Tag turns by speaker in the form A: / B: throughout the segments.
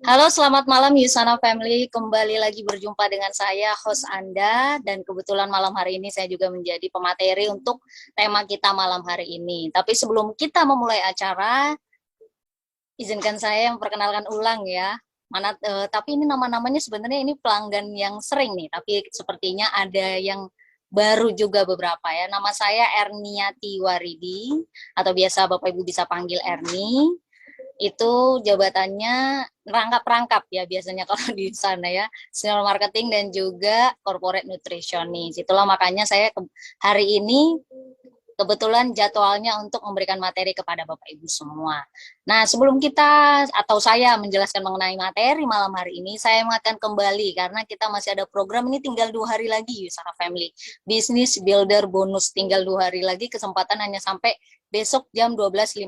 A: Halo, selamat malam Yusana Family. Kembali lagi berjumpa dengan saya, host Anda. Dan kebetulan malam hari ini saya juga menjadi pemateri untuk tema kita malam hari ini. Tapi sebelum kita memulai acara, izinkan saya memperkenalkan ulang ya. Tapi ini nama-namanya sebenarnya ini pelanggan yang sering nih. Tapi sepertinya ada yang baru juga beberapa ya. Nama saya Erniati Waridi, atau biasa Bapak Ibu bisa panggil Erni. Itu jabatannya rangkap-rangkap ya biasanya kalau di sana ya, senior marketing dan juga corporate nutritionist. Itulah makanya saya hari ini kebetulan jadwalnya untuk memberikan materi kepada Bapak Ibu semua. Nah, sebelum kita atau saya menjelaskan mengenai materi malam hari ini, saya ingatkan kembali karena kita masih ada program ini tinggal 2 hari lagi, Yusara Family. Business Builder Bonus tinggal 2 hari lagi, kesempatan hanya sampai besok jam 12.59.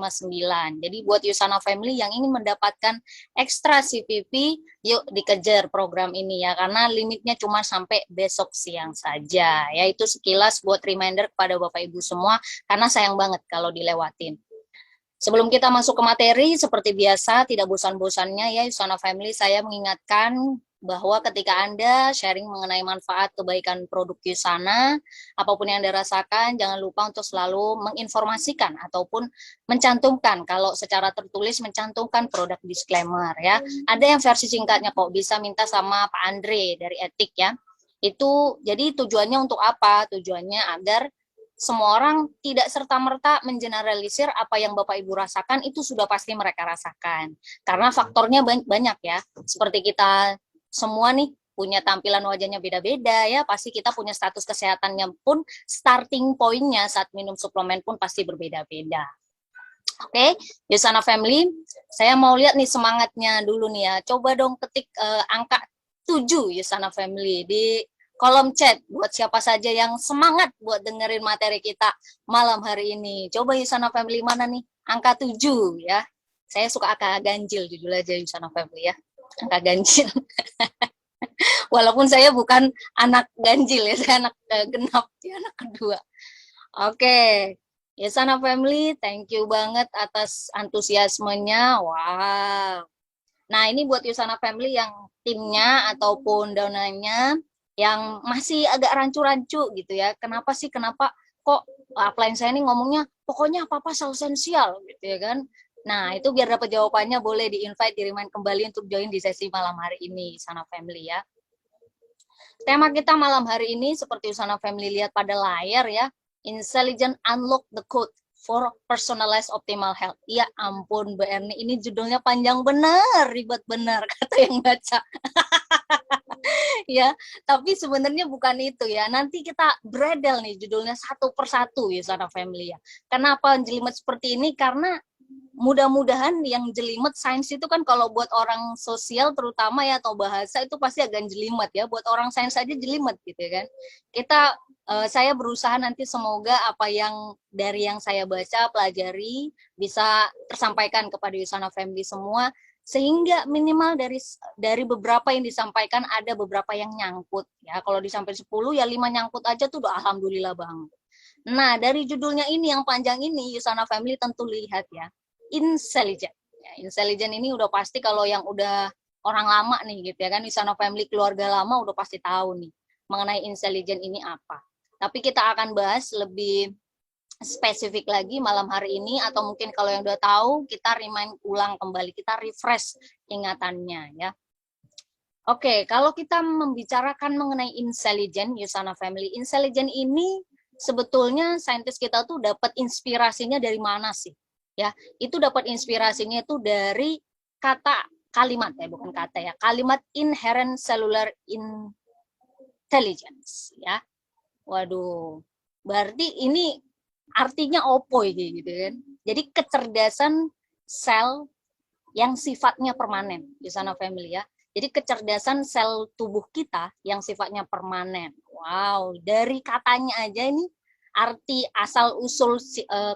A: Jadi buat Yusana Family yang ingin mendapatkan ekstra CPP, yuk dikejar program ini ya, karena limitnya cuma sampai besok siang saja. Ya, itu sekilas buat reminder kepada Bapak Ibu semua, karena sayang banget kalau dilewatin. Sebelum kita masuk ke materi, seperti biasa, tidak bosan-bosannya ya Yusana Family, saya mengingatkan bahwa ketika Anda sharing mengenai manfaat kebaikan produk Yusana, apapun yang Anda rasakan, jangan lupa untuk selalu menginformasikan ataupun mencantumkan, kalau secara tertulis mencantumkan produk disclaimer ya. Ada yang versi singkatnya kok, bisa minta sama Pak Andre dari Etik ya. Itu jadi tujuannya untuk apa? Tujuannya agar semua orang tidak serta-merta mengeneralisir apa yang Bapak Ibu rasakan itu sudah pasti mereka rasakan. Karena faktornya banyak ya. Seperti kita semua nih punya tampilan wajahnya beda-beda ya, pasti kita punya status kesehatannya pun, starting pointnya saat minum suplemen pun pasti berbeda-beda. Oke, Yusana Family, saya mau lihat nih semangatnya dulu nih ya. Coba dong ketik angka 7 Yusana Family di kolom chat buat siapa saja yang semangat buat dengerin materi kita malam hari ini. Coba Yusana Family mana nih? Angka 7 ya. Saya suka angka ganjil, judul aja Yusana Family ya. Angka ganjil. Walaupun saya bukan anak ganjil ya, saya anak genap, ya, anak kedua. Oke, Yesana Family, thank you banget atas antusiasmenya. Wow. Nah, ini buat Yesana Family yang timnya ataupun downline-nya yang masih agak rancu-rancu gitu ya. Kenapa sih, kenapa kok upline saya ini ngomongnya pokoknya apa-apa esensial gitu ya kan. Nah, itu biar dapat jawabannya boleh di-invite, di-remind kembali untuk join di sesi malam hari ini, Yesana Family ya. Tema kita malam hari ini seperti Usana Family lihat pada layar ya, Intelligent Unlock the Code for Personalized Optimal Health. Ya ampun Mbak Erni, ini judulnya panjang benar, ribet benar kata yang baca. Ya, tapi sebenarnya bukan itu ya. Nanti kita bredel nih judulnya satu persatu ya Usana Family ya. Kenapa jelimet seperti ini? Karena mudah-mudahan yang jelimet sains itu kan kalau buat orang sosial terutama ya atau bahasa itu pasti agak jelimet ya, buat orang sains aja jelimet gitu kan. Saya berusaha nanti semoga apa yang dari yang saya baca pelajari bisa tersampaikan kepada Yusana Family semua, sehingga minimal dari beberapa yang disampaikan ada beberapa yang nyangkut ya. Kalau disampaikan 10 ya 5 nyangkut aja tuh udah alhamdulillah banget. Nah, dari judulnya ini yang panjang ini Yusana Family tentu lihat ya, intelligent. Ya, intelligent ini udah pasti kalau yang udah orang lama nih gitu ya kan, Yusana Family keluarga lama udah pasti tahu nih mengenai intelligent ini apa. Tapi kita akan bahas lebih spesifik lagi malam hari ini, atau mungkin kalau yang udah tahu kita remind ulang kembali, kita refresh ingatannya ya. Oke, kalau kita membicarakan mengenai intelligent, Yusana Family, intelligent ini sebetulnya saintis kita tuh dapat inspirasinya dari mana sih? Ya, itu dapat inspirasinya itu dari kalimat ya, bukan kata ya, kalimat inherent cellular intelligence ya. Waduh, berarti ini artinya opoy gitu kan. Jadi kecerdasan sel yang sifatnya permanen di sana Family ya. Jadi kecerdasan sel tubuh kita yang sifatnya permanen. Wow, dari katanya aja ini arti asal usul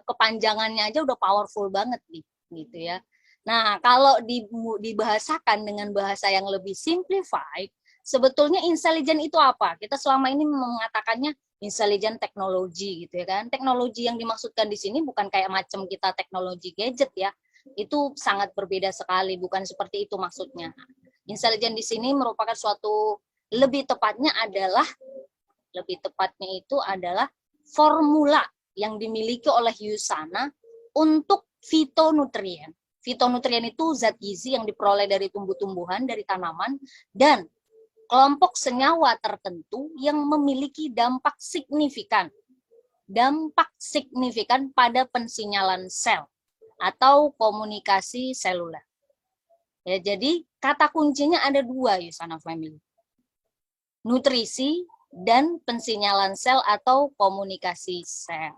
A: kepanjangannya aja udah powerful banget nih, gitu ya. Nah, kalau dibahasakan dengan bahasa yang lebih simplified, sebetulnya intelligent itu apa? Kita selama ini mengatakannya intelligent teknologi gitu ya kan. Teknologi yang dimaksudkan di sini bukan kayak macam kita teknologi gadget ya, Itu sangat berbeda sekali, bukan seperti itu maksudnya. Intelligent di sini merupakan suatu, lebih tepatnya itu adalah formula yang dimiliki oleh Usana untuk fitonutrien. Fitonutrien itu zat gizi yang diperoleh dari tumbuh-tumbuhan, dari tanaman, dan kelompok senyawa tertentu yang memiliki dampak signifikan pada pensinyalan sel atau komunikasi seluler. Ya, jadi kata kuncinya ada dua, Usana Family. Nutrisi dan pensinyalan sel atau komunikasi sel.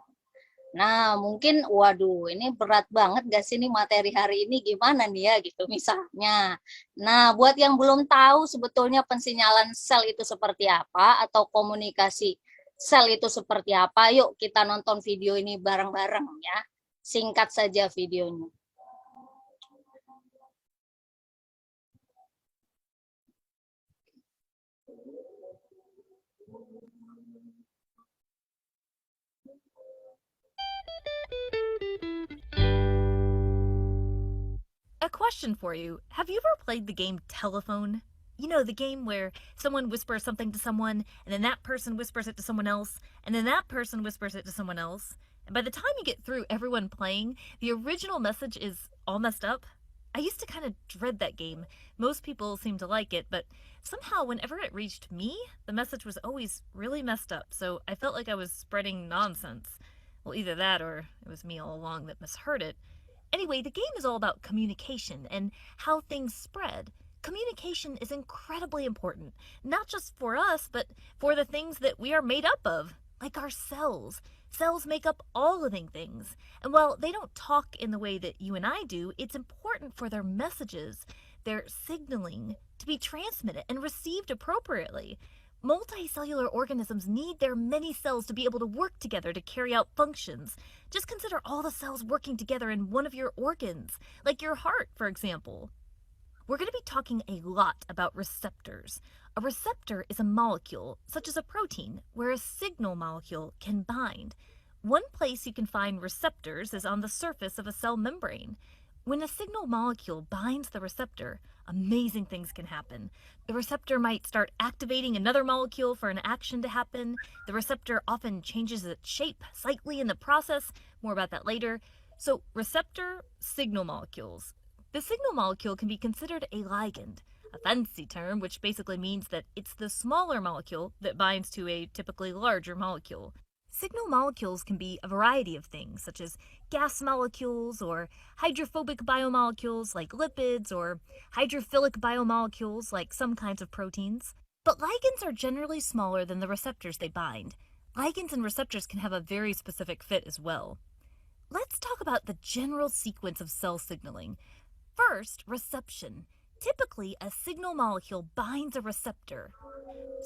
A: Nah, mungkin, waduh, ini berat banget gak sih nih materi hari ini, gimana nih ya gitu misalnya. Nah, buat yang belum tahu sebetulnya pensinyalan sel itu seperti apa, atau komunikasi sel itu seperti apa, yuk kita nonton video ini bareng-bareng ya. Singkat saja videonya.
B: A question for you. Have you ever played the game Telephone? You know, the game where someone whispers something to someone, and then that person whispers it to someone else, and then that person whispers it to someone else. And by the time you get through everyone playing, the original message is all messed up. I used to kind of dread that game. Most people seem to like it, but somehow, whenever it reached me, the message was always really messed up, so I felt like I was spreading nonsense. Well, either that or it was me all along that misheard it. Anyway, the game is all about communication and how things spread. Communication is incredibly important, not just for us, but for the things that we are made up of, like our cells. Cells make up all living things. And while they don't talk in the way that you and I do, it's important for their messages, their signaling, to be transmitted and received appropriately. Multicellular organisms need their many cells to be able to work together to carry out functions. Just consider all the cells working together in one of your organs, like your heart, for example. We're going to be talking a lot about receptors. A receptor is a molecule, such as a protein, where a signal molecule can bind. One place you can find receptors is on the surface of a cell membrane. When a signal molecule binds the receptor, amazing things can happen. The receptor might start activating another molecule for an action to happen. The receptor often changes its shape slightly in the process. More about that later. So, receptor, signal molecules. The signal molecule can be considered a ligand, a fancy term which basically means that it's the smaller molecule that binds to a typically larger molecule. Signal molecules can be a variety of things, such as gas molecules or hydrophobic biomolecules like lipids or hydrophilic biomolecules like some kinds of proteins. But ligands are generally smaller than the receptors they bind. Ligands and receptors can have a very specific fit as well. Let's talk about the general sequence of cell signaling. First, reception. Typically, a signal molecule binds a receptor.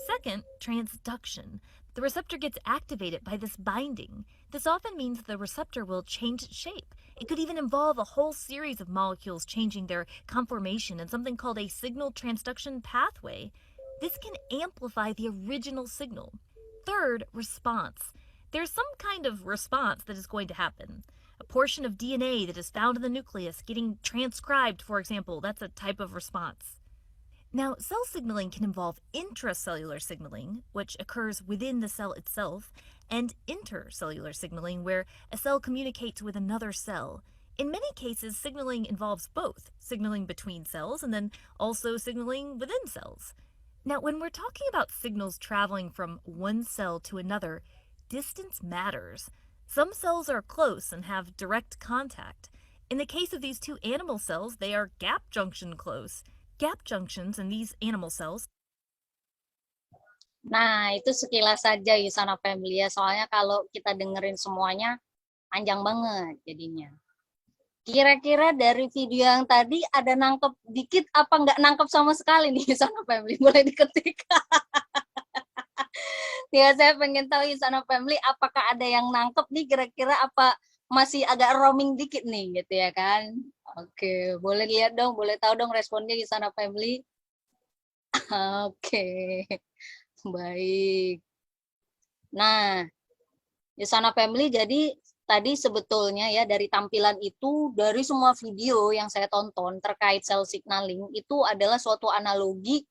B: Second, transduction. The receptor gets activated by this binding. This often means the receptor will change its shape. It could even involve a whole series of molecules changing their conformation in something called a signal transduction pathway. This can amplify the original signal. Third, response. There's some kind of response that is going to happen. A portion of DNA that is found in the nucleus getting transcribed, for example, that's a type of response. Now, cell signaling can involve intracellular signaling, which occurs within the cell itself, and intercellular signaling, where a cell communicates with another cell. In many cases, signaling involves both, signaling between cells and then also signaling within cells. Now, when we're talking about signals traveling from one cell to another, distance matters. Some cells are close and have direct contact. In the case of these two animal cells, they are gap junction close. Gap junctions in these animal cells.
A: Nah, itu sekilas saja Usana Family ya, soalnya kalau kita dengerin semuanya panjang banget jadinya. Kira-kira dari video yang tadi ada nangkep dikit apa nggak nangkep sama sekali nih Usana Family? Boleh diketik. Ya, saya pengen tahu Usana Family apakah ada yang nangkep nih kira-kira apa masih agak roaming dikit nih gitu ya kan. Oke, boleh lihat dong, boleh tahu dong responnya Usana Family. Oke, baik. Nah, Usana Family jadi tadi sebetulnya ya dari tampilan itu, dari semua video yang saya tonton terkait cell signaling itu adalah suatu analogi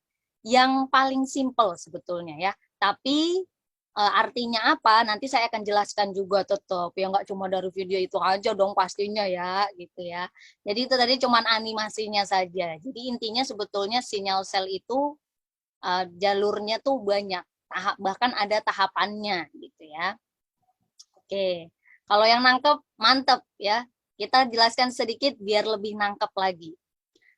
A: yang paling simpel sebetulnya ya. Tapi artinya apa? Nanti saya akan jelaskan juga tetap. Ya nggak cuma dari video itu aja dong pastinya ya, gitu ya. Jadi itu tadi cuma animasinya saja. Jadi intinya sebetulnya sinyal sel itu jalurnya tuh banyak, bahkan ada tahapannya gitu ya. Oke, kalau yang nangkep mantep ya. Kita jelaskan sedikit biar lebih nangkep lagi.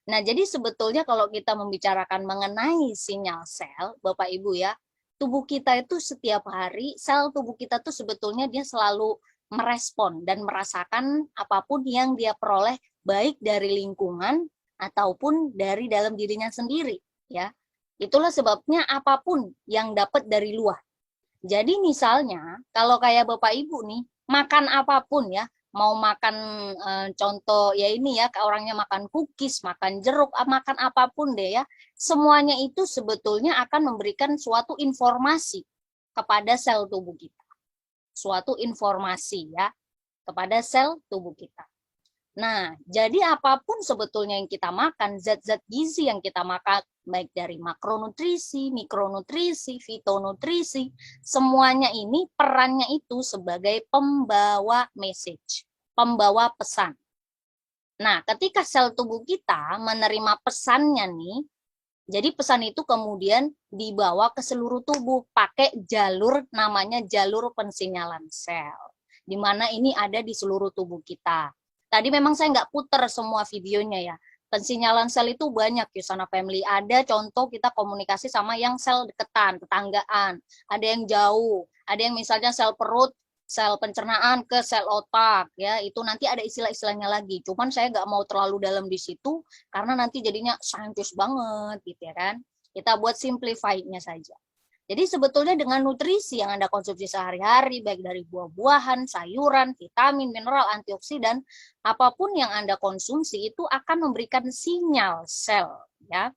A: Nah, jadi sebetulnya kalau kita membicarakan mengenai sinyal sel, Bapak Ibu ya, tubuh kita itu setiap hari, sel tubuh kita tuh sebetulnya dia selalu merespon dan merasakan apapun yang dia peroleh baik dari lingkungan ataupun dari dalam dirinya sendiri ya. Itulah sebabnya apapun yang dapat dari luar. Jadi misalnya kalau kayak Bapak Ibu nih, makan apapun ya, mau makan contoh ya ini ya, orangnya makan cookies, makan jeruk, makan apapun deh ya, semuanya itu sebetulnya akan memberikan suatu informasi kepada sel tubuh kita. Suatu informasi ya kepada sel tubuh kita. Nah, jadi apapun sebetulnya yang kita makan, zat-zat gizi yang kita makan, baik dari makronutrisi, mikronutrisi, fitonutrisi, semuanya ini perannya itu sebagai pembawa message, pembawa pesan. Nah, ketika sel tubuh kita menerima pesannya nih, jadi pesan itu kemudian dibawa ke seluruh tubuh pakai jalur namanya jalur pensinyalan sel, di mana ini ada di seluruh tubuh kita. Tadi memang saya nggak putar semua videonya ya. Pensinyalan sel itu banyak Yusana Family. Ada contoh kita komunikasi sama yang sel deketan, tetanggaan. Ada yang jauh. Ada yang misalnya sel perut, sel pencernaan ke sel otak. Ya, itu nanti ada istilah-istilahnya lagi. Cuman saya nggak mau terlalu dalam di situ karena nanti jadinya saintis banget gitu ya kan. Kita buat simplify-nya saja. Jadi sebetulnya dengan nutrisi yang Anda konsumsi sehari-hari, baik dari buah-buahan, sayuran, vitamin, mineral, antioksidan, apapun yang Anda konsumsi itu akan memberikan sinyal sel. Ya.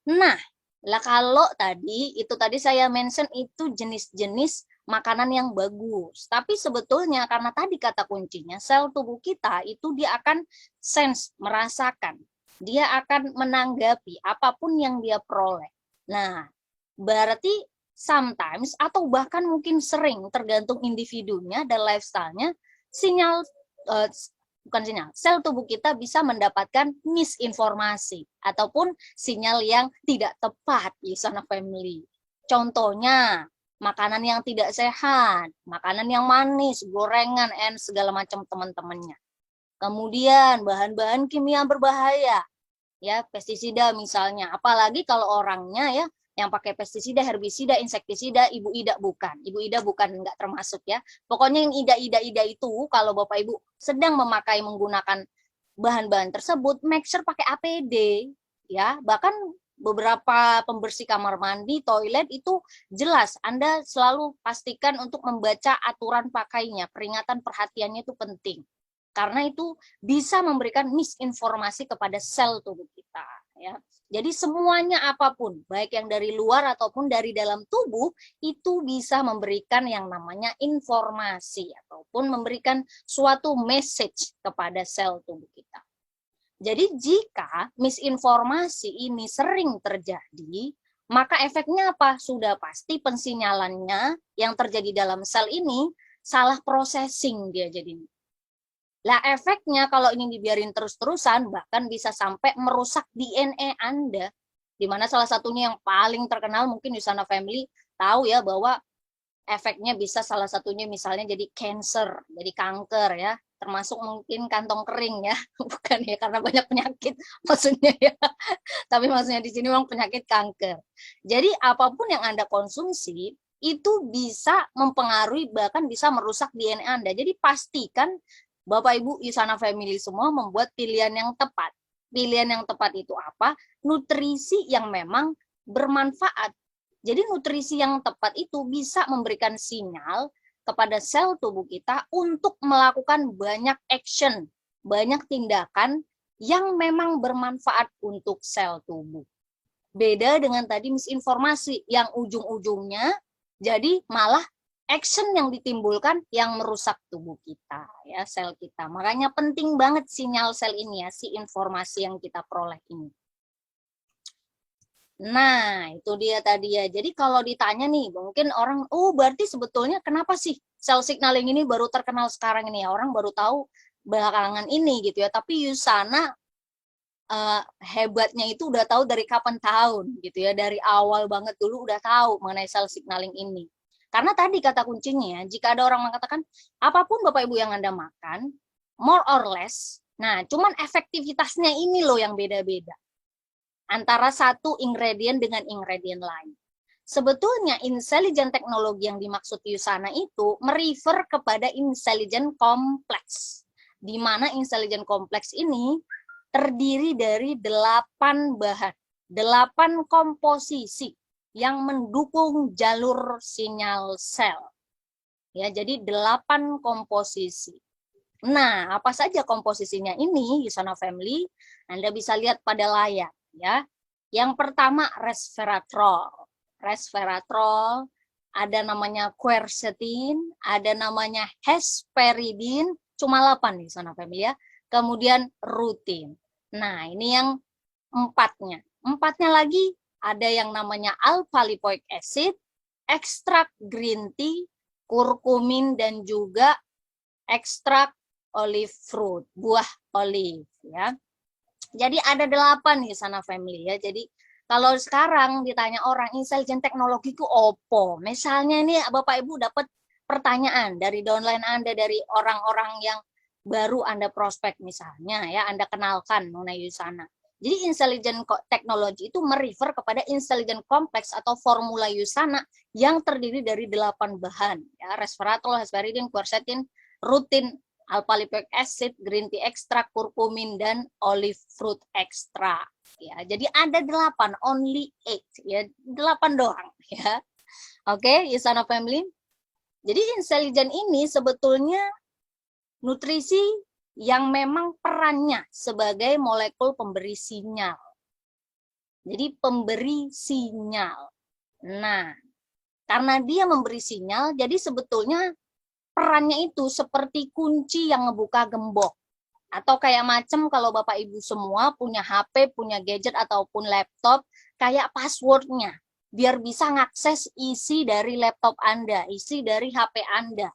A: Nah, lah kalau itu tadi saya mention itu jenis-jenis makanan yang bagus. Tapi sebetulnya karena tadi kata kuncinya, sel tubuh kita itu dia akan sense, merasakan. Dia akan menanggapi apapun yang dia peroleh. Nah, berarti sometimes atau bahkan mungkin sering tergantung individunya dan lifestyle-nya, sel tubuh kita bisa mendapatkan misinformasi ataupun sinyal yang tidak tepat di sana family. Contohnya, makanan yang tidak sehat, makanan yang manis, gorengan, and segala macam teman-temannya. Kemudian bahan-bahan kimia berbahaya, ya pestisida misalnya, apalagi kalau orangnya ya yang pakai pestisida, herbisida, insektisida, Ibu Ida bukan, nggak termasuk ya. Pokoknya yang ida itu kalau Bapak Ibu sedang menggunakan bahan-bahan tersebut, make sure pakai APD ya. Bahkan beberapa pembersih kamar mandi, toilet itu jelas Anda selalu pastikan untuk membaca aturan pakainya, peringatan perhatiannya itu penting. Karena itu bisa memberikan misinformasi kepada sel tubuh kita ya. Jadi semuanya apapun, baik yang dari luar ataupun dari dalam tubuh, itu bisa memberikan yang namanya informasi ataupun memberikan suatu message kepada sel tubuh kita. Jadi jika misinformasi ini sering terjadi, maka efeknya apa? Sudah pasti pensinyalannya yang terjadi dalam sel ini salah processing dia jadinya. Lah efeknya kalau ini dibiarin terus-terusan bahkan bisa sampai merusak DNA Anda. Di mana salah satunya yang paling terkenal mungkin Yusana Family tahu ya bahwa efeknya bisa salah satunya misalnya jadi cancer, jadi kanker ya, termasuk mungkin kantong kering ya, bukan ya karena banyak penyakit maksudnya ya. Tapi maksudnya di sini memang penyakit kanker. Jadi apapun yang Anda konsumsi itu bisa mempengaruhi bahkan bisa merusak DNA Anda. Jadi pastikan Bapak Ibu Yusana Family semua membuat pilihan yang tepat. Pilihan yang tepat itu apa? Nutrisi yang memang bermanfaat. Jadi nutrisi yang tepat itu bisa memberikan sinyal kepada sel tubuh kita untuk melakukan banyak action, banyak tindakan yang memang bermanfaat untuk sel tubuh. Beda dengan tadi misinformasi yang ujung-ujungnya jadi malah action yang ditimbulkan yang merusak tubuh kita, ya, sel kita. Makanya penting banget sinyal sel ini ya, si informasi yang kita peroleh ini. Nah, itu dia tadi ya. Jadi kalau ditanya nih, mungkin orang, oh berarti sebetulnya kenapa sih cell signaling ini baru terkenal sekarang ini ya? Orang baru tahu belakangan ini gitu ya. Tapi Yusana hebatnya itu udah tahu dari kapan tahun gitu ya. Dari awal banget dulu udah tahu mengenai cell signaling ini. Karena tadi kata kuncinya, jika ada orang mengatakan, apapun Bapak Ibu yang Anda makan, more or less, nah cuman efektivitasnya ini loh yang beda-beda antara satu ingredient dengan ingredient lain. Sebetulnya intelligent teknologi yang dimaksud Yusana itu merefer kepada intelligent kompleks, di mana intelligent kompleks ini terdiri dari 8 bahan, 8 komposisi yang mendukung jalur sinyal sel. Ya, jadi 8 komposisi. Nah, apa saja komposisinya ini, Yusana Family? Anda bisa lihat pada layar. Ya, yang pertama resveratrol. Resveratrol, ada namanya quercetin, ada namanya hesperidin, cuma 8 nih Yusana Family ya. Kemudian rutin. Nah, ini yang empatnya. Empatnya lagi ada yang namanya alpha lipoic acid, ekstrak green tea, kurkumin, dan juga ekstrak olive fruit, buah olive ya. Jadi ada 8 nih Sana Family ya. Jadi kalau sekarang ditanya orang intelligent teknologi itu opo? Misalnya ini Bapak Ibu dapat pertanyaan dari downline Anda, dari orang-orang yang baru Anda prospek misalnya ya, Anda kenalkan mengenai Yusana. Jadi intelligent teknologi itu merefer kepada intelligent kompleks atau formula Yusana yang terdiri dari 8 bahan ya, resveratrol, hesperidin, quercetin, rutin, alpha lipoic acid, green tea extract, kurkumin, dan olive fruit extract. Ya, jadi ada 8, only 8 ya, 8 doang ya. Oke, Yusana Family. Jadi intelligent ini sebetulnya nutrisi yang memang perannya sebagai molekul pemberi sinyal. Jadi pemberi sinyal. Nah, karena dia memberi sinyal, jadi sebetulnya perannya itu seperti kunci yang ngebuka gembok. Atau kayak macam kalau Bapak Ibu semua punya HP, punya gadget ataupun laptop, kayak passwordnya. Biar bisa ngakses isi dari laptop Anda, isi dari HP Anda.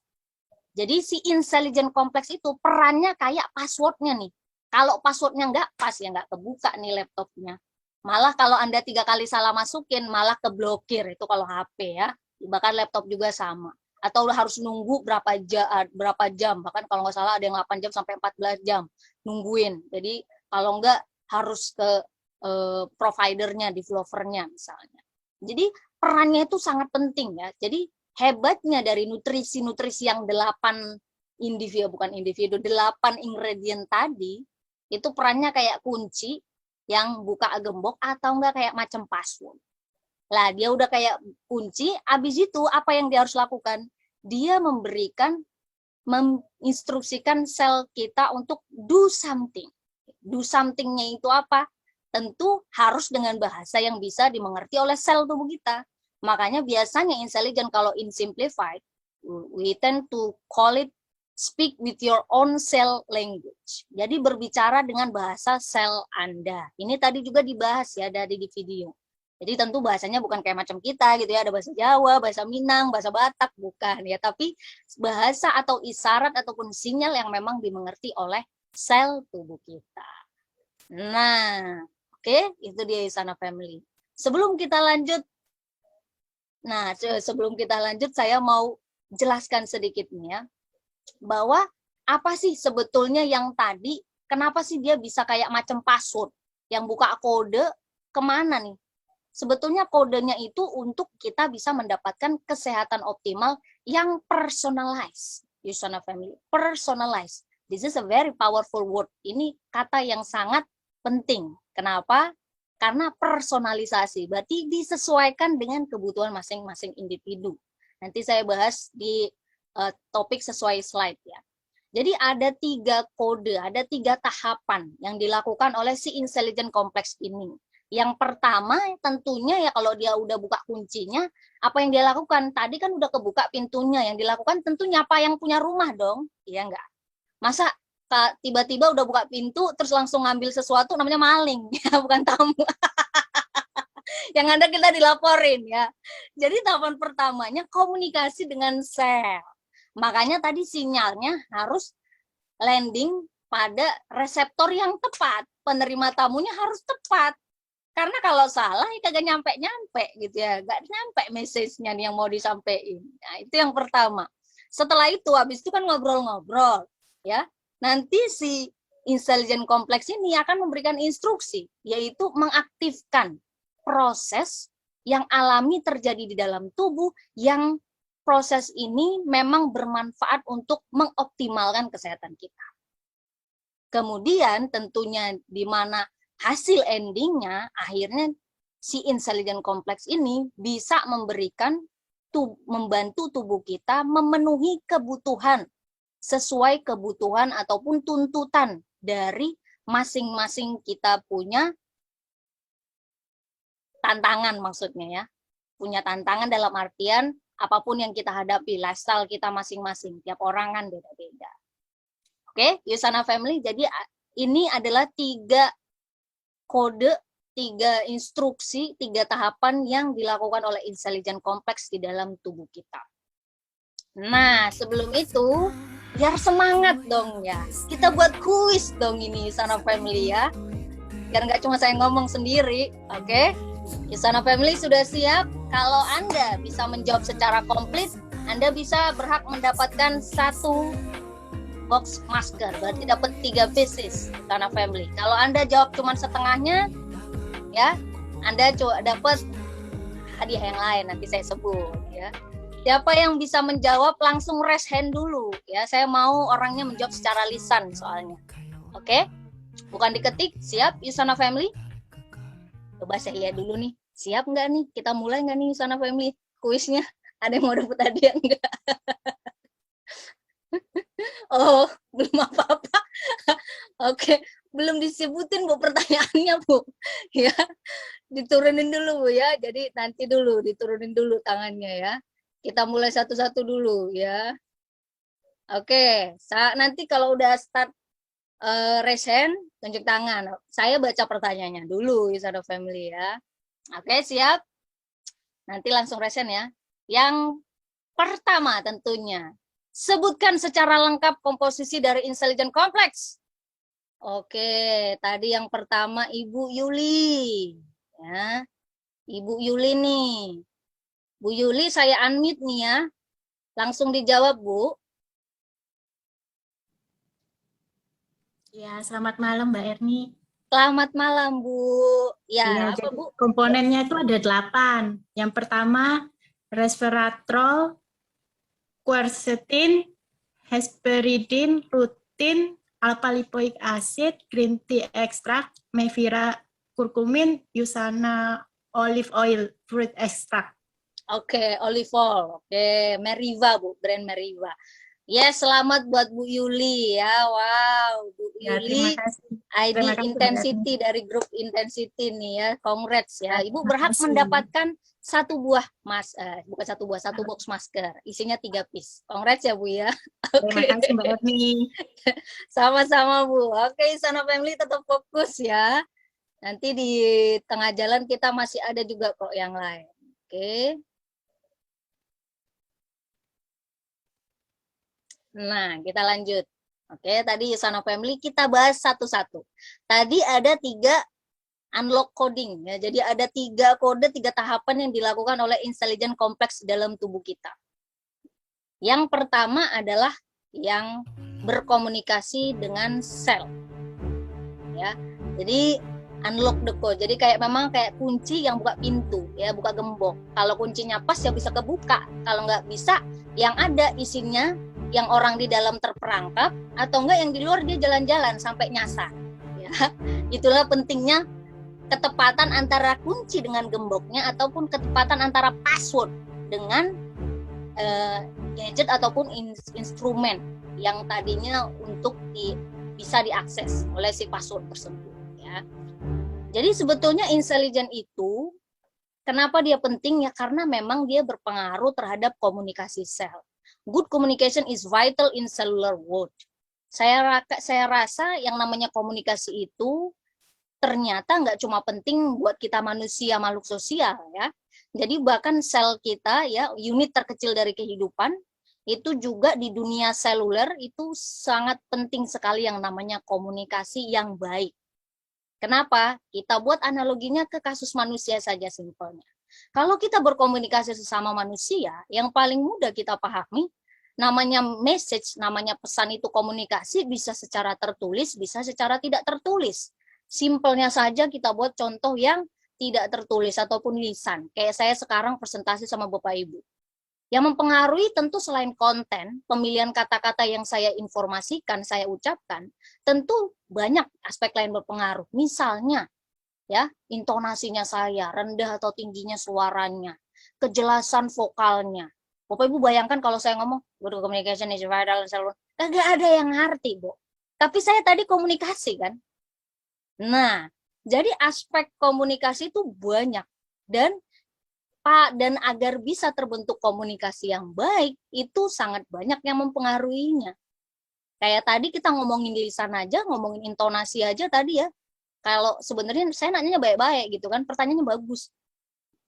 A: Jadi si intelligent kompleks itu perannya kayak passwordnya nih. Kalau passwordnya nggak pas ya nggak kebuka nih laptopnya. Malah kalau Anda 3 kali salah masukin, malah keblokir itu kalau HP ya. Bahkan laptop juga sama. Atau harus nunggu berapa jam, bahkan kalau nggak salah ada yang 8 jam sampai 14 jam nungguin. Jadi kalau nggak harus ke providernya, developernya misalnya. Jadi perannya itu sangat penting ya. Jadi hebatnya dari nutrisi-nutrisi yang 8 individu, bukan individu, 8 ingredient tadi, itu perannya kayak kunci yang buka gembok atau enggak kayak macam password. Lah, dia udah kayak kunci, habis itu apa yang dia harus lakukan? Dia menginstruksikan sel kita untuk do something. Do something-nya itu apa? Tentu harus dengan bahasa yang bisa dimengerti oleh sel tubuh kita. Makanya biasanya intelligent kalau in simplified, we tend to call it speak with your own cell language. Jadi berbicara dengan bahasa sel Anda. Ini tadi juga dibahas ya dari di video. Jadi tentu bahasanya bukan kayak macam kita gitu ya, ada bahasa Jawa, bahasa Minang, bahasa Batak, bukan ya, tapi bahasa atau isyarat ataupun sinyal yang memang dimengerti oleh sel tubuh kita. Nah, oke, itu dia Yusana Family. Sebelum kita lanjut, saya mau jelaskan sedikit nih ya, bahwa apa sih sebetulnya yang tadi, kenapa sih dia bisa kayak macam password, yang buka kode kemana nih? Sebetulnya kodenya itu untuk kita bisa mendapatkan kesehatan optimal yang personalized. Yusana Family, personalized. This is a very powerful word. Ini kata yang sangat penting. Kenapa? Karena personalisasi. Berarti disesuaikan dengan kebutuhan masing-masing individu. Nanti saya bahas di topik sesuai slide ya. Jadi ada 3 kode, ada 3 tahapan yang dilakukan oleh si intelligent kompleks ini. Yang pertama tentunya ya kalau dia udah buka kuncinya, apa yang dia lakukan? Tadi kan udah kebuka pintunya, yang dilakukan tentu nyapa yang punya rumah dong, iya enggak? Masa tiba-tiba udah buka pintu terus langsung ngambil sesuatu, namanya maling, ya bukan tamu. Yang ada kita dilaporin ya. Jadi tahapan pertamanya komunikasi dengan sel. Makanya tadi sinyalnya harus landing pada reseptor yang tepat. Penerima tamunya harus tepat. Karena kalau salah ya kagak nyampe-nyampe gitu ya. Gak nyampe message-nya yang mau disampaikan. Nah, itu yang pertama. Setelah itu habis itu kan ngobrol-ngobrol ya. Nanti si intelligent kompleks ini akan memberikan instruksi, yaitu mengaktifkan proses yang alami terjadi di dalam tubuh, yang proses ini memang bermanfaat untuk mengoptimalkan kesehatan kita. Kemudian tentunya di mana hasil endingnya akhirnya si intelligent kompleks ini bisa memberikan membantu tubuh kita memenuhi kebutuhan sesuai kebutuhan ataupun tuntutan dari masing-masing kita punya tantangan, maksudnya ya. Punya tantangan dalam artian apapun yang kita hadapi, lifestyle kita masing-masing, tiap orang kan beda-beda. Oke, Usana Family, jadi ini adalah 3 kode, 3 instruksi, 3 tahapan yang dilakukan oleh intelligent kompleks di dalam tubuh kita. Nah, sebelum itu, biar semangat dong ya. Kita buat kuis dong ini Usana Family ya. Biar nggak cuma saya ngomong sendiri, oke? Usana Family sudah siap? Kalau Anda bisa menjawab secara komplit, Anda bisa berhak mendapatkan 1 box masker, berarti dapat 3 pieces Usana Family. Kalau Anda jawab cuma setengahnya, ya, Anda dapat hadiah yang lain, nanti saya sebut ya. Siapa yang bisa menjawab langsung raise hand dulu ya. Saya mau orangnya menjawab secara lisan soalnya. Oke? Bukan diketik. Siap Usana Family? Coba saya lihat dulu nih. Siap nggak nih? Kita mulai nggak nih Usana Family? Kuisnya. Ada yang mau dapat hadiah nggak? Oh, belum apa-apa. Oke, belum disebutin Bu pertanyaannya Bu. Ya, diturunin dulu Bu ya. Jadi nanti dulu diturunin dulu tangannya ya. Kita mulai satu-satu dulu ya. Oke, nanti kalau udah start raise hand, tunjuk tangan. Saya baca pertanyaannya dulu Usana Family ya. Oke, siap? Nanti langsung raise hand ya. Yang pertama tentunya, sebutkan secara lengkap komposisi dari intelligent kompleks. Oke, tadi yang pertama Ibu Yuli. Ya. Ibu Yuli nih. Bu Yuli saya unmute nih ya. Langsung dijawab, Bu.
C: Ya, selamat malam Mbak Erni.
A: Selamat malam, Bu. Ya, apa
C: jadi
A: Bu?
C: Komponennya itu ada 8. Yang pertama, resveratrol, quercetin, hesperidin, rutin, alpha-lipoic acid, green tea extract, mevira curcumin, Usana olive oil, fruit extract.
A: Oke, olive oil. Oke, Meriva, Bu, brand Meriva. Ya, selamat buat Bu Yuli ya. Wow, Bu
C: Ya,
A: Yuli.
C: terima kasih.
A: ID
C: Terima kasih,
A: Intensity dari grup Intensity nih ya. Congrats ya. Ibu berhak
C: kasih.
A: mendapatkan 1 buah bukan 1 buah, 1 box masker. Isinya 3 piece. Congrats ya Bu ya.
C: Terima kasih Mbak Erni.
A: Sama-sama Bu. Oke, Usana Family tetap fokus ya. Nanti di tengah jalan kita masih ada juga kok yang lain. Oke. Nah, kita lanjut. Oke, tadi Usana Family kita bahas satu-satu. Tadi ada 3 unlock coding ya. Jadi ada 3 kode, 3 tahapan yang dilakukan oleh intelligent kompleks dalam tubuh kita. Yang pertama adalah yang berkomunikasi dengan sel. Ya. Jadi unlock the code. Jadi memang kayak kunci yang buka pintu ya, buka gembok. Kalau kuncinya pas ya bisa kebuka. Kalau nggak bisa, yang ada isinya yang orang di dalam terperangkap, atau enggak yang di luar dia jalan-jalan sampai nyasar ya. Itulah pentingnya ketepatan antara kunci dengan gemboknya ataupun ketepatan antara password dengan gadget ataupun instrumen yang tadinya untuk bisa diakses oleh si password tersebut ya. Jadi sebetulnya intelligence itu kenapa dia penting ya, karena memang dia berpengaruh terhadap komunikasi sel. Good communication is vital in cellular world. Saya rasa yang namanya komunikasi itu ternyata nggak cuma penting buat kita manusia makhluk sosial ya. Jadi bahkan sel kita ya, unit terkecil dari kehidupan, itu juga di dunia seluler itu sangat penting sekali yang namanya komunikasi yang baik. Kenapa? Kita buat analoginya ke kasus manusia saja simpelnya. Kalau kita berkomunikasi sesama manusia, yang paling mudah kita pahami, namanya message, namanya pesan itu komunikasi bisa secara tertulis, bisa secara tidak tertulis. Simpelnya saja kita buat contoh yang tidak tertulis ataupun lisan. Kayak saya sekarang presentasi sama Bapak Ibu. Yang mempengaruhi tentu selain konten, pemilihan kata-kata yang saya informasikan, saya ucapkan, tentu banyak aspek lain berpengaruh. Misalnya, ya, intonasinya saya, rendah atau tingginya suaranya, kejelasan vokalnya. Bapak Ibu bayangkan kalau saya ngomong, good communication is vital, kagak ada yang ngerti, Bu. Tapi saya tadi komunikasi kan. Nah, jadi aspek komunikasi itu banyak dan agar bisa terbentuk komunikasi yang baik itu sangat banyak yang mempengaruhinya. Kayak tadi kita ngomongin lisan aja, ngomongin intonasi aja tadi ya. Kalau sebenarnya saya nanya baik-baik gitu kan, pertanyaannya bagus.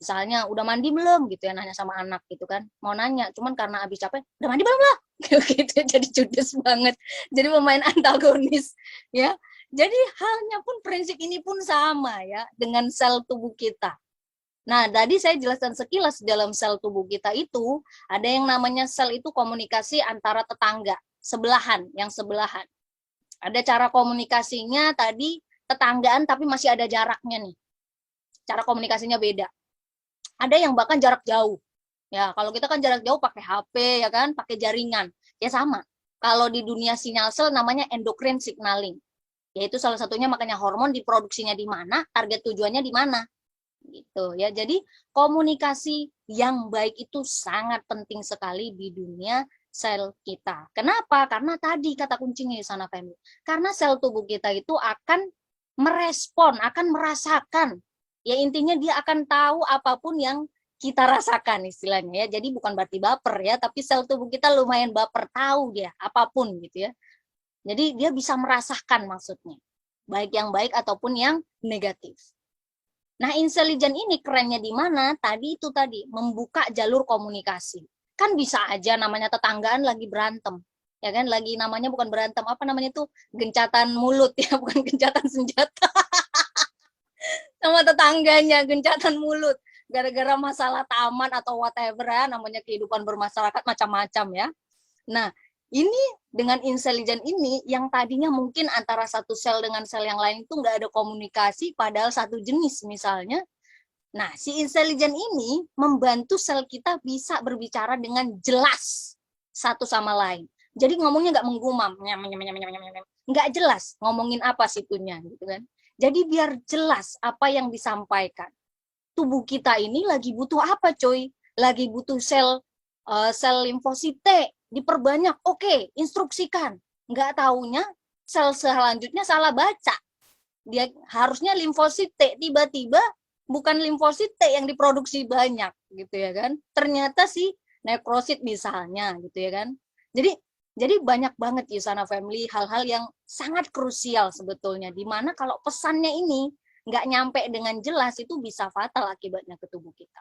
A: Misalnya udah mandi belum gitu ya, nanya sama anak gitu kan. Mau nanya, cuman karena habis capek, udah mandi belum lah? Gitu jadi judes banget. Jadi pemain antagonis ya. Jadi halnya pun prinsip ini pun sama ya dengan sel tubuh kita. Nah, tadi saya jelaskan sekilas dalam sel tubuh kita itu ada yang namanya sel itu komunikasi antara tetangga, yang sebelahan. Ada cara komunikasinya tadi tetanggaan tapi masih ada jaraknya nih. Cara komunikasinya beda. Ada yang bahkan jarak jauh. Ya, kalau kita kan jarak jauh pakai HP ya kan, pakai jaringan. Ya sama. Kalau di dunia sinyal sel namanya endocrine signaling. Yaitu salah satunya makanya hormon diproduksinya di mana, target tujuannya di mana. Gitu ya. Jadi komunikasi yang baik itu sangat penting sekali di dunia sel kita. Kenapa? Karena tadi kata kuncinya di sana family. Karena sel tubuh kita itu akan merespon, akan merasakan. Ya intinya dia akan tahu apapun yang kita rasakan istilahnya ya. Jadi bukan berarti baper ya, tapi sel tubuh kita lumayan baper, tahu dia apapun gitu ya. Jadi dia bisa merasakan maksudnya. Baik yang baik ataupun yang negatif. Nah, intelligent ini kerennya di mana? Tadi membuka jalur komunikasi. Kan bisa aja namanya tetanggaan lagi berantem. Ya kan, lagi namanya bukan berantem, apa namanya itu? Gencatan mulut ya, bukan gencatan senjata. Sama tetangganya, gencatan mulut. Gara-gara masalah taman atau whatever ya, namanya kehidupan bermasyarakat macam-macam ya. Nah, ini dengan intelligent ini yang tadinya mungkin antara satu sel dengan sel yang lain itu nggak ada komunikasi padahal satu jenis misalnya. Nah, si intelligent ini membantu sel kita bisa berbicara dengan jelas satu sama lain. Jadi ngomongnya nggak menggumam, nggak jelas ngomongin apa situnya gitu kan. Jadi biar jelas apa yang disampaikan. Tubuh kita ini lagi butuh apa coy? Lagi butuh sel limfosit T diperbanyak, oke, instruksikan. Nggak taunya sel selanjutnya salah baca. Dia harusnya limfosit T, tiba-tiba bukan limfosit T yang diproduksi banyak, gitu ya kan. Ternyata si nekrosit misalnya, gitu ya kan. Jadi banyak banget di sana family hal-hal yang sangat krusial sebetulnya. Dimana kalau pesannya ini nggak nyampe dengan jelas, itu bisa fatal akibatnya ke tubuh kita.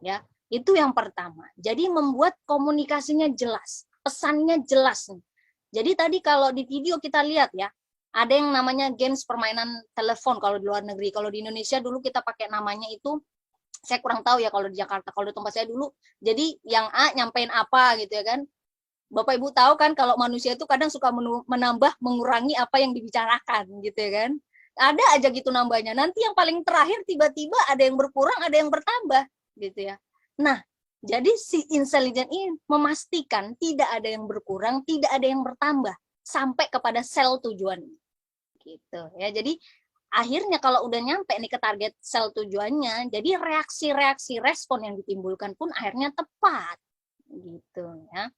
A: Ya, itu yang pertama. Jadi membuat komunikasinya jelas, pesannya jelas. Jadi tadi kalau di video kita lihat ya, ada yang namanya games permainan telepon kalau di luar negeri. Kalau di Indonesia dulu kita pakai namanya itu, saya kurang tahu ya kalau di Jakarta. Kalau di tempat saya dulu, jadi yang A nyampein apa gitu ya kan. Bapak Ibu tahu kan kalau manusia itu kadang suka menambah, mengurangi apa yang dibicarakan gitu ya kan. Ada aja gitu nambahnya. Nanti yang paling terakhir tiba-tiba ada yang berkurang, ada yang bertambah gitu ya. Nah, jadi si intelligent ini memastikan tidak ada yang berkurang, tidak ada yang bertambah sampai kepada sel tujuan. Gitu ya. Jadi akhirnya kalau udah nyampe nih ke target sel tujuannya, jadi reaksi-reaksi respon yang ditimbulkan pun akhirnya tepat. Gitu ya.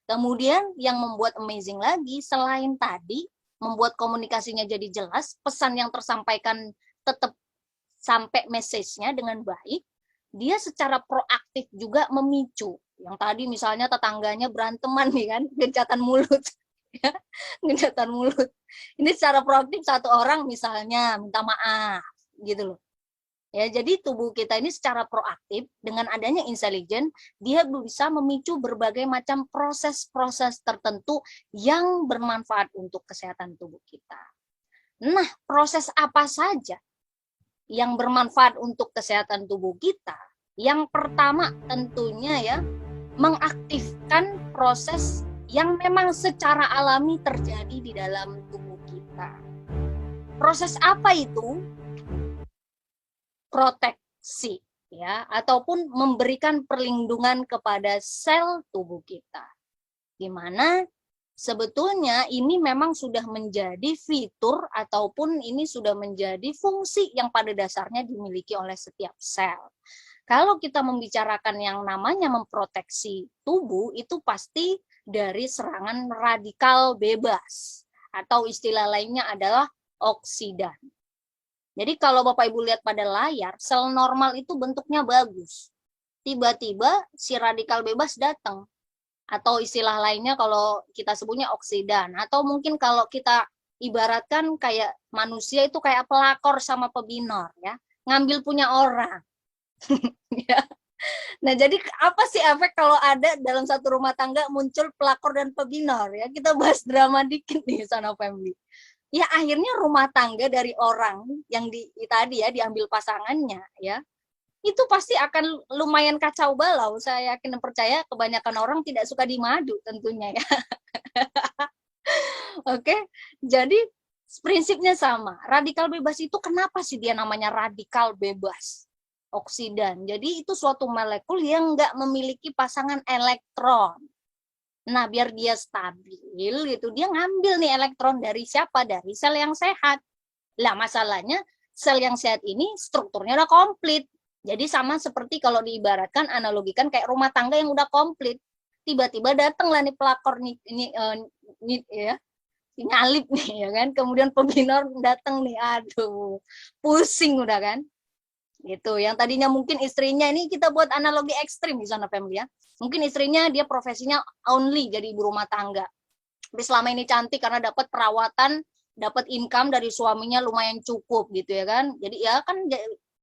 A: Kemudian yang membuat amazing lagi selain tadi membuat komunikasinya jadi jelas, pesan yang tersampaikan tetap sampai message-nya dengan baik, dia secara proaktif juga memicu. Yang tadi misalnya tetangganya beranteman nih kan, gencatan mulut. Ya, gencatan mulut. Ini secara proaktif satu orang misalnya minta maaf gitu loh. Ya, jadi tubuh kita ini secara proaktif dengan adanya intelijen, dia bisa memicu berbagai macam proses-proses tertentu yang bermanfaat untuk kesehatan tubuh kita. Nah, proses apa saja yang bermanfaat untuk kesehatan tubuh kita? Yang pertama tentunya ya, mengaktifkan proses yang memang secara alami terjadi di dalam tubuh kita. Proses apa itu? Proteksi ya, ataupun memberikan perlindungan kepada sel tubuh kita, di mana sebetulnya ini memang sudah menjadi fitur ataupun ini sudah menjadi fungsi yang pada dasarnya dimiliki oleh setiap sel. Kalau kita membicarakan yang namanya memproteksi tubuh, itu pasti dari serangan radikal bebas atau istilah lainnya adalah oksidan. Jadi kalau Bapak Ibu lihat pada layar, sel normal itu bentuknya bagus. Tiba-tiba si radikal bebas datang. Atau istilah lainnya kalau kita sebutnya oksidan. Atau mungkin kalau kita ibaratkan kayak manusia itu kayak pelakor sama pebinor ya. Ngambil punya orang. Ya. Nah, jadi apa sih efek kalau ada dalam satu rumah tangga muncul pelakor dan pebinor ya? Kita bahas drama dikit nih Sana Family. Ya akhirnya rumah tangga dari orang yang tadi ya diambil pasangannya ya, itu pasti akan lumayan kacau balau. Saya yakin dan percaya kebanyakan orang tidak suka di madu tentunya ya. Oke, jadi prinsipnya sama. Radikal bebas itu kenapa sih dia namanya radikal bebas? Oksidan. Jadi itu suatu molekul yang nggak memiliki pasangan elektron. Nah, biar dia stabil gitu, dia ngambil nih elektron dari siapa? Dari sel yang sehat. Lah, masalahnya sel yang sehat ini strukturnya udah komplit. Jadi sama seperti kalau diibaratkan, analogikan kayak rumah tangga yang udah komplit. Tiba-tiba datanglah nih pelakor nih, ya, nyalip nih ya kan. Kemudian pembinor datang nih, aduh, pusing udah kan. Gitu. Yang tadinya mungkin istrinya, ini kita buat analogi ekstrim di Sana Family ya. Mungkin istrinya dia profesinya only jadi ibu rumah tangga. Tapi selama ini cantik karena dapat perawatan, dapat income dari suaminya lumayan cukup gitu ya kan. Jadi ya kan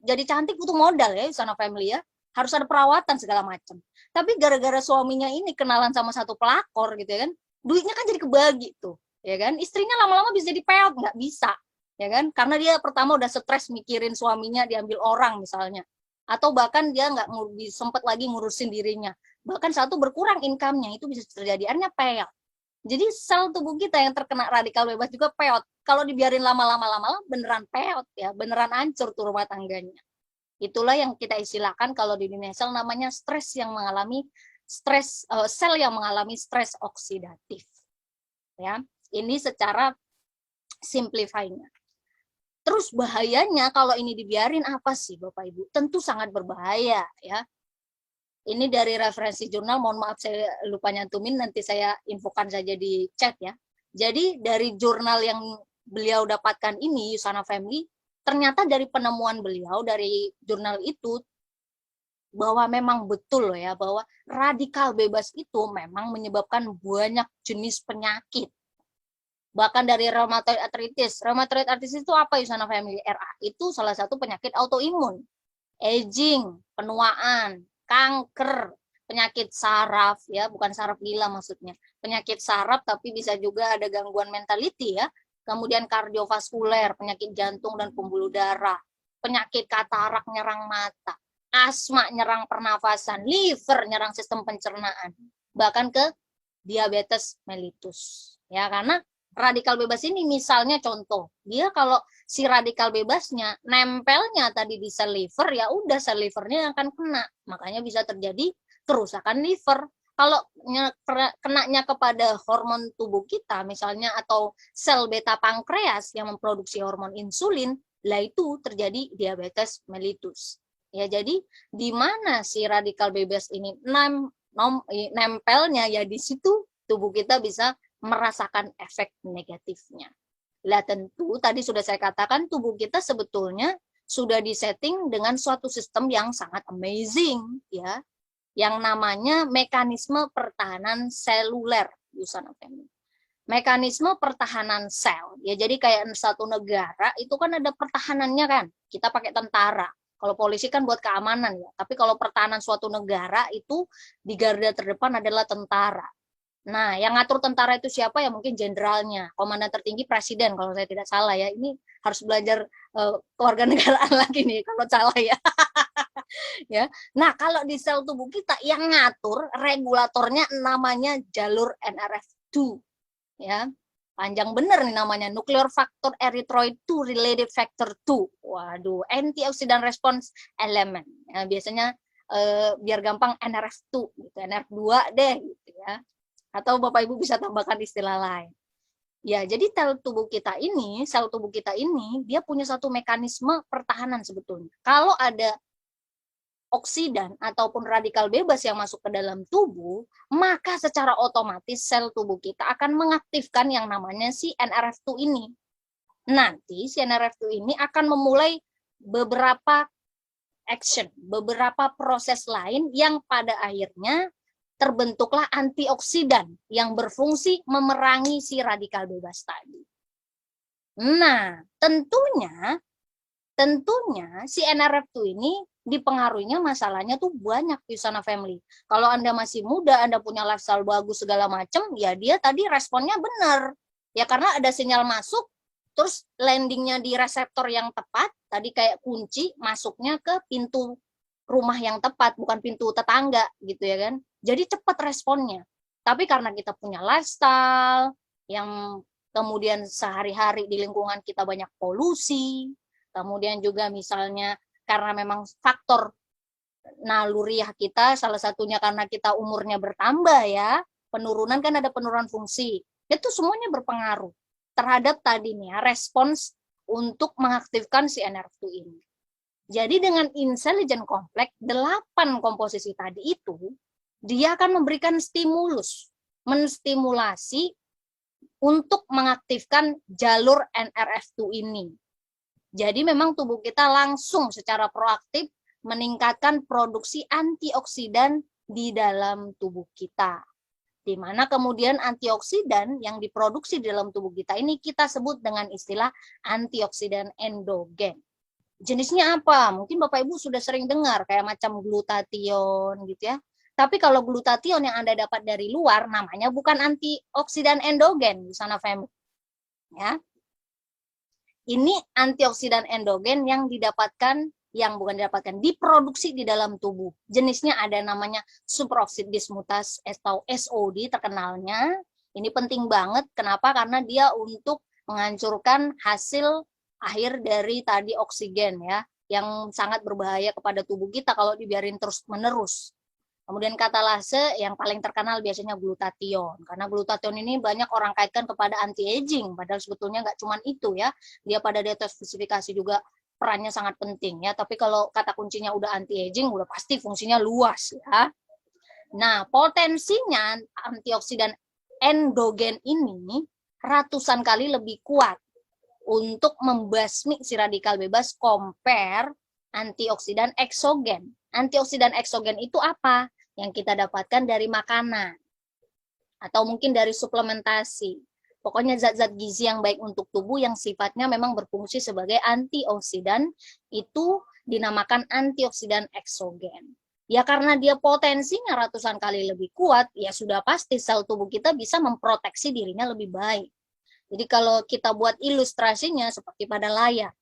A: jadi cantik butuh modal ya Sana Family ya. Harus ada perawatan segala macam. Tapi gara-gara suaminya ini kenalan sama satu pelakor gitu ya kan, duitnya kan jadi kebagi tuh, ya kan. Istrinya lama-lama bisa jadi peot, nggak bisa. Ya kan, karena dia pertama udah stres mikirin suaminya diambil orang misalnya, atau bahkan dia nggak sempat lagi ngurusin dirinya, bahkan satu berkurang income-nya, itu bisa terjadi akhirnya peot. Jadi sel tubuh kita yang terkena radikal bebas juga peot. Kalau dibiarin lama-lama beneran peot ya, beneran hancur tuh rumah tangganya. Itulah yang kita istilahkan kalau di dunia sel namanya stres yang mengalami stres, sel yang mengalami stres oksidatif. Ya, ini secara simplify-nya. Terus bahayanya kalau ini dibiarin apa sih Bapak Ibu? Tentu sangat berbahaya ya. Ini dari referensi jurnal, mohon maaf saya lupa nyantumin, nanti saya infokan saja di chat ya. Jadi dari jurnal yang beliau dapatkan ini, Yusana Family, ternyata dari penemuan beliau dari jurnal itu, bahwa memang betul ya, bahwa radikal bebas itu memang menyebabkan banyak jenis penyakit. Bahkan dari rheumatoid arthritis. Rheumatoid arthritis itu apa Yusana Family? RA itu salah satu penyakit autoimun. Aging, penuaan, kanker, penyakit saraf ya, bukan saraf gila maksudnya. Penyakit saraf tapi bisa juga ada gangguan mentality ya. Kemudian kardiovaskuler, penyakit jantung dan pembuluh darah. Penyakit katarak nyerang mata. Asma nyerang pernafasan, liver nyerang sistem pencernaan. Bahkan ke diabetes mellitus. Ya, karena radikal bebas ini misalnya contoh, dia kalau si radikal bebasnya nempelnya tadi di sel liver, ya udah sel livernya akan kena, makanya bisa terjadi kerusakan liver. Kalau kenanya kepada hormon tubuh kita misalnya atau sel beta pankreas yang memproduksi hormon insulin, lah itu terjadi diabetes mellitus. Ya, jadi di mana si radikal bebas ini nempelnya ya di situ tubuh kita bisa merasakan efek negatifnya. Lah tentu tadi sudah saya katakan tubuh kita sebetulnya sudah disetting dengan suatu sistem yang sangat amazing ya, yang namanya mekanisme pertahanan seluler Usana Family. Mekanisme pertahanan sel ya, jadi kayak satu negara itu kan ada pertahanannya kan, kita pakai tentara. Kalau polisi kan buat keamanan ya, tapi kalau pertahanan suatu negara itu di garda terdepan adalah tentara. Nah, yang ngatur tentara itu siapa ya? Mungkin jenderalnya, komandan tertinggi presiden kalau saya tidak salah ya. Ini harus belajar kewarganegaraan lagi nih kalau salah ya. Ya. Nah, kalau di sel tubuh kita yang ngatur regulatornya namanya jalur NRF2 ya. Panjang bener nih namanya, nuclear factor erythroid 2 related factor 2. Waduh, antioxidant response element. Ya, biasanya biar gampang NRF2 gitu, NRF2 deh gitu ya. Atau Bapak Ibu bisa tambahkan istilah lain. Ya, jadi sel tubuh kita ini dia punya satu mekanisme pertahanan sebetulnya. Kalau ada oksidan ataupun radikal bebas yang masuk ke dalam tubuh, maka secara otomatis sel tubuh kita akan mengaktifkan yang namanya si NRF2 ini. Nanti si NRF2 ini akan memulai beberapa action, beberapa proses lain yang pada akhirnya terbentuklah antioksidan yang berfungsi memerangi si radikal bebas tadi. Nah, tentunya si NRF2 ini dipengaruhinya masalahnya tuh banyak di sana family. Kalau Anda masih muda, Anda punya lifestyle bagus segala macam, ya dia tadi responnya benar. Ya karena ada sinyal masuk, terus landingnya di reseptor yang tepat, tadi kayak kunci masuknya ke pintu rumah yang tepat, bukan pintu tetangga gitu ya kan. Jadi cepat responnya. Tapi karena kita punya lifestyle yang kemudian sehari-hari di lingkungan kita banyak polusi, kemudian juga misalnya karena memang faktor naluriah kita, salah satunya karena kita umurnya bertambah ya, penurunan kan ada penurunan fungsi, itu semuanya berpengaruh terhadap tadi nih ya, respons untuk mengaktifkan si NRF2 ini. Jadi dengan intelligent complex, 8 komposisi tadi itu, dia akan memberikan stimulus, menstimulasi untuk mengaktifkan jalur NRF2 ini. Jadi memang tubuh kita langsung secara proaktif meningkatkan produksi antioksidan di dalam tubuh kita. Di mana kemudian antioksidan yang diproduksi di dalam tubuh kita ini kita sebut dengan istilah antioksidan endogen. Jenisnya apa? Mungkin Bapak Ibu sudah sering dengar kayak macam glutathione gitu ya. Tapi kalau glutathione yang Anda dapat dari luar namanya bukan antioksidan endogen di sana family. Ya. Ini antioksidan endogen yang diproduksi di dalam tubuh. Jenisnya ada namanya superoksid dismutase atau SOD terkenalnya. Ini penting banget. Kenapa? Karena dia untuk menghancurkan hasil akhir dari tadi oksigen ya, yang sangat berbahaya kepada tubuh kita kalau dibiarin terus-menerus. Kemudian katalase yang paling terkenal biasanya glutathione. Karena glutathione ini banyak orang kaitkan kepada anti-aging, padahal sebetulnya nggak cuma itu ya. Dia pada detoksifikasi juga perannya sangat penting ya. Tapi kalau kata kuncinya udah anti-aging, udah pasti fungsinya luas ya. Nah, potensinya antioksidan endogen ini ratusan kali lebih kuat untuk membasmi si radikal bebas compare antioksidan eksogen. Antioksidan eksogen itu apa? Yang kita dapatkan dari makanan atau mungkin dari suplementasi. Pokoknya zat-zat gizi yang baik untuk tubuh yang sifatnya memang berfungsi sebagai antioksidan itu dinamakan antioksidan eksogen. Ya karena dia potensinya ratusan kali lebih kuat, ya sudah pasti sel tubuh kita bisa memproteksi dirinya lebih baik. Jadi kalau kita buat ilustrasinya seperti pada layar.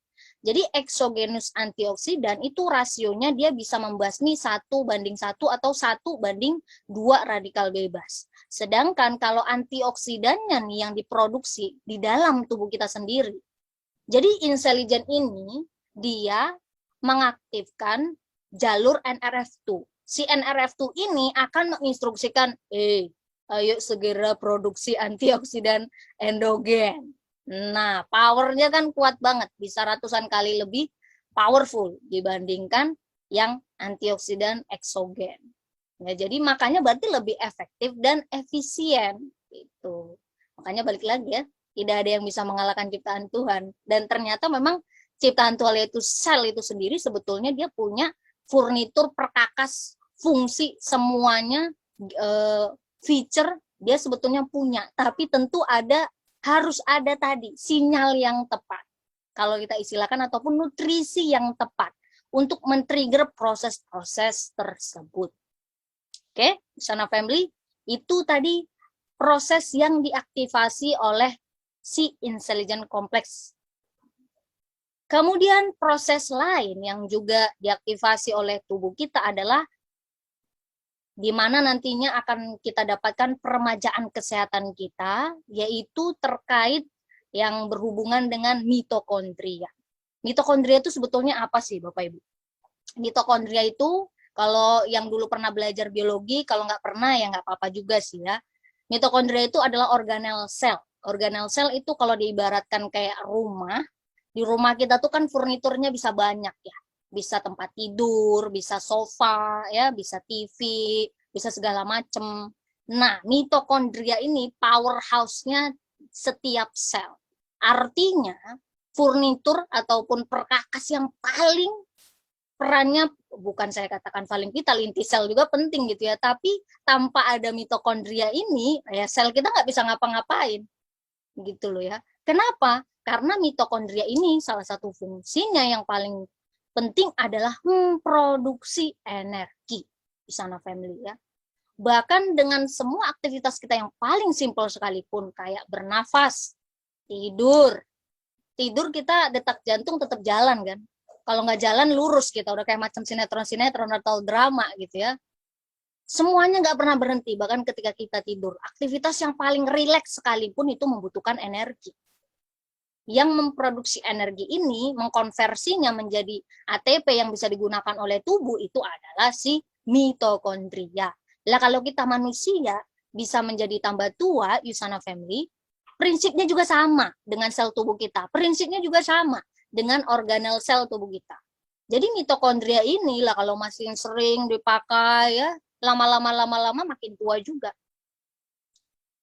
A: Jadi eksogenus antioksidan itu rasionya dia bisa membasmi 1:1 atau 1:2 radikal bebas. Sedangkan kalau antioksidannya nih yang diproduksi di dalam tubuh kita sendiri. Jadi intelligent ini dia mengaktifkan jalur NRF2. Si NRF2 ini akan menginstruksikan, ayo segera produksi antioksidan endogen. Nah, powernya kan kuat banget, bisa ratusan kali lebih powerful dibandingkan yang antioksidan eksogen. Ya, jadi makanya berarti lebih efektif dan efisien gitu. Makanya balik lagi ya, tidak ada yang bisa mengalahkan ciptaan Tuhan. Dan ternyata memang ciptaan Tuhan, yaitu sel itu sendiri sebetulnya dia punya furnitur perkakas fungsi semuanya, feature dia sebetulnya punya, tapi tentu harus ada tadi sinyal yang tepat, kalau kita istilahkan, ataupun nutrisi yang tepat untuk men-trigger proses-proses tersebut. Oke, Usana Family, itu tadi proses yang diaktifasi oleh si intelligent complex. Kemudian proses lain yang juga diaktifasi oleh tubuh kita adalah di mana nantinya akan kita dapatkan peremajaan kesehatan kita, yaitu terkait yang berhubungan dengan mitokondria. Mitokondria itu sebetulnya apa sih, Bapak Ibu? Mitokondria itu, kalau yang dulu pernah belajar biologi, kalau nggak pernah ya nggak apa-apa juga sih ya. Mitokondria itu adalah organel sel. Organel sel itu kalau diibaratkan kayak rumah, di rumah kita tuh kan furniturnya bisa banyak ya. Bisa tempat tidur, bisa sofa, ya, bisa TV, bisa segala macam. Nah, mitokondria ini powerhouse-nya setiap sel. Artinya, furnitur ataupun perkakas yang paling perannya, bukan saya katakan paling vital, inti sel juga penting gitu ya, tapi tanpa ada mitokondria ini, ya sel kita nggak bisa ngapa-ngapain. Gitu loh ya. Kenapa? Karena mitokondria ini salah satu fungsinya yang paling penting adalah memproduksi energi di sana family ya. Bahkan dengan semua aktivitas kita yang paling simpel sekalipun, kayak bernafas, tidur kita detak jantung tetap jalan kan. Kalau nggak jalan lurus kita, udah kayak macam sinetron atau drama gitu ya. Semuanya nggak pernah berhenti, bahkan ketika kita tidur. Aktivitas yang paling rileks sekalipun itu membutuhkan energi. Yang memproduksi energi ini, mengkonversinya menjadi ATP yang bisa digunakan oleh tubuh, itu adalah si mitokondria. Lah kalau kita manusia bisa menjadi tambah tua, Usana Family, prinsipnya juga sama dengan sel tubuh kita. Prinsipnya juga sama dengan organel sel tubuh kita. Jadi mitokondria ini lah kalau masih sering dipakai ya, lama-lama makin tua juga.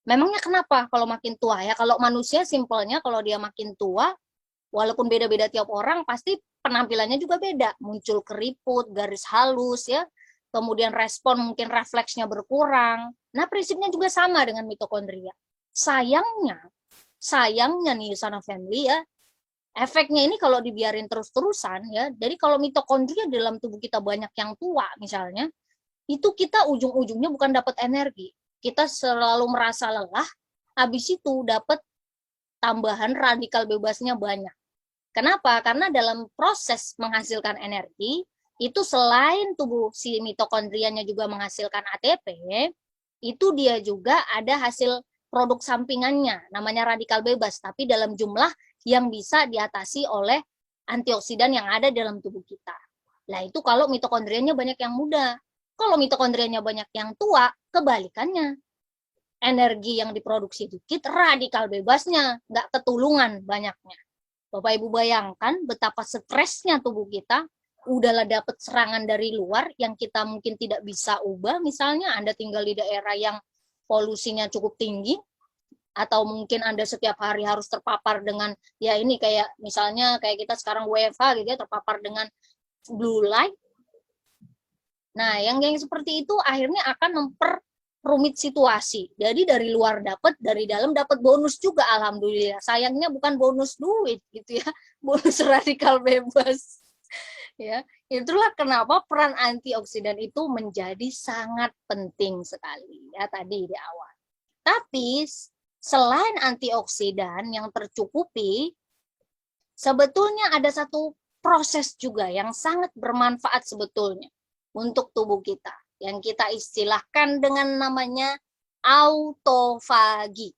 A: Memangnya kenapa kalau makin tua ya? Kalau manusia simpelnya kalau dia makin tua, walaupun beda-beda tiap orang, pasti penampilannya juga beda. Muncul keriput, garis halus ya, kemudian respon mungkin refleksnya berkurang. Nah prinsipnya juga sama dengan mitokondria. Sayangnya nih Usana Family ya, efeknya ini kalau dibiarin terus-terusan ya, jadi kalau mitokondria dalam tubuh kita banyak yang tua misalnya, itu kita ujung-ujungnya bukan dapat energi, kita selalu merasa lelah, habis itu dapat tambahan radikal bebasnya banyak. Kenapa? Karena dalam proses menghasilkan energi, itu selain tubuh si mitokondrianya juga menghasilkan ATP, itu dia juga ada hasil produk sampingannya, namanya radikal bebas, tapi dalam jumlah yang bisa diatasi oleh antioksidan yang ada dalam tubuh kita. Nah itu kalau mitokondrianya banyak yang muda. Kalau mitokondrianya banyak yang tua, kebalikannya. Energi yang diproduksi dikit, radikal bebasnya nggak ketulungan banyaknya. Bapak Ibu bayangkan betapa stresnya tubuh kita, udahlah dapat serangan dari luar yang kita mungkin tidak bisa ubah, misalnya Anda tinggal di daerah yang polusinya cukup tinggi, atau mungkin Anda setiap hari harus terpapar dengan, ya ini kayak misalnya kayak kita sekarang WFH gitu ya, terpapar dengan blue light. Nah, yang seperti itu akhirnya akan memperrumit situasi. Jadi dari luar dapat, dari dalam dapat bonus juga, alhamdulillah. Sayangnya bukan bonus duit gitu ya, bonus radikal bebas. Ya, itulah kenapa peran antioksidan itu menjadi sangat penting sekali ya tadi di awal. Tapi selain antioksidan yang tercukupi, sebetulnya ada satu proses juga yang sangat bermanfaat sebetulnya untuk tubuh kita, yang kita istilahkan dengan namanya autofagi.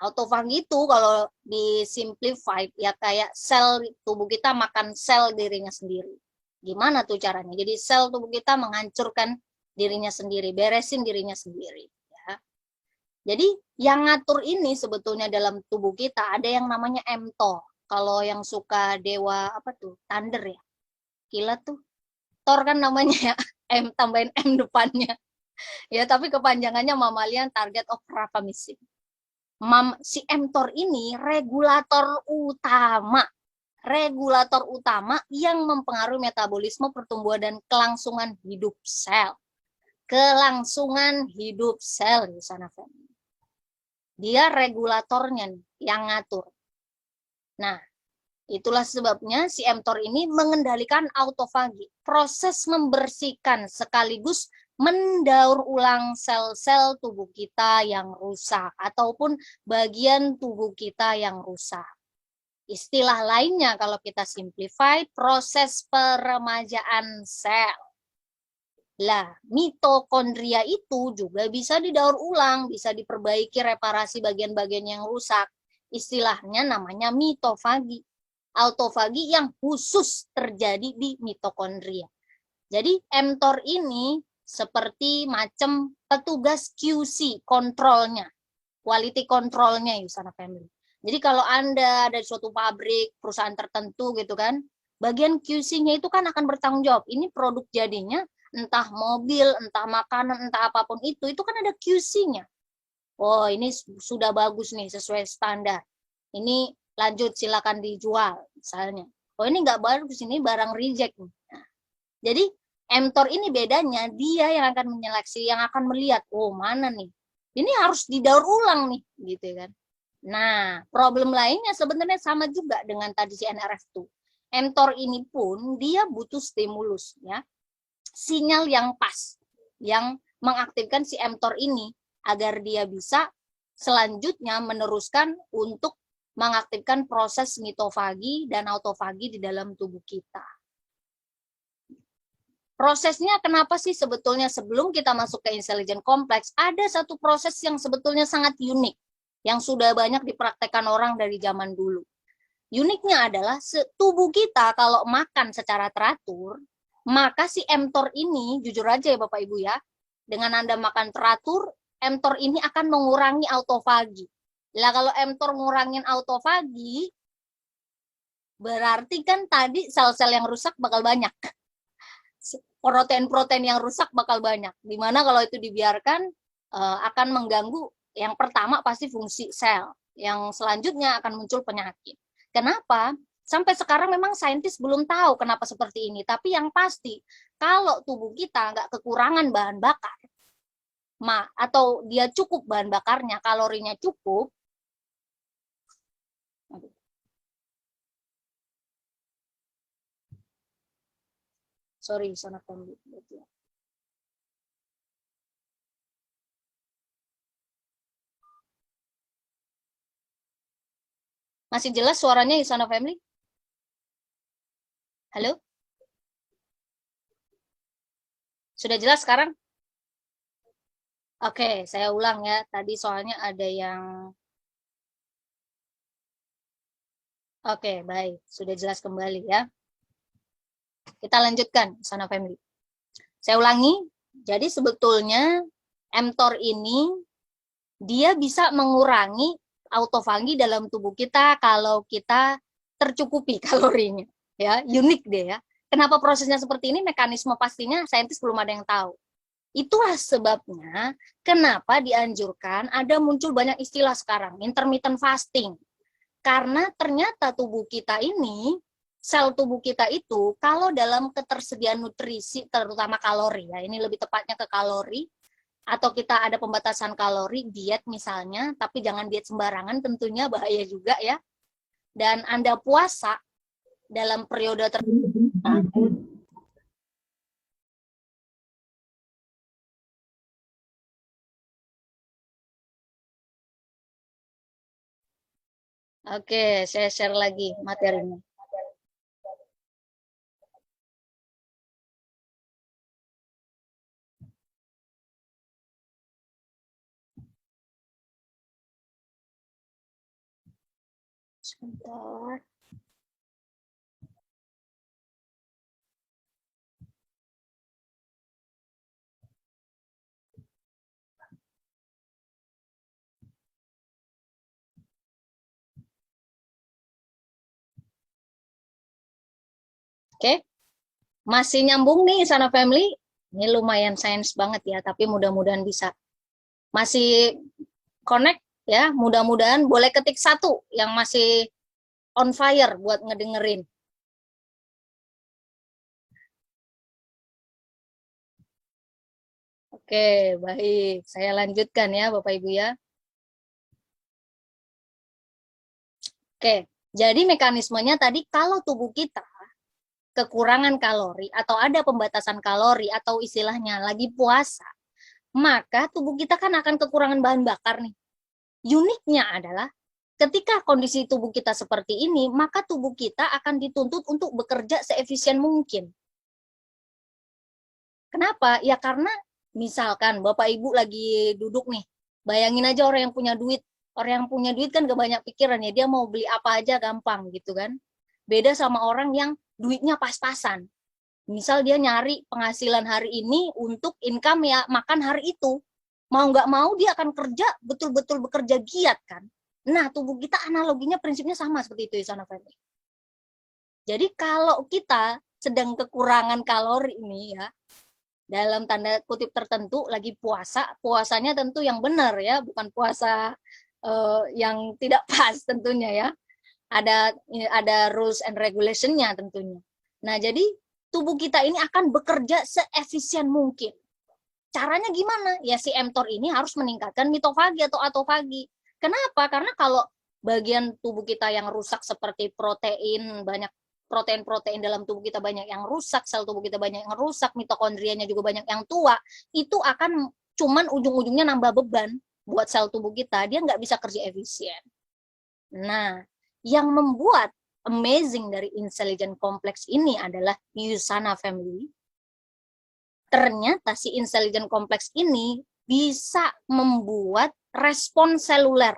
A: Autofagi itu kalau disimplify ya kayak sel tubuh kita makan sel dirinya sendiri. Gimana tuh caranya? Jadi sel tubuh kita menghancurkan dirinya sendiri, beresin dirinya sendiri. Ya. Jadi yang ngatur ini sebetulnya dalam tubuh kita ada yang namanya mTOR. Kalau yang suka dewa apa tuh, Thunder ya, kilat tuh. Thor kan namanya ya, M tambahin M depannya. Ya, tapi kepanjangannya Mammalian Target of Rapamycin. Si mTOR ini regulator utama regulator utama yang mempengaruhi metabolisme, pertumbuhan, dan kelangsungan hidup sel. Kelangsungan hidup sel di sana. Dia regulatornya nih, yang ngatur. Nah, itulah sebabnya si mTOR ini mengendalikan autofagi, proses membersihkan sekaligus mendaur ulang sel-sel tubuh kita yang rusak ataupun bagian tubuh kita yang rusak. Istilah lainnya kalau kita simplify, proses peremajaan sel. Lah, mitokondria itu juga bisa didaur ulang, bisa diperbaiki, reparasi bagian-bagian yang rusak. Istilahnya namanya mitofagi. Autofagi yang khusus terjadi di mitokondria. Jadi mTOR ini seperti macam petugas QC, kontrolnya, quality controlnya Yusana Family. Jadi kalau Anda ada di suatu pabrik, perusahaan tertentu gitu kan, bagian QC-nya itu kan akan bertanggung jawab. Ini produk jadinya, entah mobil, entah makanan, entah apapun itu kan ada QC-nya. Oh, ini sudah bagus nih, sesuai standar. Ini lanjut, silakan dijual, misalnya. Oh, ini nggak bagus, ini barang reject. Nah, jadi, mTOR ini bedanya, dia yang akan menyeleksi, yang akan melihat, oh mana nih, ini harus didaur ulang nih, gitu kan. Nah, problem lainnya sebenarnya sama juga dengan tadi si NRF2. mTOR ini pun, dia butuh stimulus, ya. Sinyal yang pas, yang mengaktifkan si mTOR ini, agar dia bisa selanjutnya meneruskan untuk mengaktifkan proses mitofagi dan autofagi di dalam tubuh kita. Prosesnya kenapa sih sebetulnya sebelum kita masuk ke intelligent kompleks, ada satu proses yang sebetulnya sangat unik, yang sudah banyak dipraktekkan orang dari zaman dulu. Uniknya adalah tubuh kita kalau makan secara teratur, maka si mTOR ini, jujur aja ya Bapak Ibu ya, dengan Anda makan teratur, mTOR ini akan mengurangi autofagi. Lah kalau mTOR ngurangin autofagi, berarti kan tadi sel-sel yang rusak bakal banyak. Protein-protein yang rusak bakal banyak. Dimana kalau itu dibiarkan akan mengganggu, yang pertama pasti fungsi sel. Yang selanjutnya akan muncul penyakit. Kenapa? Sampai sekarang memang saintis belum tahu kenapa seperti ini. Tapi yang pasti, kalau tubuh kita nggak kekurangan bahan bakar, atau dia cukup bahan bakarnya, kalorinya cukup, sorry, sana kombi. Masih jelas suaranya Isana Family? Halo? Sudah jelas sekarang? Oke, saya ulang ya. Tadi soalnya ada yang... Oke, baik. Sudah jelas kembali ya. Kita lanjutkan, Isana Family. Saya ulangi. Jadi sebetulnya mTOR ini dia bisa mengurangi autofagi dalam tubuh kita kalau kita tercukupi kalorinya. Ya, unik deh ya. Kenapa prosesnya seperti ini? Mekanisme pastinya saintis belum ada yang tahu. Itulah sebabnya kenapa dianjurkan ada muncul banyak istilah sekarang, intermittent fasting. Karena ternyata tubuh kita ini, sel tubuh kita itu, kalau dalam ketersediaan nutrisi, terutama kalori, ya ini lebih tepatnya ke kalori, atau kita ada pembatasan kalori, diet misalnya, tapi jangan diet sembarangan, tentunya bahaya juga ya. Dan Anda puasa dalam periode tertentu, oke, saya share lagi materinya. Sebentar. Oke, masih nyambung nih Sana Family. Ini lumayan sains banget ya, tapi mudah-mudahan bisa. Masih connect ya, mudah-mudahan boleh ketik 1 yang masih on fire buat ngedengerin. Oke, baik. Saya lanjutkan ya, Bapak Ibu ya. Oke, jadi mekanismenya tadi kalau tubuh kita kekurangan kalori atau ada pembatasan kalori atau istilahnya lagi puasa, maka tubuh kita kan akan kekurangan bahan bakar nih. Uniknya adalah ketika kondisi tubuh kita seperti ini, maka tubuh kita akan dituntut untuk bekerja seefisien mungkin. Kenapa? Ya karena misalkan Bapak Ibu lagi duduk nih, bayangin aja orang yang punya duit. Orang yang punya duit kan gak banyak pikiran ya, dia mau beli apa aja gampang gitu kan. Beda sama orang yang duitnya pas-pasan. Misal dia nyari penghasilan hari ini untuk income ya makan hari itu. Mau nggak mau dia akan kerja, betul-betul bekerja giat kan. Nah, tubuh kita analoginya prinsipnya sama seperti itu Isana Family. Jadi kalau kita sedang kekurangan kalori ini ya, dalam tanda kutip tertentu lagi puasa, puasanya tentu yang benar ya, bukan puasa yang tidak pas tentunya ya. Ada rules and regulation-nya tentunya. Nah, jadi tubuh kita ini akan bekerja seefisien mungkin. Caranya gimana? Ya si mTOR ini harus meningkatkan mitofagi atau autofagi. Kenapa? Karena kalau bagian tubuh kita yang rusak seperti protein, banyak protein-protein dalam tubuh kita banyak yang rusak, sel tubuh kita banyak yang rusak, mitokondrianya juga banyak yang tua, itu akan cuman ujung-ujungnya nambah beban buat sel tubuh kita, dia nggak bisa kerja efisien. Nah, yang membuat amazing dari intelligent complex ini adalah Usana Family. Ternyata si intelligent complex ini bisa membuat respon seluler,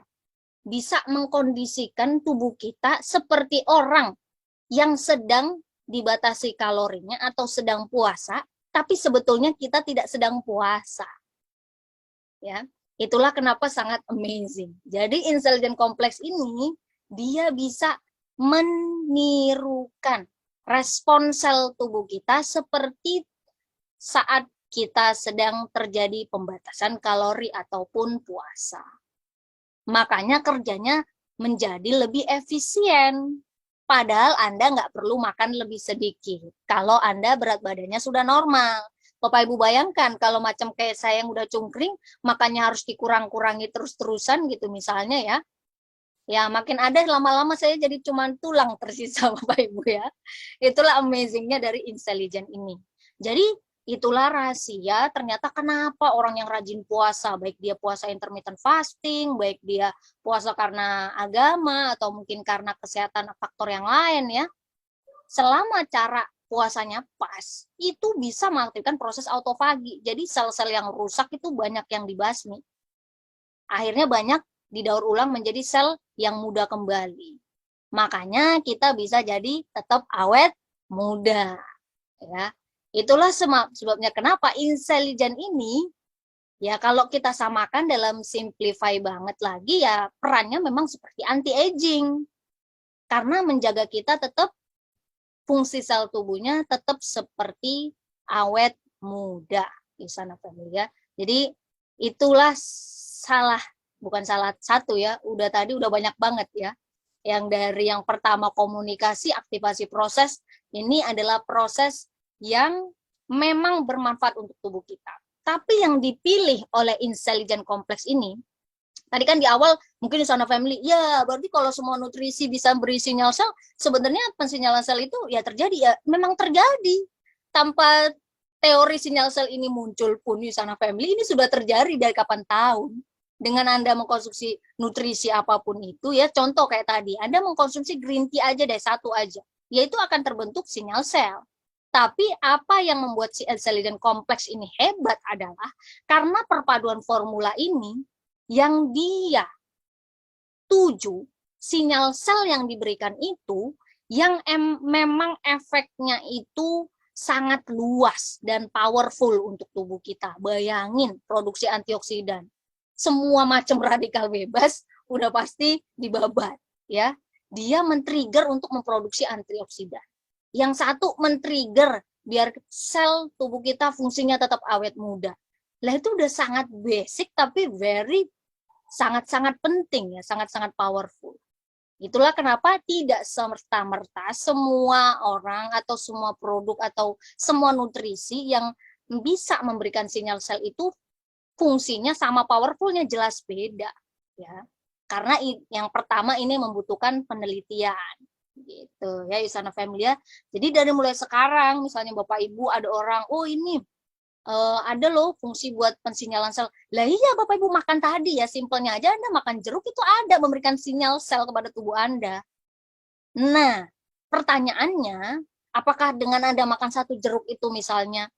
A: bisa mengkondisikan tubuh kita seperti orang yang sedang dibatasi kalorinya atau sedang puasa, tapi sebetulnya kita tidak sedang puasa. Ya, itulah kenapa sangat amazing. Jadi intelligent complex ini dia bisa menirukan respon sel tubuh kita seperti saat kita sedang terjadi pembatasan kalori ataupun puasa. Makanya kerjanya menjadi lebih efisien. Padahal Anda nggak perlu makan lebih sedikit kalau Anda berat badannya sudah normal. Bapak Ibu bayangkan kalau macam kayak saya yang udah cungkring, makannya harus dikurang-kurangi terus-terusan gitu misalnya ya. Ya makin ada lama-lama saya jadi cuma tulang tersisa Bapak Ibu ya. Itulah amazingnya dari intelligent ini. Jadi itulah rahasia ternyata kenapa orang yang rajin puasa, baik dia puasa intermittent fasting, baik dia puasa karena agama atau mungkin karena kesehatan faktor yang lain ya, selama cara puasanya pas, itu bisa mengaktifkan proses autofagi. Jadi sel-sel yang rusak itu banyak yang dibasmi. Akhirnya banyak didaur ulang menjadi sel yang muda kembali. Makanya kita bisa jadi tetap awet muda. Ya. Itulah sebabnya kenapa intelligent ini, ya kalau kita samakan dalam simplify banget lagi, ya perannya memang seperti anti-aging. Karena menjaga kita tetap, fungsi sel tubuhnya tetap seperti awet muda. Di sana Family ya. Jadi itulah bukan salah satu ya, tadi udah banyak banget ya. Yang dari yang pertama komunikasi, aktivasi proses, ini adalah proses yang memang bermanfaat untuk tubuh kita. Tapi yang dipilih oleh intelligent complex ini, tadi kan di awal mungkin di sana Family, ya berarti kalau semua nutrisi bisa beri sinyal sel, sebenarnya pensinyalan sel itu ya terjadi, ya memang terjadi. Tanpa teori sinyal sel ini muncul pun di sana Family, ini sudah terjadi dari kapan tahun. Dengan Anda mengkonsumsi nutrisi apapun itu ya, contoh kayak tadi, Anda mengkonsumsi green tea aja deh, satu aja, yaitu akan terbentuk sinyal sel. Tapi apa yang membuat si intelligent complex ini hebat adalah karena perpaduan formula ini yang dia tuju, sinyal sel yang diberikan itu yang memang efeknya itu sangat luas dan powerful untuk tubuh kita. Bayangin produksi antioksidan. Semua macam radikal bebas udah pasti dibabat ya. Dia men-trigger untuk memproduksi antioksidan. Yang satu men-trigger biar sel tubuh kita fungsinya tetap awet muda. Lah itu udah sangat basic tapi sangat-sangat penting ya, sangat-sangat powerful. Itulah kenapa tidak serta-merta semua orang atau semua produk atau semua nutrisi yang bisa memberikan sinyal sel itu fungsinya sama powerfulnya, jelas beda ya. Karena yang pertama ini membutuhkan penelitian gitu ya Yusana Family ya. Jadi dari mulai sekarang misalnya Bapak Ibu ada orang, oh ini ada loh fungsi buat pensinyalan sel. Lah iya Bapak Ibu makan tadi ya, simpelnya aja Anda makan jeruk itu ada memberikan sinyal sel kepada tubuh Anda. Nah, pertanyaannya, apakah dengan Anda makan satu jeruk itu misalnya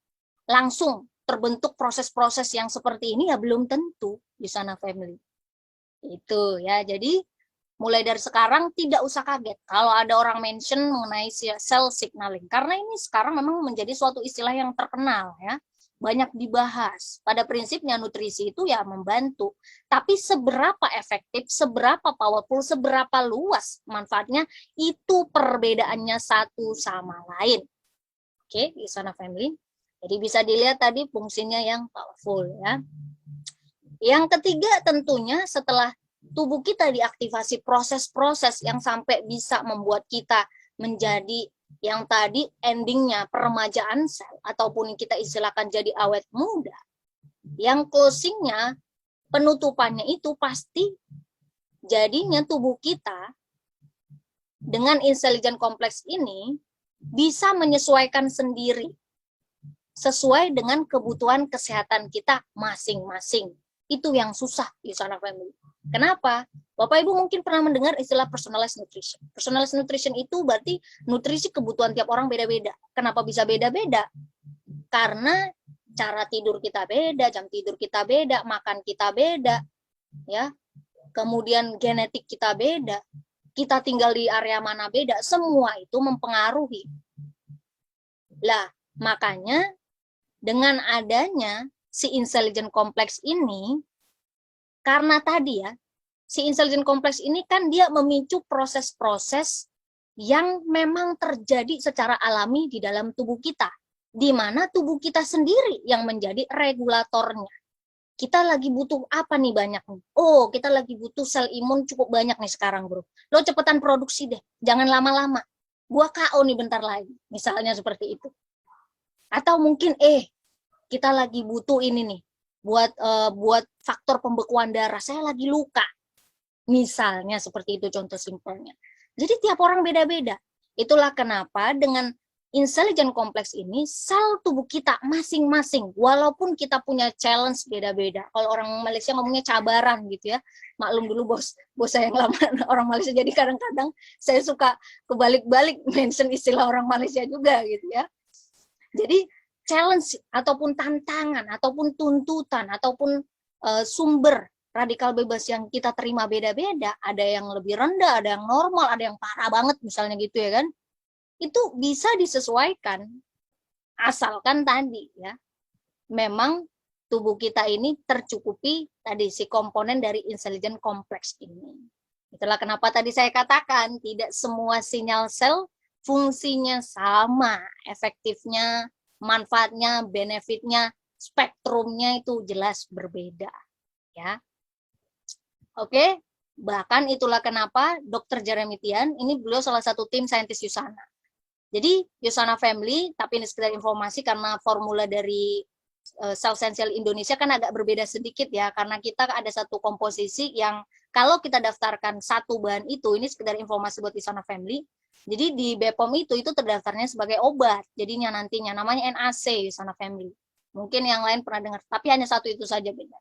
A: langsung terbentuk proses-proses yang seperti ini? Ya belum tentu di sana family. Itu ya, jadi mulai dari sekarang tidak usah kaget kalau ada orang mention mengenai cell signaling. Karena ini sekarang memang menjadi suatu istilah yang terkenal ya. Banyak dibahas. Pada prinsipnya nutrisi itu ya membantu. Tapi seberapa efektif, seberapa powerful, seberapa luas manfaatnya, itu perbedaannya satu sama lain. Oke, di sana family. Jadi bisa dilihat tadi fungsinya yang powerful ya. Yang ketiga tentunya setelah tubuh kita diaktifasi proses-proses yang sampai bisa membuat kita menjadi yang tadi endingnya peremajaan sel ataupun kita istilahkan jadi awet muda. Yang closingnya, penutupannya itu pasti jadinya tubuh kita dengan intelligent kompleks ini bisa menyesuaikan sendiri sesuai dengan kebutuhan kesehatan kita masing-masing. Itu yang susah di sana family. Kenapa? Bapak Ibu mungkin pernah mendengar istilah personalized nutrition. Personalized nutrition itu berarti nutrisi kebutuhan tiap orang beda-beda. Kenapa bisa beda-beda? Karena cara tidur kita beda, jam tidur kita beda, makan kita beda, ya. Kemudian genetik kita beda, kita tinggal di area mana beda, semua itu mempengaruhi. Lah, makanya dengan adanya si intelligent kompleks ini, karena tadi ya, si intelligent kompleks ini kan dia memicu proses-proses yang memang terjadi secara alami di dalam tubuh kita, di mana tubuh kita sendiri yang menjadi regulatornya. Kita lagi butuh apa nih banyak nih? Oh, kita lagi butuh sel imun cukup banyak nih sekarang, bro. Lo cepetan produksi deh, jangan lama-lama. Gua KO nih bentar lagi, misalnya seperti itu. Atau mungkin kita lagi butuh ini nih buat faktor pembekuan darah, saya lagi luka. Misalnya seperti itu contoh simpelnya. Jadi tiap orang beda-beda. Itulah kenapa dengan intelligent kompleks ini sel tubuh kita masing-masing walaupun kita punya challenge beda-beda. Kalau orang Malaysia ngomongnya cabaran gitu ya. Maklum dulu bos saya yang lama orang Malaysia, jadi kadang-kadang saya suka kebalik-balik mention istilah orang Malaysia juga gitu ya. Jadi challenge ataupun tantangan ataupun tuntutan ataupun sumber radikal bebas yang kita terima beda-beda, ada yang lebih rendah, ada yang normal, ada yang parah banget misalnya gitu ya kan. Itu bisa disesuaikan asalkan tadi ya memang tubuh kita ini tercukupi tadi si komponen dari intelligent kompleks ini. Itulah kenapa tadi saya katakan tidak semua sinyal sel fungsinya sama, efektifnya, manfaatnya, benefitnya, spektrumnya itu jelas berbeda ya. Oke, bahkan itulah kenapa Dr. Jeremy Tian ini beliau salah satu tim saintis Yusana. Jadi Yusana Family, tapi ini sekedar informasi karena formula dari Cell Essential Indonesia kan agak berbeda sedikit ya, karena kita ada satu komposisi yang kalau kita daftarkan satu bahan itu, ini sekedar informasi buat Yusana Family. Jadi di BPOM itu terdaftarnya sebagai obat, jadinya nantinya namanya NAC Yusana Family. Mungkin yang lain pernah dengar, tapi hanya satu itu saja beda.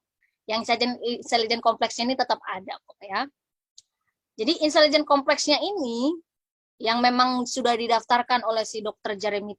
A: Yang intelligent kompleksnya ini tetap ada kok ya. Jadi intelligent kompleksnya ini yang memang sudah didaftarkan oleh si Dr. Jeremy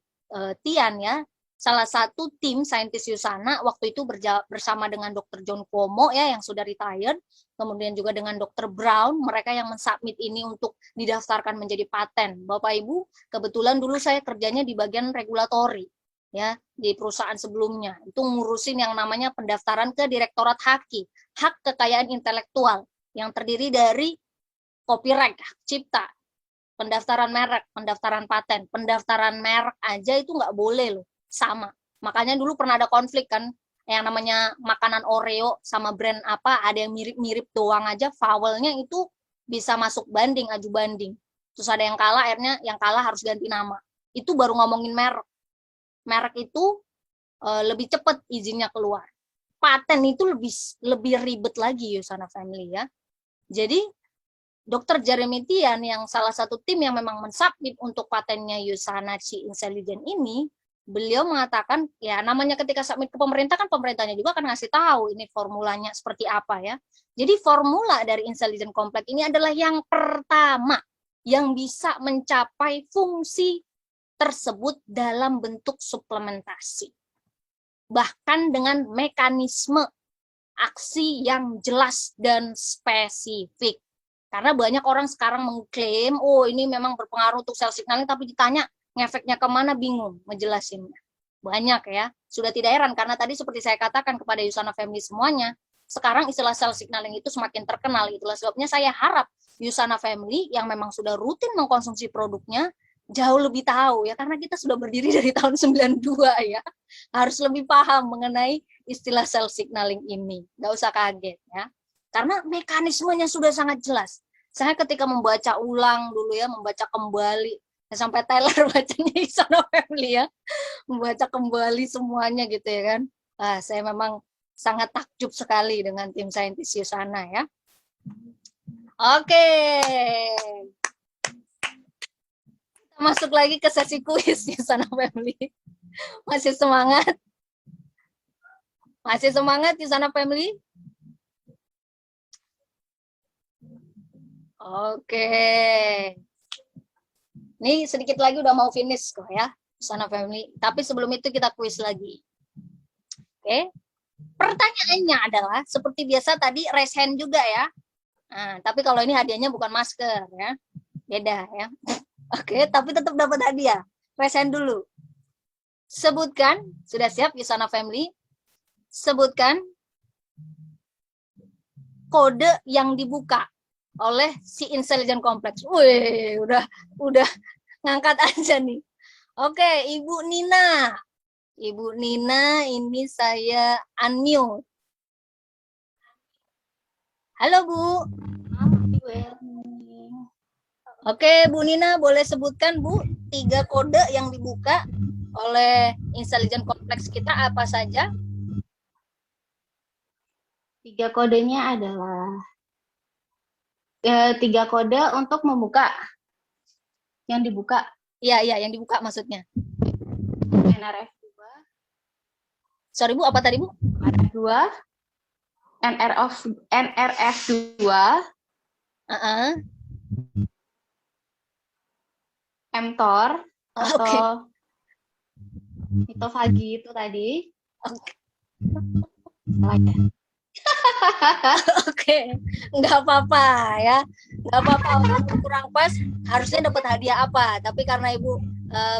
A: Tian ya, salah satu tim saintis Yusana waktu itu bersama dengan Dr. John Cuomo ya yang sudah retired, kemudian juga dengan Dr. Brown, mereka yang mensubmit ini untuk didaftarkan menjadi paten. Bapak Ibu, kebetulan dulu saya kerjanya di bagian regulatori ya di perusahaan sebelumnya. Itu ngurusin yang namanya pendaftaran ke Direktorat HAKI, Hak Kekayaan Intelektual, yang terdiri dari copyright, hak cipta, pendaftaran merek, pendaftaran paten, pendaftaran merek aja itu nggak boleh loh, sama. Makanya dulu pernah ada konflik kan, yang namanya makanan Oreo sama brand apa, ada yang mirip-mirip doang aja, vowelnya itu bisa masuk banding, aju banding. Terus ada yang kalah, akhirnya yang kalah harus ganti nama. Itu baru ngomongin merek. Merek itu lebih cepat izinnya keluar. Paten itu lebih ribet lagi Yusana Family ya. Jadi Dr. Jeremy Tian yang salah satu tim yang memang mensubmit untuk patennya Usana si Intelligent ini, beliau mengatakan ya namanya ketika submit ke pemerintah kan pemerintahnya juga akan ngasih tahu ini formulanya seperti apa ya. Jadi formula dari Intelligent Complex ini adalah yang pertama yang bisa mencapai fungsi tersebut dalam bentuk suplementasi. Bahkan dengan mekanisme aksi yang jelas dan spesifik. Karena banyak orang sekarang mengklaim, oh ini memang berpengaruh untuk sel signaling, tapi ditanya ngefeknya kemana bingung ngejelasinnya. Banyak ya, sudah tidak heran karena tadi seperti saya katakan kepada Usana Family semuanya, sekarang istilah sel signaling itu semakin terkenal. Itulah sebabnya saya harap Usana Family yang memang sudah rutin mengkonsumsi produknya, jauh lebih tahu ya, karena kita sudah berdiri dari tahun 92 ya, harus lebih paham mengenai istilah sel signaling ini. Nggak usah kaget ya. Karena mekanismenya sudah sangat jelas. Saya ketika membaca ulang dulu ya, membaca kembali, sampai Taylor bacanya Usana Family ya, membaca kembali semuanya gitu ya kan. Saya memang sangat takjub sekali dengan tim saintis Usana ya. Oke. Kita masuk lagi ke sesi kuis Usana Family. Masih semangat? Masih semangat Usana Family? Oke. Ini sedikit lagi udah mau finish kok ya, Usana Family. Tapi sebelum itu kita kuis lagi. Oke. Pertanyaannya adalah seperti biasa tadi raise hand juga ya. Nah, tapi kalau ini hadiahnya bukan masker ya. Beda ya. Oke, tapi tetap dapat hadiah. Raise hand dulu. Sebutkan, sudah siap Usana Family? Sebutkan kode yang dibuka oleh si Intelligent Complex. Wih, udah ngangkat aja nih. Oke, Ibu Nina. Ibu Nina, ini saya unmute. Halo, Bu. Oke, Bu Nina, boleh sebutkan, Bu, 3 kode yang dibuka oleh Intelligent Complex kita apa saja?
C: 3 kodenya adalah 3 kode untuk membuka. Yang dibuka.
A: Iya, yang dibuka maksudnya.
C: NRF2.
A: Sorry Bu, apa tadi Bu?
C: NRF2. NRF2. mTOR atau mitofagi itu tadi.
A: Oke, nggak apa-apa ya, nggak apa-apa. Untuk kurang pas harusnya dapat hadiah apa, tapi karena Ibu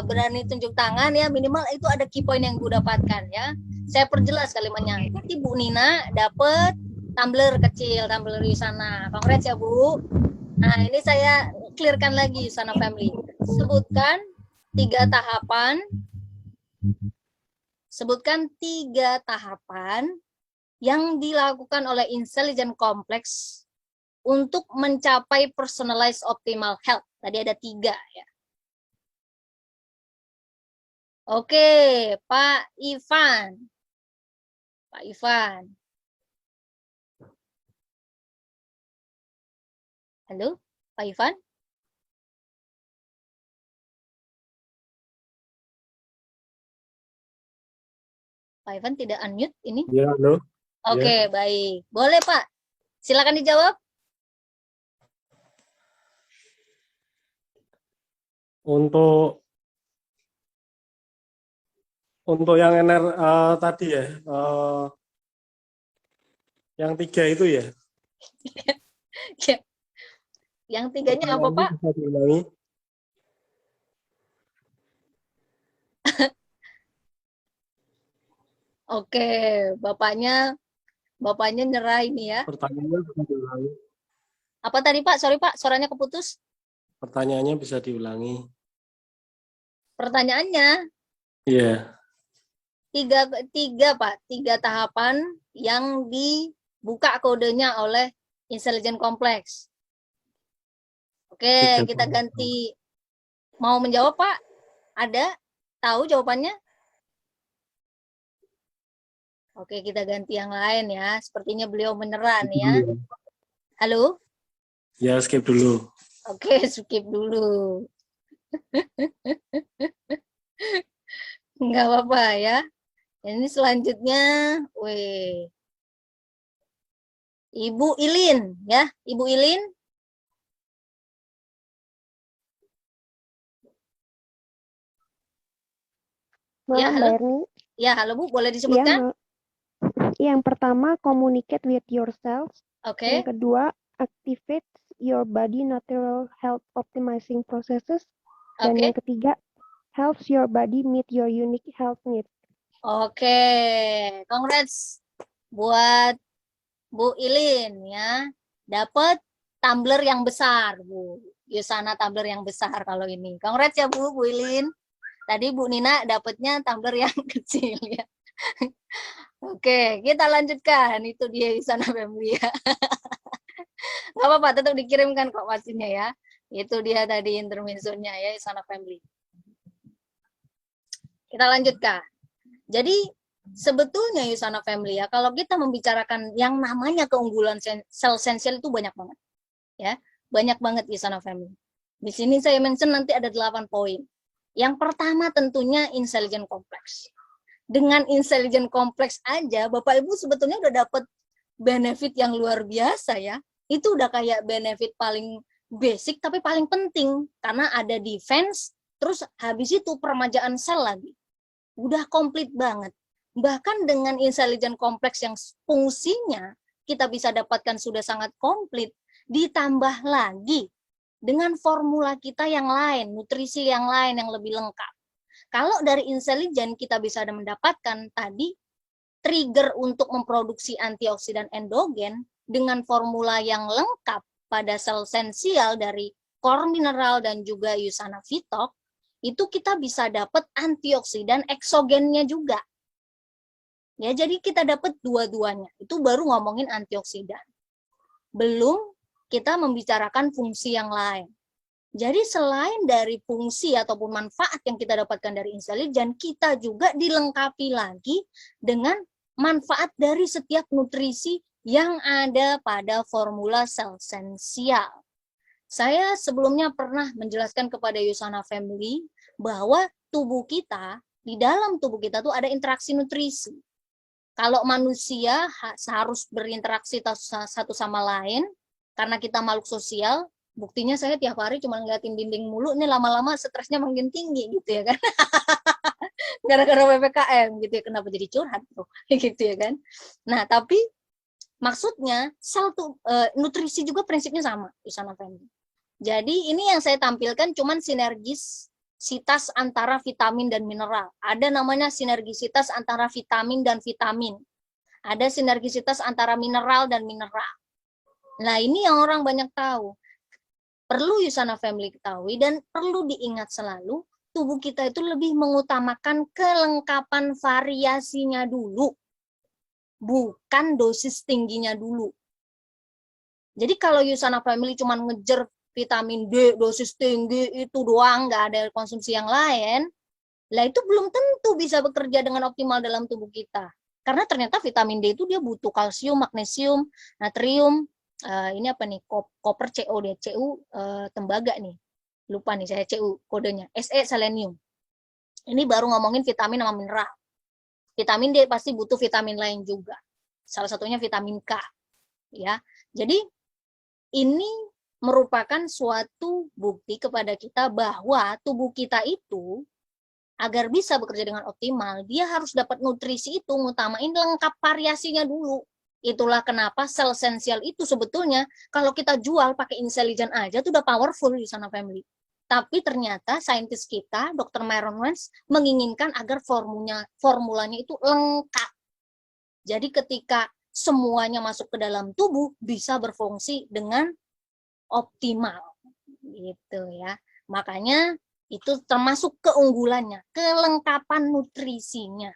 A: berani tunjuk tangan ya, minimal itu ada key point yang Ibu dapatkan ya. Saya perjelas kalimatnya. Nanti Bu Nina dapat tumbler kecil, tumbler Usana. Congrats ya Bu. Nah ini saya clearkan lagi Usana Family. Sebutkan 3 tahapan. Sebutkan 3 tahapan yang dilakukan oleh Intelligent Complex untuk mencapai personalized optimal health. Tadi ada 3 ya. Oke, Pak Ivan. Pak Ivan. Halo, Pak Ivan? Pak Ivan tidak unmute ini?
D: Ya, halo.
A: Oke, baik. Boleh, Pak. Silakan dijawab.
D: Untuk yang NR tadi ya, yang 3 itu ya.
A: Yang 3-nya apa, Pak?
D: Bisa diulangi.
A: Oke, bapaknya nyerah ini ya.
D: Pertanyaannya bisa diulangi.
A: Apa tadi Pak? Sorry Pak, suaranya keputus.
D: Pertanyaannya bisa diulangi.
A: Pertanyaannya?
D: Iya.
A: Tiga Pak, 3 tahapan yang dibuka kodenya oleh Intelligent Complex. Oke,
D: 3
A: kita
D: poin.
A: ganti. Mau menjawab, Pak? Ada? Tahu jawabannya? Oke, kita ganti yang lain ya. Sepertinya beliau beneran ya. Halo?
D: Ya, skip dulu.
A: Oke, skip dulu. Nggak apa-apa ya. Ini selanjutnya, weh, Ibu Ilin ya. Ibu Ilin. Ya,
E: Malam,
A: halo.
E: Mbak Erni.
A: Ya, halo Bu, boleh
E: Iya,
A: disebutkan?
E: yang pertama, communicate with yourself.
A: Oke.
E: Yang kedua, activate your body natural health optimizing processes. Dan
A: Oke.
E: yang ketiga, helps your body meet your unique health needs.
A: Oke. Congrats buat Bu Ilin ya. Dapat tumbler yang besar, Bu. Yusana tumbler yang besar kalau ini. Congrats ya Bu Ilin. Tadi Bu Nina dapatnya tumbler yang kecil ya. Oke, kita lanjutkan. Itu dia Yusana Family ya. Nggak apa-apa, tetap dikirimkan kok pastinya ya. Itu dia tadi intermezzonya ya Yusana Family. Kita lanjutkan. Jadi sebetulnya Yusana Family ya, kalau kita membicarakan yang namanya keunggulan sel sensial itu banyak banget. Ya, banyak banget Yusana Family. Di sini saya mention nanti ada 8 poin. Yang pertama tentunya intelligent complex. Dengan intelligent complex aja Bapak Ibu sebetulnya udah dapat benefit yang luar biasa ya. Itu udah kayak benefit paling basic tapi paling penting karena ada defense, terus habis itu peremajaan sel lagi. Udah komplit banget. Bahkan dengan intelligent complex yang fungsinya kita bisa dapatkan sudah sangat komplit, ditambah lagi dengan formula kita yang lain, nutrisi yang lain yang lebih lengkap. Kalau dari intelligent kita bisa mendapatkan tadi trigger untuk memproduksi antioksidan endogen dengan formula yang lengkap pada sel sensial dari core mineral dan juga Usana Vitok, itu kita bisa dapat antioksidan eksogennya juga. Ya, jadi kita dapat dua-duanya. Itu baru ngomongin antioksidan. Belum kita membicarakan fungsi yang lain. Jadi selain dari fungsi ataupun manfaat yang kita dapatkan dari intelligent, kita juga dilengkapi lagi dengan manfaat dari setiap nutrisi yang ada pada formula sel sensial. Saya sebelumnya pernah menjelaskan kepada Yusana Family bahwa tubuh kita, di dalam tubuh kita tuh ada interaksi nutrisi. Kalau manusia harus berinteraksi satu sama lain, karena kita makhluk sosial, buktinya saya tiap hari cuma ngeliatin dinding mulu, ini lama-lama stresnya makin tinggi gitu ya kan. Gara-gara PPKM gitu ya, kenapa jadi curhat tuh, gitu ya kan. Nah, tapi maksudnya nutrisi juga prinsipnya sama, Yusana Family. Jadi ini yang saya tampilkan cuman sinergisitas antara vitamin dan mineral. Ada namanya sinergisitas antara vitamin dan vitamin. Ada sinergisitas antara mineral dan mineral. Nah, ini yang orang banyak tahu. Perlu Yusana Family ketahui dan perlu diingat selalu, tubuh kita itu lebih mengutamakan kelengkapan variasinya dulu, bukan dosis tingginya dulu. Jadi kalau Yusana Family cuma ngejar vitamin D dosis tinggi itu doang, nggak ada konsumsi yang lain, lah itu belum tentu bisa bekerja dengan optimal dalam tubuh kita. Karena ternyata vitamin D itu dia butuh kalsium, magnesium, natrium, ini apa nih, koper, CO dia, Cu tembaga nih, lupa nih saya Cu kodenya, Se selenium. Ini baru ngomongin vitamin sama mineral. Vitamin D pasti butuh vitamin lain juga, salah satunya vitamin K ya. Jadi ini merupakan suatu bukti kepada kita bahwa tubuh kita itu agar bisa bekerja dengan optimal, dia harus dapat nutrisi itu, ngutamain lengkap variasinya dulu. Itulah kenapa sel sensial itu sebetulnya kalau kita jual pakai intelligent aja tuh udah powerful di sana Family. Tapi ternyata saintis kita, Dr. Myron Wentz, menginginkan agar formulanya itu lengkap. Jadi ketika semuanya masuk ke dalam tubuh bisa berfungsi dengan optimal. Gitu ya. Makanya itu termasuk keunggulannya, kelengkapan nutrisinya.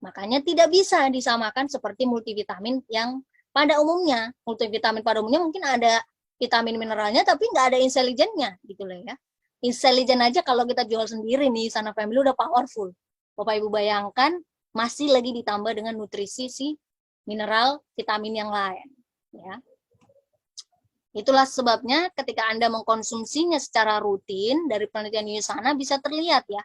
A: Makanya tidak bisa disamakan seperti multivitamin yang pada umumnya. Multivitamin pada umumnya mungkin ada vitamin mineralnya tapi nggak ada intelligennya gitu loh ya. Intelligent aja kalau kita jual sendiri nih Sana Family udah powerful. Bapak Ibu bayangkan masih lagi ditambah dengan nutrisi si mineral, vitamin yang lain ya. Itulah sebabnya ketika Anda mengkonsumsinya secara rutin dari penelitian Yusana bisa terlihat ya,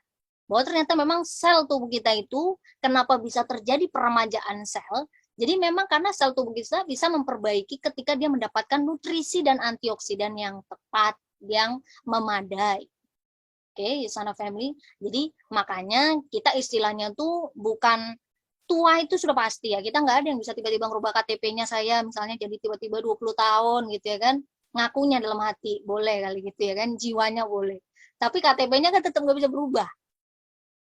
A: bahwa ternyata memang sel tubuh kita itu kenapa bisa terjadi peremajaan sel. Jadi memang karena sel tubuh kita bisa memperbaiki ketika dia mendapatkan nutrisi dan antioksidan yang tepat, yang memadai. Oke, Yusana Family. Jadi makanya kita istilahnya tuh bukan tua itu sudah pasti ya. Kita nggak ada yang bisa tiba-tiba merubah KTP-nya saya misalnya jadi tiba-tiba 20 tahun gitu ya kan. Ngakunya dalam hati, boleh kali gitu ya kan. Jiwanya boleh. Tapi KTP-nya kan tetap nggak bisa berubah.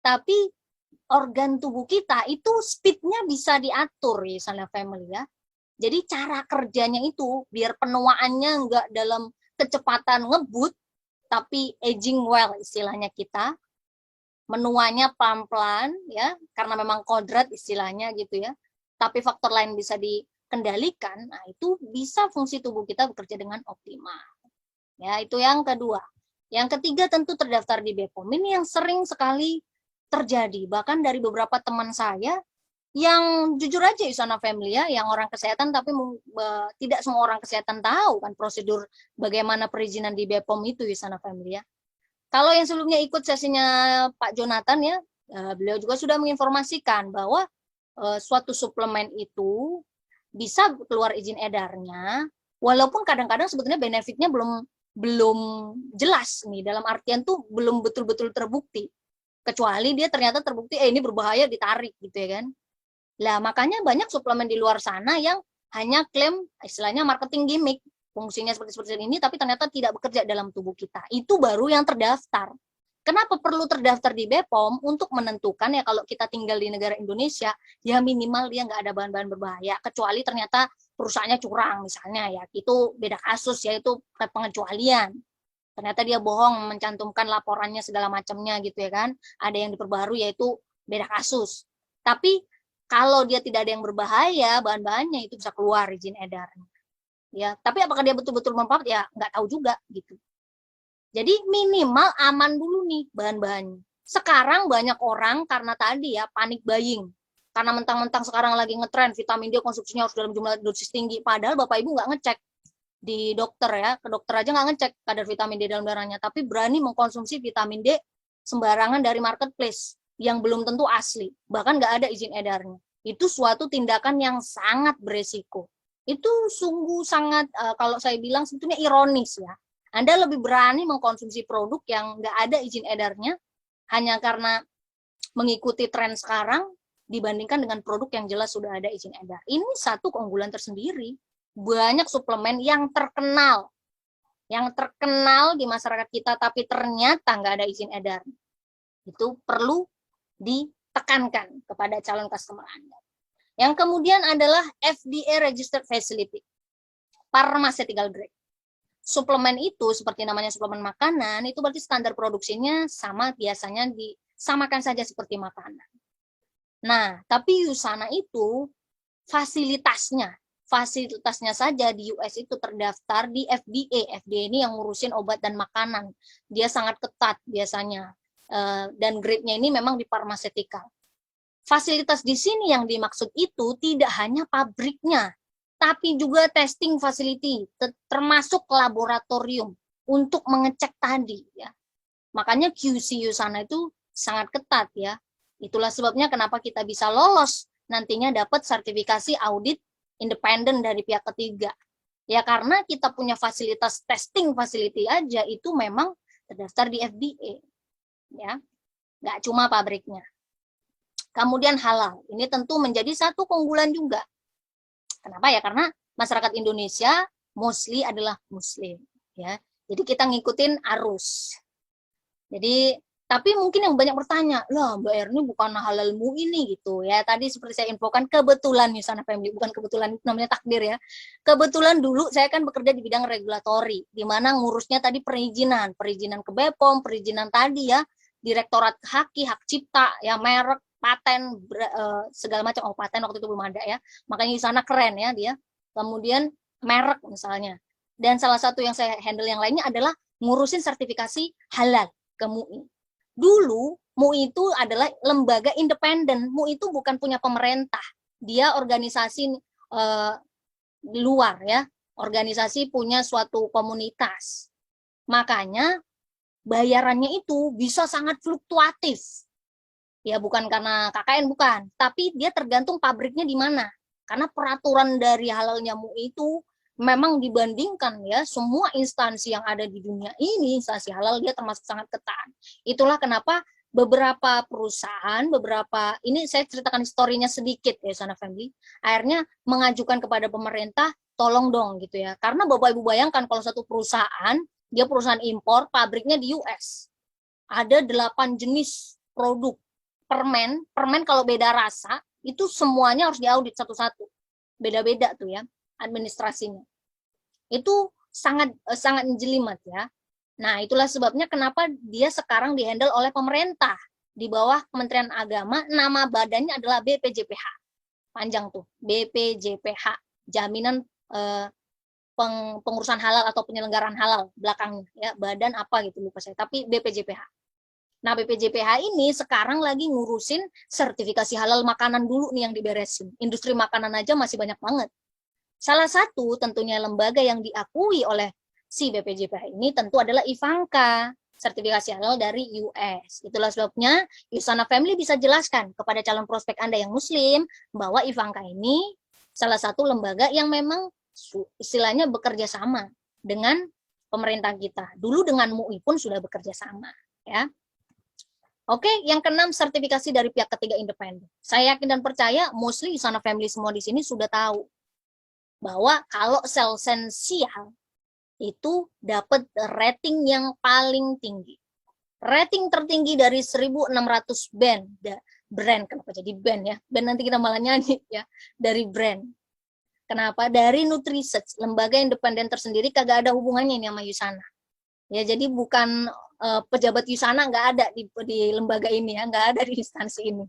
A: Tapi organ tubuh kita itu speed-nya bisa diatur ya Sana Family ya. Jadi cara kerjanya itu biar penuaannya nggak dalam kecepatan ngebut, tapi aging well istilahnya kita. Menuanya pelan-pelan ya karena memang kodrat istilahnya gitu ya, tapi faktor lain bisa dikendalikan. Nah itu bisa fungsi tubuh kita bekerja dengan optimal ya. Itu yang kedua. Yang ketiga tentu terdaftar di BPOM. Ini yang sering sekali terjadi bahkan dari beberapa teman saya yang jujur aja Yusana Family ya, yang orang kesehatan tapi tidak semua orang kesehatan tahu kan prosedur bagaimana perizinan di BPOM itu Yusana Family ya. Kalau yang sebelumnya ikut sesinya Pak Jonathan ya, beliau juga sudah menginformasikan bahwa suatu suplemen itu bisa keluar izin edarnya, walaupun kadang-kadang sebetulnya benefitnya belum jelas nih, dalam artian tuh belum betul-betul terbukti, kecuali dia ternyata terbukti ini berbahaya ditarik gitu ya kan. Lah makanya banyak suplemen di luar sana yang hanya klaim istilahnya marketing gimmick. Fungsinya seperti ini, tapi ternyata tidak bekerja dalam tubuh kita. Itu baru yang terdaftar. Kenapa perlu terdaftar di BPOM? Untuk menentukan ya kalau kita tinggal di negara Indonesia, ya minimal dia nggak ada bahan-bahan berbahaya. Kecuali ternyata perusahaannya curang misalnya ya, itu beda kasus ya, itu pengecualian. Ternyata dia bohong, mencantumkan laporannya segala macamnya gitu ya kan. Ada yang diperbaharui yaitu beda kasus. Tapi kalau dia tidak ada yang berbahaya, bahan-bahannya itu bisa keluar izin edarnya. Ya, tapi apakah dia betul-betul manfaat ya nggak tahu juga gitu. Jadi minimal aman dulu nih bahan-bahannya. Sekarang banyak orang karena tadi ya panik buying, karena mentang-mentang sekarang lagi ngetren vitamin D konsumsinya harus dalam jumlah dosis tinggi, padahal Bapak Ibu nggak ngecek di dokter ya, ke dokter aja nggak ngecek kadar vitamin D dalam darahnya, tapi berani mengkonsumsi vitamin D sembarangan dari marketplace yang belum tentu asli, bahkan nggak ada izin edarnya. Itu suatu tindakan yang sangat beresiko. Itu sungguh sangat kalau saya bilang sebetulnya ironis ya. Anda lebih berani mengkonsumsi produk yang nggak ada izin edarnya hanya karena mengikuti tren sekarang dibandingkan dengan produk yang jelas sudah ada izin edar. Ini satu keunggulan tersendiri. Banyak suplemen yang terkenal di masyarakat kita tapi ternyata nggak ada izin edar. Itu perlu ditekankan kepada calon customer Anda. Yang kemudian adalah FDA Registered Facility, pharmaceutical grade. Suplemen itu seperti namanya suplemen makanan, itu berarti standar produksinya sama, biasanya disamakan saja seperti makanan. Nah, tapi Yusana itu fasilitasnya saja di US itu terdaftar di FDA. FDA ini yang ngurusin obat dan makanan. Dia sangat ketat biasanya. Dan grade-nya ini memang di pharmaceutical. Fasilitas di sini yang dimaksud itu tidak hanya pabriknya, tapi juga testing facility, termasuk laboratorium untuk mengecek tadi ya. Makanya QC Yusana itu sangat ketat ya. Itulah sebabnya kenapa kita bisa lolos nantinya dapat sertifikasi audit independen dari pihak ketiga. Ya karena kita punya fasilitas testing facility aja itu memang terdaftar di FDA. Ya. Nggak cuma pabriknya. Kemudian halal. Ini tentu menjadi satu keunggulan juga. Kenapa ya? Karena masyarakat Indonesia mostly adalah muslim ya. Jadi kita ngikutin arus. Jadi tapi mungkin yang banyak bertanya, lah Mbak Erni bukan halalmu ini gitu ya. Tadi seperti saya infokan kebetulan Yusana Family, bukan kebetulan namanya takdir ya. Kebetulan dulu saya kan bekerja di bidang regulatori, di mana ngurusnya tadi perizinan ke BPOM, perizinan tadi ya, Direktorat Haki, Hak Cipta, ya merek, paten, segala macam. Paten waktu itu belum ada ya. Makanya Yusana keren ya dia. Kemudian merek misalnya. Dan salah satu yang saya handle yang lainnya adalah ngurusin sertifikasi halal ke MUI. Dulu MUI itu adalah lembaga independen. MUI itu bukan punya pemerintah. Dia organisasi luar ya. Organisasi punya suatu komunitas. Makanya bayarannya itu bisa sangat fluktuatif. Ya bukan karena KKN bukan, tapi dia tergantung pabriknya di mana. Karena peraturan dari halalnya MUI itu memang dibandingkan ya semua instansi yang ada di dunia ini, instansi halal dia termasuk sangat ketat. Itulah kenapa beberapa perusahaan, ini saya ceritakan historinya sedikit ya Sana Family, akhirnya mengajukan kepada pemerintah, tolong dong gitu ya. Karena Bapak Ibu bayangkan kalau satu perusahaan, dia perusahaan impor, pabriknya di US. Ada 8 jenis produk. Permen kalau beda rasa, itu semuanya harus diaudit satu-satu. Beda-beda tuh ya administrasinya. Itu sangat menjelimet ya. Nah, itulah sebabnya kenapa dia sekarang dihandle oleh pemerintah di bawah Kementerian Agama, nama badannya adalah BPJPH. Panjang tuh, BPJPH, Jaminan Pengurusan Halal atau Penyelenggaraan Halal belakangnya ya, badan apa gitu lupa saya, tapi BPJPH. Nah, BPJPH ini sekarang lagi ngurusin sertifikasi halal makanan dulu nih yang diberesin. Industri makanan aja masih banyak banget. Salah satu tentunya lembaga yang diakui oleh si BPJPH ini tentu adalah Ivanka, sertifikasi halal dari US. Itulah sebabnya Yusana Family bisa jelaskan kepada calon prospek Anda yang Muslim bahwa Ivanka ini salah satu lembaga yang memang istilahnya bekerja sama dengan pemerintah kita. Dulu dengan MUI pun sudah bekerja sama. Ya. Oke, yang keenam sertifikasi dari pihak ketiga independen. Saya yakin dan percaya mostly Yusana Family semua di sini sudah tahu bahwa kalau sel esensial itu dapat rating yang paling tinggi. Rating tertinggi dari 1.600 brand, kenapa jadi band ya? Band nanti kita malah nyanyi ya, dari brand. Kenapa? Dari Nutrisearch, lembaga independen tersendiri, kagak ada hubungannya ini sama Yusana. Ya, jadi bukan pejabat Yusana nggak ada di lembaga ini ya, nggak ada di instansi ini.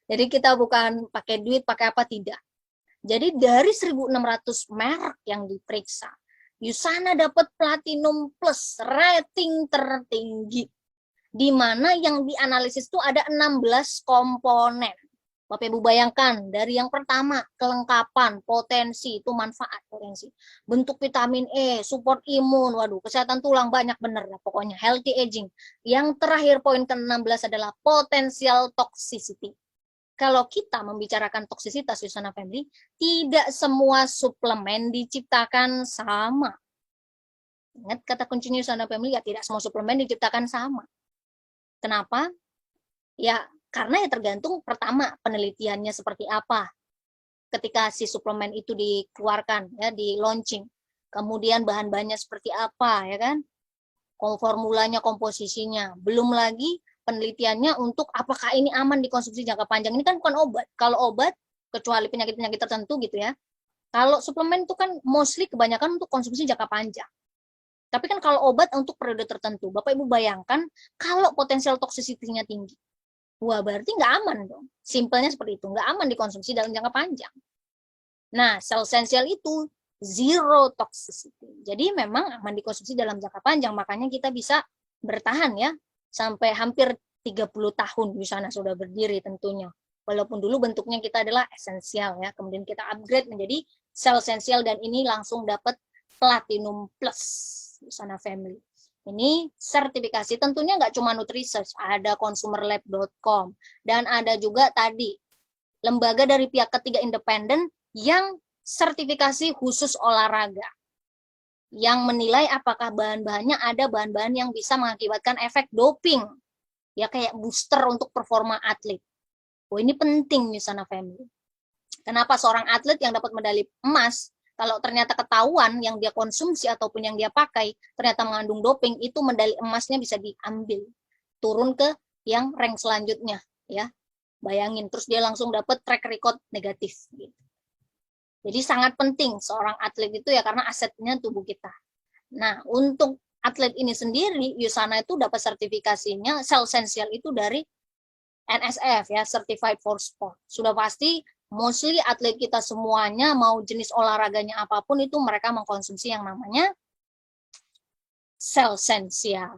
A: Jadi kita bukan pakai duit, pakai apa, tidak. Jadi dari 1.600 merek yang diperiksa, Yusana dapat Platinum Plus, rating tertinggi. Di mana yang dianalisis itu ada 16 komponen. Bapak Ibu bayangkan, dari yang pertama, kelengkapan, potensi, itu manfaat potensi. Bentuk vitamin E, support imun, waduh, kesehatan tulang banyak bener lah pokoknya, healthy aging. Yang terakhir poin ke-16 adalah potensial toxicity. Kalau kita membicarakan toksisitas Yusana Family, tidak semua suplemen diciptakan sama. Ingat kata kuncinya Yusana Family, ya tidak semua suplemen diciptakan sama. Kenapa? Ya karena ya tergantung pertama penelitiannya seperti apa. Ketika si suplemen itu dikeluarkan, ya di launching, kemudian bahan-bahannya seperti apa, ya kan? Formulanya, komposisinya, belum lagi penelitiannya untuk apakah ini aman dikonsumsi jangka panjang. Ini kan bukan obat. Kalau obat, kecuali penyakit-penyakit tertentu gitu ya. Kalau suplemen itu kan mostly kebanyakan untuk konsumsi jangka panjang. Tapi kan kalau obat untuk periode tertentu, Bapak Ibu bayangkan kalau potensial toksisitinya tinggi. Wah, berarti nggak aman dong. Simpelnya seperti itu, nggak aman dikonsumsi dalam jangka panjang. Nah, sel esensial itu zero toxicity. Jadi memang aman dikonsumsi dalam jangka panjang, makanya kita bisa bertahan ya sampai hampir 30 tahun di sana sudah berdiri tentunya. Walaupun dulu bentuknya kita adalah esensial ya, kemudian kita upgrade menjadi sel esensial dan ini langsung dapat Platinum Plus Yusana Family. Ini sertifikasi tentunya nggak cuma Nutrisearch, ada consumerlab.com dan ada juga tadi lembaga dari pihak ketiga independen yang sertifikasi khusus olahraga yang menilai apakah bahan-bahannya ada bahan-bahan yang bisa mengakibatkan efek doping ya kayak booster untuk performa atlet. Oh, ini penting Yusana Family. Kenapa seorang atlet yang dapat medali emas kalau ternyata ketahuan yang dia konsumsi ataupun yang dia pakai ternyata mengandung doping, itu medali emasnya bisa diambil turun ke yang rank selanjutnya ya. Bayangin, terus dia langsung dapat track record negatif gitu. Jadi sangat penting seorang atlet itu ya karena asetnya tubuh kita. Nah, untuk atlet ini sendiri Yusana itu dapat sertifikasinya sel esensial itu dari NSF ya, Certified for Sport. Sudah pasti mostly atlet kita semuanya mau jenis olahraganya apapun itu mereka mengkonsumsi yang namanya sel esensial.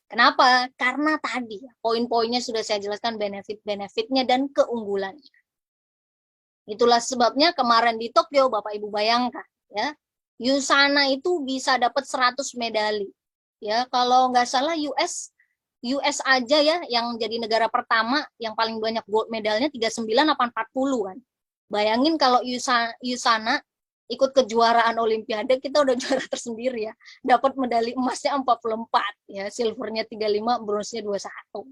A: Kenapa? Karena tadi poin-poinnya sudah saya jelaskan, benefit-benefitnya dan keunggulannya. Itulah sebabnya kemarin di Tokyo, Bapak Ibu bayangkan ya, USANA itu bisa dapat 100 medali. Ya, kalau nggak salah US aja ya yang jadi negara pertama yang paling banyak gold medalnya 39 apa 40 kan. Bayangin kalau USANA ikut kejuaraan olimpiade, kita udah juara tersendiri ya. Dapat medali emasnya 44 ya, silvernya 35, bronze-nya 21.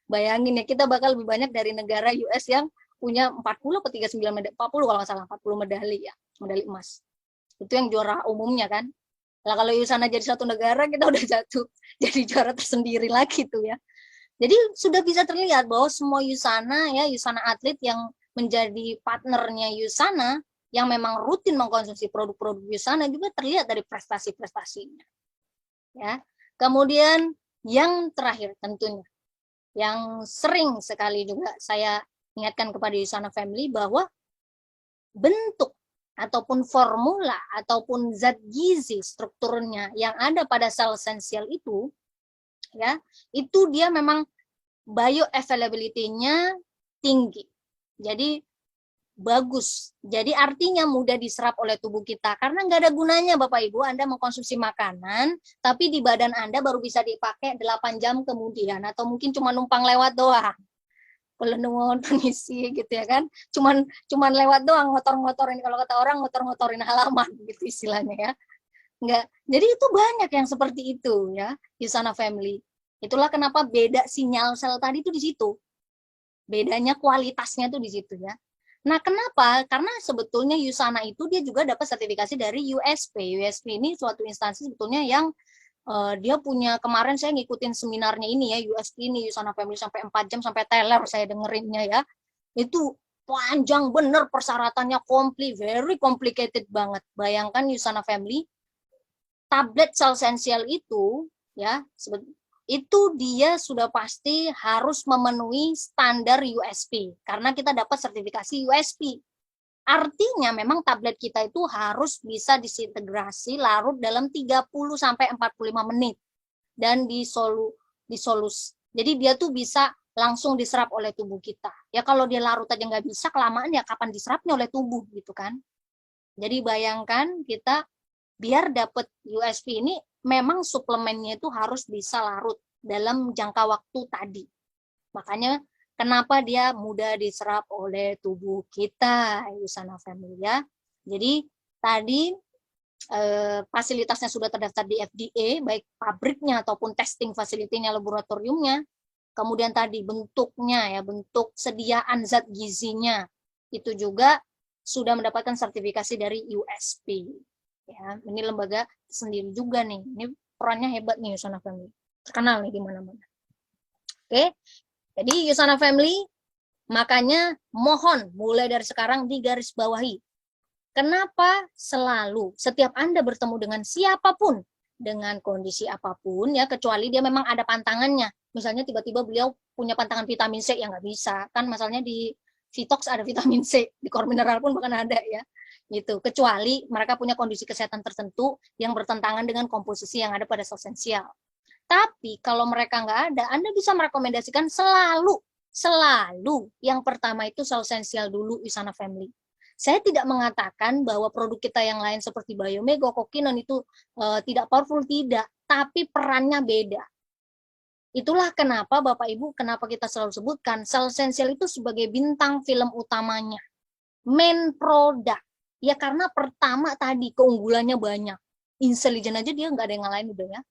A: Bayangin ya, kita bakal lebih banyak dari negara US yang punya 40 atau 39 medali, 40 kalau nggak salah, 40 medali ya, medali emas. Itu yang juara umumnya kan. Nah, kalau USANA jadi satu negara, kita udah jatuh jadi juara tersendiri lagi tuh ya. Jadi sudah bisa terlihat bahwa semua USANA ya, USANA atlet yang menjadi partnernya USANA, yang memang rutin mengkonsumsi produk-produk USANA juga terlihat dari prestasi-prestasinya. Ya. Kemudian yang terakhir tentunya, yang sering sekali juga saya ingatkan kepada USANA Family bahwa bentuk ataupun formula ataupun zat gizi strukturnya yang ada pada sel esensial itu ya, itu dia memang bioavailability-nya tinggi. Jadi bagus. Jadi artinya mudah diserap oleh tubuh kita, karena nggak ada gunanya Bapak Ibu Anda mengkonsumsi makanan tapi di badan Anda baru bisa dipakai 8 jam kemudian, atau mungkin cuma numpang lewat doang. Nuwun permisi gitu ya kan, cuman lewat doang, ngotor-ngotorin, kalau kata orang ngotor-ngotorin halaman gitu istilahnya ya. Enggak. Jadi itu banyak yang seperti itu ya, USANA Family. Itulah kenapa beda sinyal sel tadi itu di situ. Bedanya kualitasnya tuh di situ ya. Nah, kenapa? Karena sebetulnya USANA itu dia juga dapat sertifikasi dari USP. USP ini suatu instansi sebetulnya yang dia punya, kemarin saya ngikutin seminarnya ini ya, USP ini, USANA Family, sampai 4 jam, sampai teler saya dengerinnya ya. Itu panjang bener persyaratannya, very complicated banget. Bayangkan USANA Family, tablet sel esensial itu ya, itu dia sudah pasti harus memenuhi standar USP, karena kita dapat sertifikasi USP. Artinya memang tablet kita itu harus bisa disintegrasi larut dalam 30 sampai 45 menit dan disolus. Jadi dia tuh bisa langsung diserap oleh tubuh kita. Ya kalau dia larut aja nggak bisa, kelamaan ya kapan diserapnya oleh tubuh gitu kan. Jadi bayangkan kita biar dapat USP ini memang suplemennya itu harus bisa larut dalam jangka waktu tadi. Makanya kenapa dia mudah diserap oleh tubuh kita, USANA Family ya. Jadi tadi fasilitasnya sudah terdaftar di FDA, baik pabriknya ataupun testing facility-nya, laboratoriumnya. Kemudian tadi bentuknya ya, bentuk sediaan zat gizinya itu juga sudah mendapatkan sertifikasi dari USP. Ya, ini lembaga sendiri juga nih. Ini perannya hebat nih USANA Family. Terkenal nih di mana-mana. Oke. Jadi USANA Family, makanya mohon mulai dari sekarang digarisbawahi. Kenapa selalu setiap Anda bertemu dengan siapapun, dengan kondisi apapun ya, kecuali dia memang ada pantangannya. Misalnya tiba-tiba beliau punya pantangan vitamin C, ya nggak bisa. Kan masalahnya di Vitox ada vitamin C, di Core Mineral pun bahkan ada ya. Gitu. Kecuali mereka punya kondisi kesehatan tertentu yang bertentangan dengan komposisi yang ada pada sel esensial. Tapi kalau mereka nggak ada, Anda bisa merekomendasikan selalu yang pertama itu sel esensial dulu USANA Family. Saya tidak mengatakan bahwa produk kita yang lain seperti Biomega, Kokinon itu tidak powerful, tidak. Tapi perannya beda. Itulah kenapa Bapak Ibu, kenapa kita selalu sebutkan sel esensial itu sebagai bintang film utamanya. Main product. Ya karena pertama tadi keunggulannya banyak. Intelligent aja dia nggak ada yang ngalahin udah ya.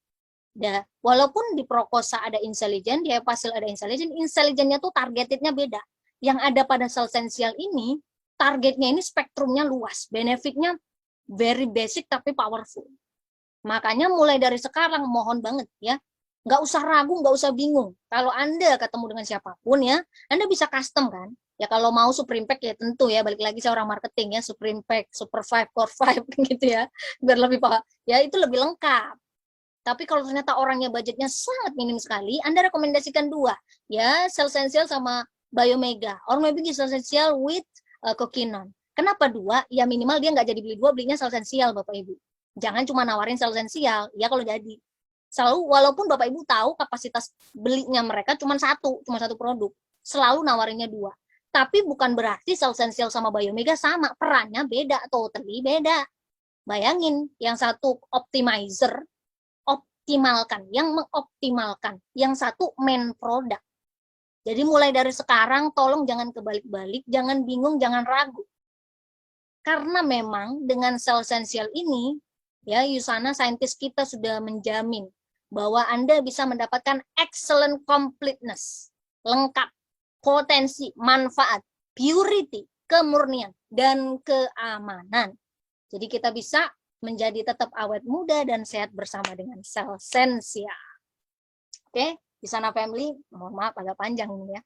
A: Walaupun di Prokosa ada intelligent, di Epasil ada intelligentnya tuh targetednya beda. Yang ada pada sel esensial ini, targetnya ini spektrumnya luas, benefitnya very basic tapi powerful. Makanya mulai dari sekarang mohon banget ya, nggak usah ragu, nggak usah bingung. Kalau Anda ketemu dengan siapapun ya, Anda bisa custom kan. Ya kalau mau Supreme Pack ya tentu ya, balik lagi saya orang marketing ya, Supreme Pack, Super 5, Core 5 gitu ya, biar lebih paham. Ya itu lebih lengkap. Tapi kalau ternyata orangnya budgetnya sangat minim sekali, Anda rekomendasikan 2, ya sel esensial sama Biomega, or maybe sel esensial with Kokinon. Kenapa 2? Ya minimal dia nggak jadi beli 2, belinya sel esensial Bapak Ibu. Jangan cuma nawarin sel esensial, ya kalau jadi. Selalu, walaupun Bapak Ibu tahu kapasitas belinya mereka cuma satu produk, selalu nawarinnya 2. Tapi bukan berarti Cell Sensile sama Biomega sama, perannya beda, totally beda. Bayangin, yang satu optimizer, yang mengoptimalkan, yang satu main product. Jadi mulai dari sekarang tolong jangan kebalik-balik, jangan bingung, jangan ragu. Karena memang dengan Cell Sensile ini, ya Yusana saintis kita sudah menjamin bahwa Anda bisa mendapatkan excellent completeness, lengkap, potensi, manfaat, purity, kemurnian, dan keamanan. Jadi kita bisa menjadi tetap awet muda dan sehat bersama dengan Cell Sensile. Oke, Yusana Family, mohon maaf agak panjang ini ya.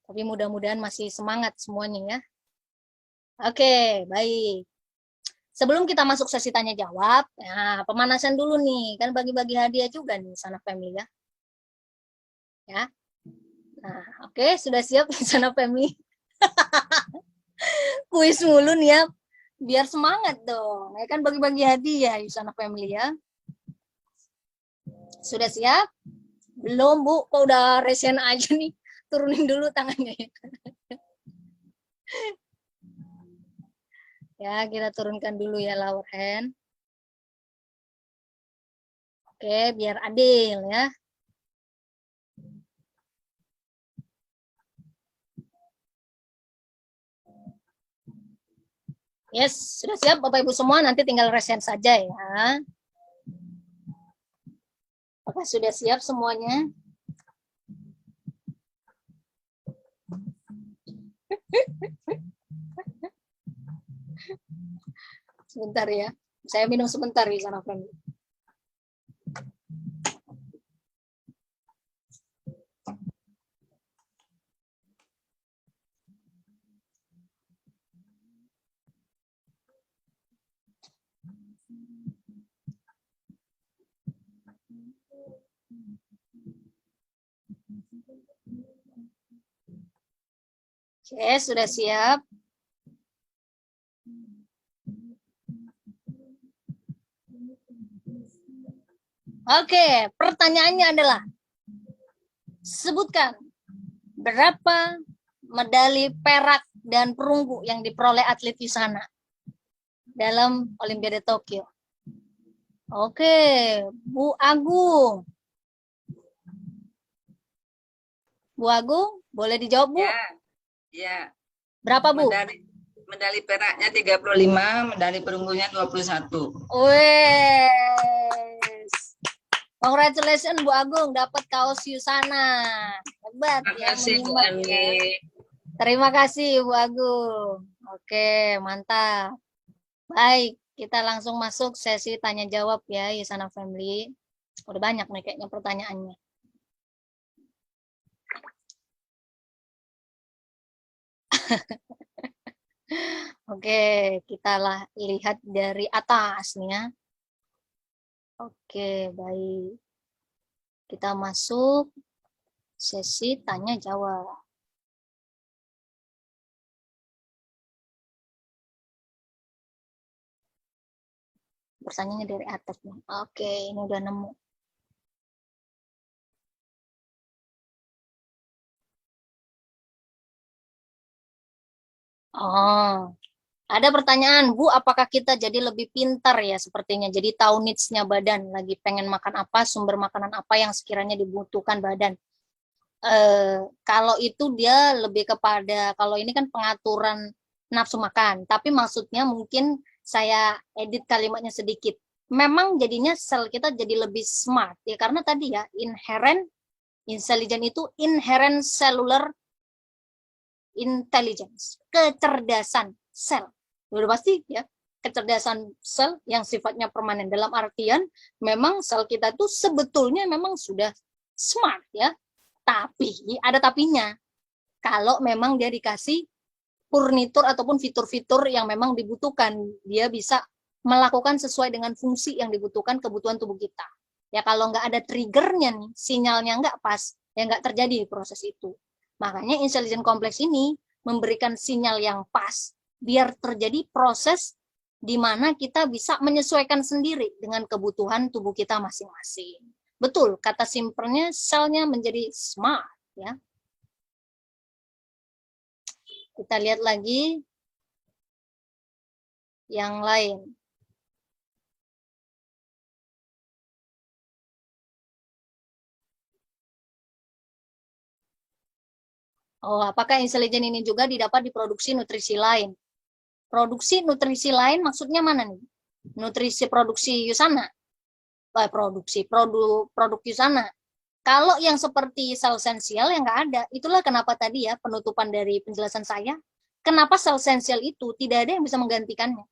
A: Tapi mudah-mudahan masih semangat semuanya ya. Oke, baik. Sebelum kita masuk sesi tanya jawab, nah, pemanasan dulu nih, kan bagi-bagi hadiah juga nih Sana Family ya. Ya. Nah, oke, sudah siap Sana Family. Kuis mulu nih ya. Biar semangat dong. Ya kan bagi-bagi hadiah Sana Family ya. Sudah siap? Belum, Bu. Kok udah resen aja nih. Turunin dulu tangannya ya. Ya, kita turunkan dulu ya lower hand. Oke, biar adil ya. Yes, sudah siap Bapak Ibu semua, nanti tinggal resen saja ya. Apakah sudah siap semuanya? Sebentar ya. Saya minum sebentar di sana, friend. Oke, sudah siap. Oke, pertanyaannya adalah, sebutkan berapa medali perak dan perunggu yang diperoleh atlet Yusana dalam Olimpiade Tokyo. Oke, Bu Agung. Bu Agung, boleh dijawab, Bu?
F: Ya.
A: Berapa, Bu?
F: Medali peraknya 35, medali perunggunya 21.
A: Wes. Congratulations Bu Agung, dapat kaos Yusana. Hebat ya menyimak ya. Terima kasih Bu Agung. Oke, mantap. Baik, kita langsung masuk sesi tanya jawab ya Yusana Family. Udah banyak nih kayaknya pertanyaannya. Oke, kita lihat dari atas nih ya. Oke, baik. Kita masuk sesi tanya jawab. Pertanyaannya dari atas nih. Oke, ini udah nemu. Oh, ada pertanyaan, Bu, apakah kita jadi lebih pintar ya sepertinya? Jadi tahu needs-nya badan, lagi pengen makan apa, sumber makanan apa yang sekiranya dibutuhkan badan. Kalau itu dia lebih kepada, kalau ini kan pengaturan nafsu makan, tapi maksudnya mungkin saya edit kalimatnya sedikit. Memang jadinya sel kita jadi lebih smart, ya karena tadi ya, inherent intelligence itu inherent cellular intelligence, kecerdasan sel. Udah pasti ya, kecerdasan sel yang sifatnya permanen dalam artian memang sel kita tuh sebetulnya memang sudah smart ya. Tapi ada tapinya. Kalau memang dia dikasih furnitur ataupun fitur-fitur yang memang dibutuhkan, dia bisa melakukan sesuai dengan fungsi yang dibutuhkan kebutuhan tubuh kita. Ya kalau nggak ada triggernya nih, sinyalnya nggak pas, ya nggak terjadi proses itu. Makanya intelligence kompleks ini memberikan sinyal yang pas biar terjadi proses di mana kita bisa menyesuaikan sendiri dengan kebutuhan tubuh kita masing-masing. Betul, kata simpelnya selnya menjadi smart, ya. Kita lihat lagi yang lain. Oh, apakah inseligen ini juga didapat di produksi nutrisi lain? Produksi nutrisi lain maksudnya mana nih? Nutrisi produksi Usana? Produk Usana. Kalau yang seperti sel esensial yang nggak ada, itulah kenapa tadi ya penutupan dari penjelasan saya, kenapa sel esensial itu tidak ada yang bisa menggantikannya.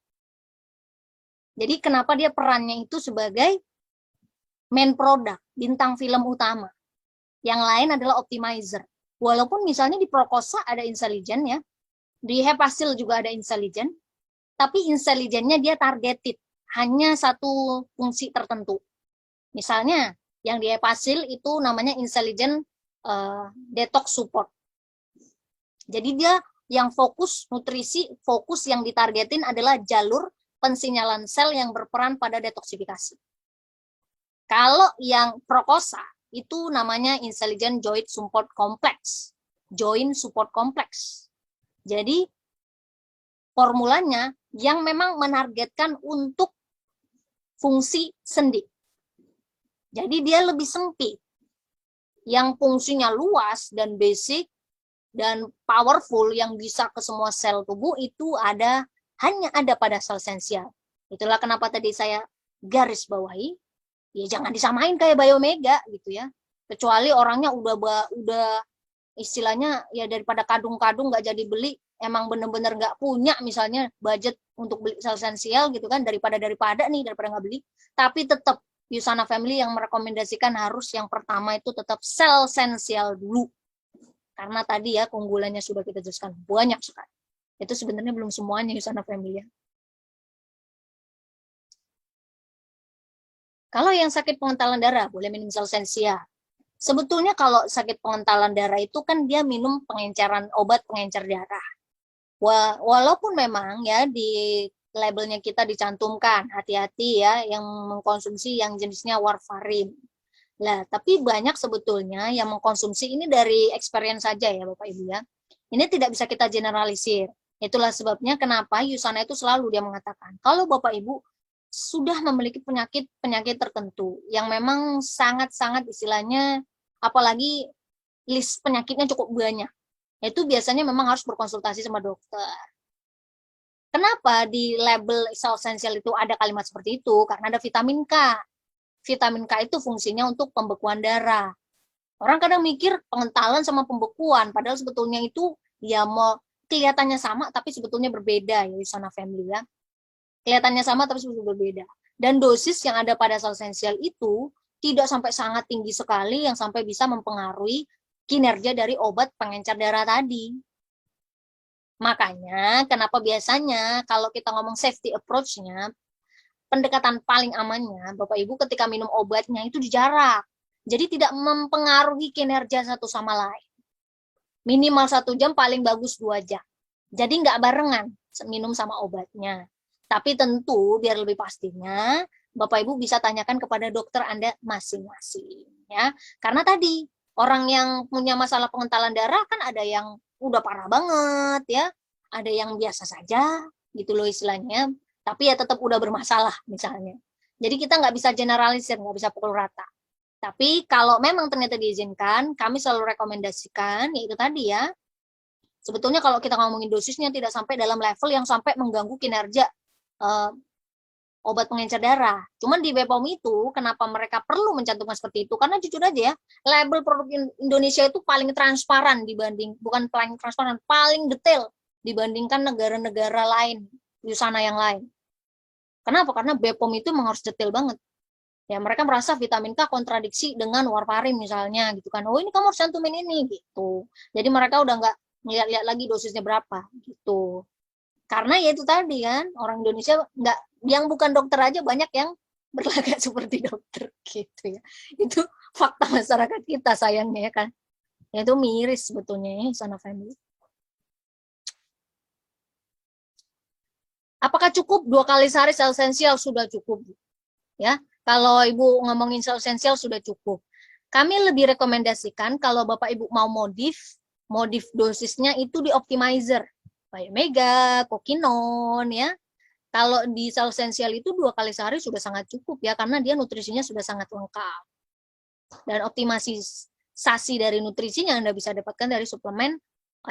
A: Jadi kenapa dia perannya itu sebagai main product, bintang film utama. Yang lain adalah optimizer. Walaupun misalnya di Prokosa ada inseligen ya, di Hepasil juga ada inseligen, tapi inseligennya dia targeted, hanya satu fungsi tertentu. Misalnya yang di Hepasil itu namanya inseligen detox support. Jadi dia yang fokus nutrisi, fokus yang ditargetin adalah jalur pensinyalan sel yang berperan pada detoksifikasi. Kalau yang Prokosa itu namanya inseligen joint support complex. Joint support complex. Jadi formulanya yang memang menargetkan untuk fungsi sendi. Jadi dia lebih sempit. Yang fungsinya luas dan basic dan powerful yang bisa ke semua sel tubuh itu hanya ada pada sel esensial. Itulah kenapa tadi saya garis bawahi, ya jangan disamain kayak Biomega gitu ya. Kecuali orangnya udah istilahnya ya daripada kadung-kadung nggak jadi beli, emang bener-bener nggak punya misalnya budget untuk beli sel esensial gitu kan, daripada nggak beli. Tapi tetap Usana Family yang merekomendasikan harus yang pertama itu tetap sel esensial dulu. Karena tadi ya keunggulannya sudah kita jelaskan banyak sekali. Itu sebenarnya belum semuanya Usana Family ya. Kalau yang sakit pengentalan darah boleh minum sel esensial. Sebetulnya kalau sakit pengentalan darah itu kan dia minum obat pengencer darah. Walaupun memang ya di labelnya kita dicantumkan hati-hati ya yang mengkonsumsi yang jenisnya warfarin. Nah, tapi banyak sebetulnya yang mengkonsumsi ini dari experience saja ya Bapak Ibu ya. Ini tidak bisa kita generalisir. Itulah sebabnya kenapa Usana itu selalu dia mengatakan, kalau Bapak Ibu sudah memiliki penyakit tertentu yang memang sangat-sangat istilahnya, apalagi list penyakitnya cukup banyak, itu biasanya memang harus berkonsultasi sama dokter. Kenapa di label sel esensial itu ada kalimat seperti itu? Karena ada vitamin K. Vitamin K itu fungsinya untuk pembekuan darah. Orang kadang mikir pengentalan sama pembekuan, padahal sebetulnya itu ya mau kelihatannya sama tapi sebetulnya berbeda ya Usana Family ya. Kelihatannya sama tapi sebetulnya berbeda. Dan dosis yang ada pada sel esensial itu tidak sampai sangat tinggi sekali yang sampai bisa mempengaruhi kinerja dari obat pengencer darah tadi. Makanya kenapa biasanya kalau kita ngomong safety approach-nya, pendekatan paling amannya Bapak Ibu ketika minum obatnya itu dijarak. Jadi tidak mempengaruhi kinerja satu sama lain. Minimal 1 jam, paling bagus 2 jam. Jadi nggak barengan minum sama obatnya. Tapi tentu biar lebih pastinya Bapak Ibu bisa tanyakan kepada dokter Anda masing-masing ya. Karena tadi orang yang punya masalah pengentalan darah kan ada yang udah parah banget ya, ada yang biasa saja gitu loh istilahnya, tapi ya tetap udah bermasalah misalnya. Jadi kita nggak bisa generalisir, nggak bisa pukul rata. Tapi kalau memang ternyata diizinkan, kami selalu rekomendasikan, yaitu tadi ya, sebetulnya kalau kita ngomongin dosisnya tidak sampai dalam level yang sampai mengganggu kinerja obat pengencer darah. Cuman di BPOM itu, kenapa mereka perlu mencantumkan seperti itu? Karena jujur aja ya, label produk Indonesia itu paling transparan dibanding, bukan paling transparan, paling detail dibandingkan negara-negara lain, Usana yang lain. Kenapa? Karena BPOM itu memang harus detail banget. Ya, mereka merasa vitamin K kontradiksi dengan warfarin misalnya gitu kan. Oh, ini kamu harus cantumin ini gitu. Jadi mereka udah nggak ngeliat-liat lagi dosisnya berapa gitu. Karena ya itu tadi kan, orang Indonesia nggak, yang bukan dokter aja banyak yang berlagak seperti dokter gitu ya. Itu fakta masyarakat kita sayangnya ya kan. Ya itu miris sebetulnya ya Usana Family. Apakah cukup 2 kali sehari sel esensial? Sudah cukup. Ya, kalau Ibu ngomongin sel esensial sudah cukup. Kami lebih rekomendasikan kalau Bapak Ibu mau modif dosisnya itu di optimizer. Biomega, Kokinon ya. Kalau di sel esensial itu 2 kali sehari sudah sangat cukup ya, karena dia nutrisinya sudah sangat lengkap. Dan optimalisasi dari nutrisinya Anda bisa dapatkan dari suplemen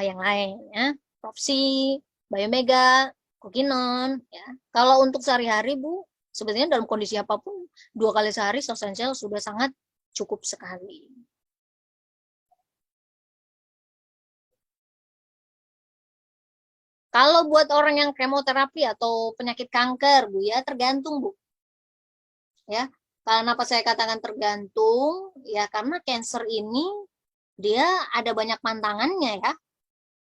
A: yang lain ya. Propsi, Biomega, Kokinon ya. Kalau untuk sehari-hari Bu, sebenarnya dalam kondisi apapun 2 kali sehari sel esensial sudah sangat cukup sekali. Kalau buat orang yang kemoterapi atau penyakit kanker, Bu ya, tergantung, Bu. Ya, kenapa saya katakan tergantung? Ya, karena cancer ini dia ada banyak pantangannya ya.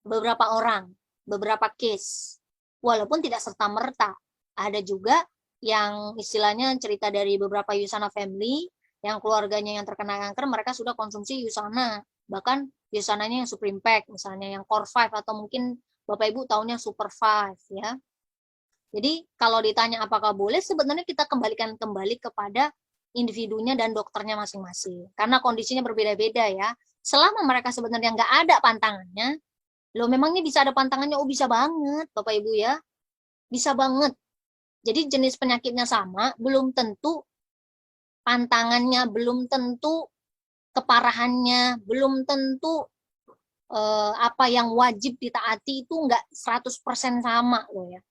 A: Beberapa orang, beberapa case. Walaupun tidak serta-merta. Ada juga yang istilahnya cerita dari beberapa Yusana family, yang keluarganya yang terkena kanker, mereka sudah konsumsi Yusana. Bahkan Yusananya yang Supreme Pack, misalnya yang Core 5, atau mungkin Bapak Ibu tahunya Super 5 ya. Jadi kalau ditanya apakah boleh, sebenarnya kita kembalikan kembali kepada individunya dan dokternya masing-masing. Karena kondisinya berbeda-beda ya. Selama mereka sebenarnya nggak ada pantangannya, loh memangnya bisa ada pantangannya? Oh bisa banget Bapak Ibu ya. Bisa banget. Jadi jenis penyakitnya sama, belum tentu pantangannya, belum tentu keparahannya, belum tentu apa yang wajib ditaati itu nggak 100% sama loh ya.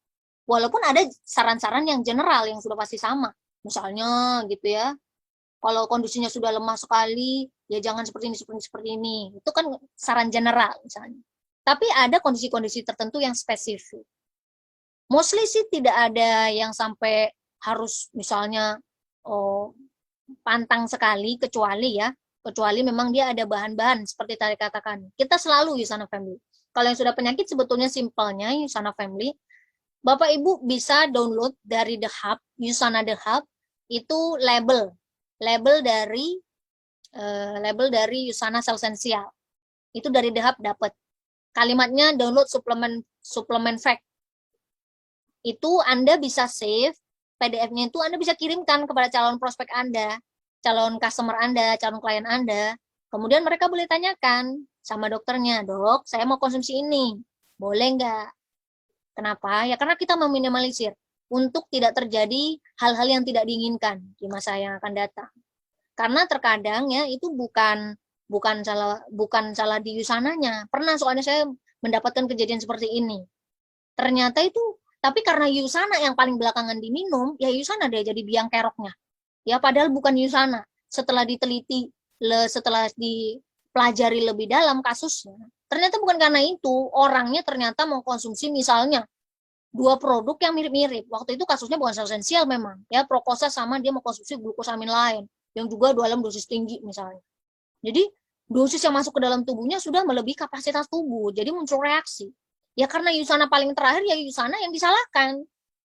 A: Walaupun ada saran-saran yang general yang sudah pasti sama. Misalnya gitu ya, kalau kondisinya sudah lemah sekali, ya jangan seperti ini, seperti ini. Itu kan saran general misalnya. Tapi ada kondisi-kondisi tertentu yang spesifik. Mostly sih tidak ada yang sampai harus misalnya pantang sekali, kecuali memang dia ada bahan-bahan seperti tadi katakan. Kita selalu Yusana Family. Kalau yang sudah penyakit sebetulnya simpelnya Yusana Family, Bapak Ibu bisa download dari The Hub, Yusana The Hub, itu label dari Yusana Sel Esensial. Itu dari The Hub dapat. Kalimatnya download suplemen fact. Itu Anda bisa save PDF-nya, itu Anda bisa kirimkan kepada calon prospek Anda, calon customer Anda, calon klien Anda. Kemudian mereka boleh tanyakan sama dokternya, "Dok, saya mau konsumsi ini. Boleh nggak?" Kenapa? Ya karena kita meminimalisir untuk tidak terjadi hal-hal yang tidak diinginkan di masa yang akan datang. Karena terkadang ya itu bukan salah di Yusananya. Pernah soalnya saya mendapatkan kejadian seperti ini. Ternyata itu, tapi karena Yusana yang paling belakangan diminum, ya Yusana dia jadi biang keroknya. Ya padahal bukan Yusana. Setelah diteliti, setelah dipelajari lebih dalam kasusnya, ternyata bukan karena itu, orangnya ternyata mengkonsumsi misalnya 2 produk yang mirip-mirip. Waktu itu kasusnya bukan sel esensial memang, ya Prokosa sama dia mengkonsumsi glukosamin lain yang juga dalam dosis tinggi misalnya. Jadi dosis yang masuk ke dalam tubuhnya sudah melebihi kapasitas tubuh, jadi muncul reaksi. Ya karena Yusana paling terakhir, ya Yusana yang disalahkan.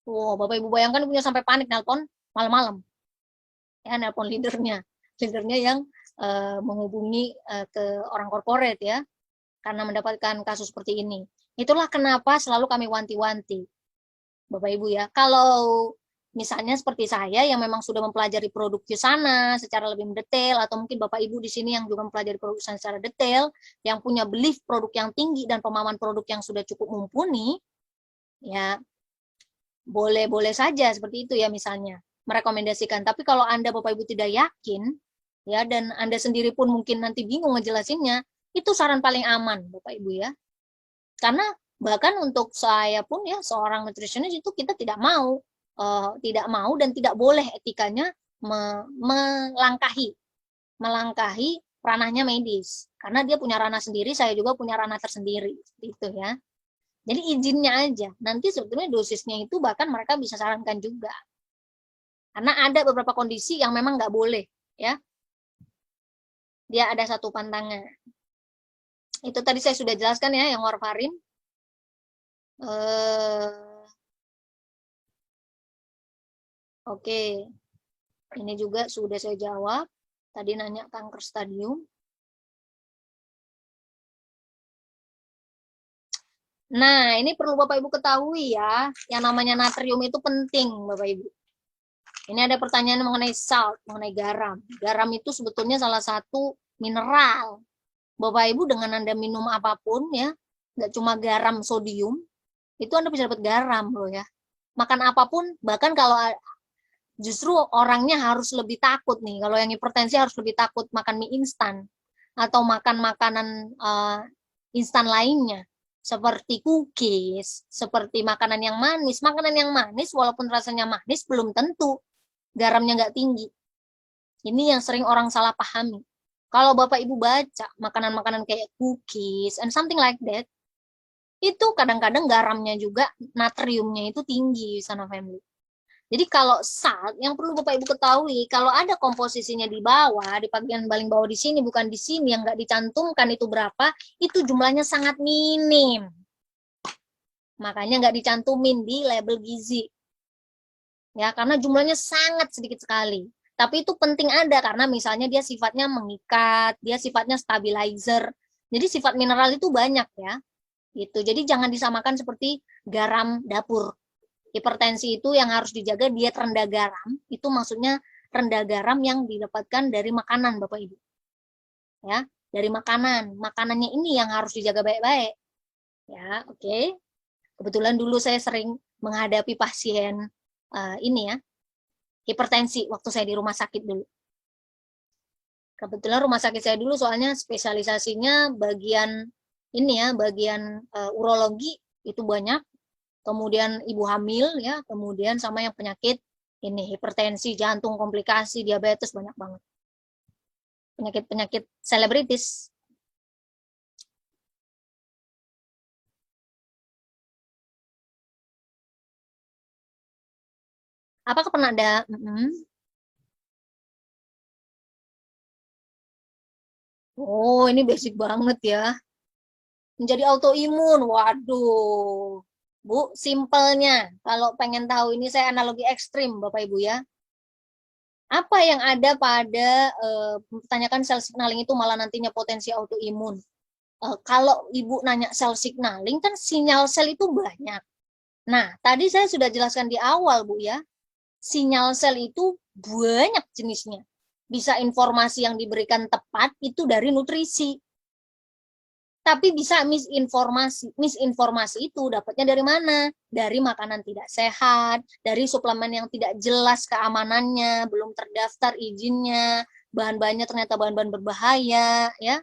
A: Wow, Bapak Ibu bayangkan punya sampai panik nelpon malam-malam. Ya, nelpon leadernya yang menghubungi ke orang korporat ya, karena mendapatkan kasus seperti ini. Itulah kenapa selalu kami wanti-wanti, Bapak Ibu ya. Kalau misalnya seperti saya yang memang sudah mempelajari produk Yusana secara lebih mendetail, atau mungkin Bapak Ibu di sini yang juga mempelajari produk Yusana secara detail, yang punya belief produk yang tinggi dan pemahaman produk yang sudah cukup mumpuni, ya boleh-boleh saja seperti itu ya misalnya merekomendasikan. Tapi kalau Anda Bapak Ibu tidak yakin, ya dan Anda sendiri pun mungkin nanti bingung ngejelasinnya, itu saran paling aman Bapak Ibu ya. Karena bahkan untuk saya pun ya seorang nutritionist itu kita tidak mau dan tidak boleh etikanya melangkahi ranahnya medis. Karena dia punya ranah sendiri, saya juga punya ranah tersendiri gitu ya. Jadi izinnya aja. Nanti sebetulnya dosisnya itu bahkan mereka bisa sarankan juga. Karena ada beberapa kondisi yang memang nggak boleh, ya. Dia ada satu pantangan. Itu tadi saya sudah jelaskan ya, yang warfarin. Oke. Ini juga sudah saya jawab. Tadi nanya kanker stadium. Nah, ini perlu Bapak Ibu ketahui ya, yang namanya natrium itu penting, Bapak Ibu. Ini ada pertanyaan mengenai salt, mengenai garam. Garam itu sebetulnya salah satu mineral. Bapak Ibu dengan Anda minum apapun ya, nggak cuma garam sodium, itu Anda bisa dapat garam loh ya. Makan apapun, bahkan kalau justru orangnya harus lebih takut nih, kalau yang hipertensi harus lebih takut makan mie instan atau makan makanan instan lainnya seperti cookies, seperti makanan yang manis. Makanan yang manis walaupun rasanya manis belum tentu garamnya nggak tinggi. Ini yang sering orang salah pahami. Kalau Bapak Ibu baca makanan-makanan kayak cookies and something like that, itu kadang-kadang garamnya juga, natriumnya itu tinggi, Yusana Family. Jadi kalau salt, yang perlu Bapak Ibu ketahui, kalau ada komposisinya di bawah, di bagian paling bawah di sini, bukan di sini, yang nggak dicantumkan itu berapa, itu jumlahnya sangat minim. Makanya nggak dicantumin di label gizi. Ya, karena jumlahnya sangat sedikit sekali. Tapi itu penting ada, karena misalnya dia sifatnya mengikat, dia sifatnya stabilizer. Jadi sifat mineral itu banyak ya. Gitu. Jadi jangan disamakan seperti garam dapur. Hipertensi itu yang harus dijaga diet rendah garam, itu maksudnya rendah garam yang didapatkan dari makanan Bapak Ibu. Ya, dari makanan. Makanannya ini yang harus dijaga baik-baik. Ya, oke. Kebetulan dulu saya sering menghadapi pasien ini ya, hipertensi waktu saya di rumah sakit dulu. Kebetulan rumah sakit saya dulu soalnya spesialisasinya bagian ini ya, bagian urologi itu banyak. Kemudian ibu hamil ya, kemudian sama yang penyakit ini hipertensi, jantung, komplikasi, diabetes banyak banget. Penyakit-penyakit selebritis. Apakah pernah ada Oh, ini basic banget ya. Menjadi autoimun. Waduh. Bu, simpelnya, kalau pengen tahu ini saya analogi ekstrim, Bapak Ibu ya. Apa yang ada pada pertanyakan sel signaling itu malah nantinya potensi autoimun. Kalau Ibu nanya sel signaling, kan sinyal sel itu banyak. Nah, tadi saya sudah jelaskan di awal, Bu ya. Sinyal sel itu banyak jenisnya. Bisa informasi yang diberikan tepat itu dari nutrisi. Tapi bisa misinformasi. Misinformasi itu dapatnya dari mana? Dari makanan tidak sehat, dari suplemen yang tidak jelas keamanannya, belum terdaftar izinnya, bahan-bahannya ternyata bahan-bahan berbahaya, ya.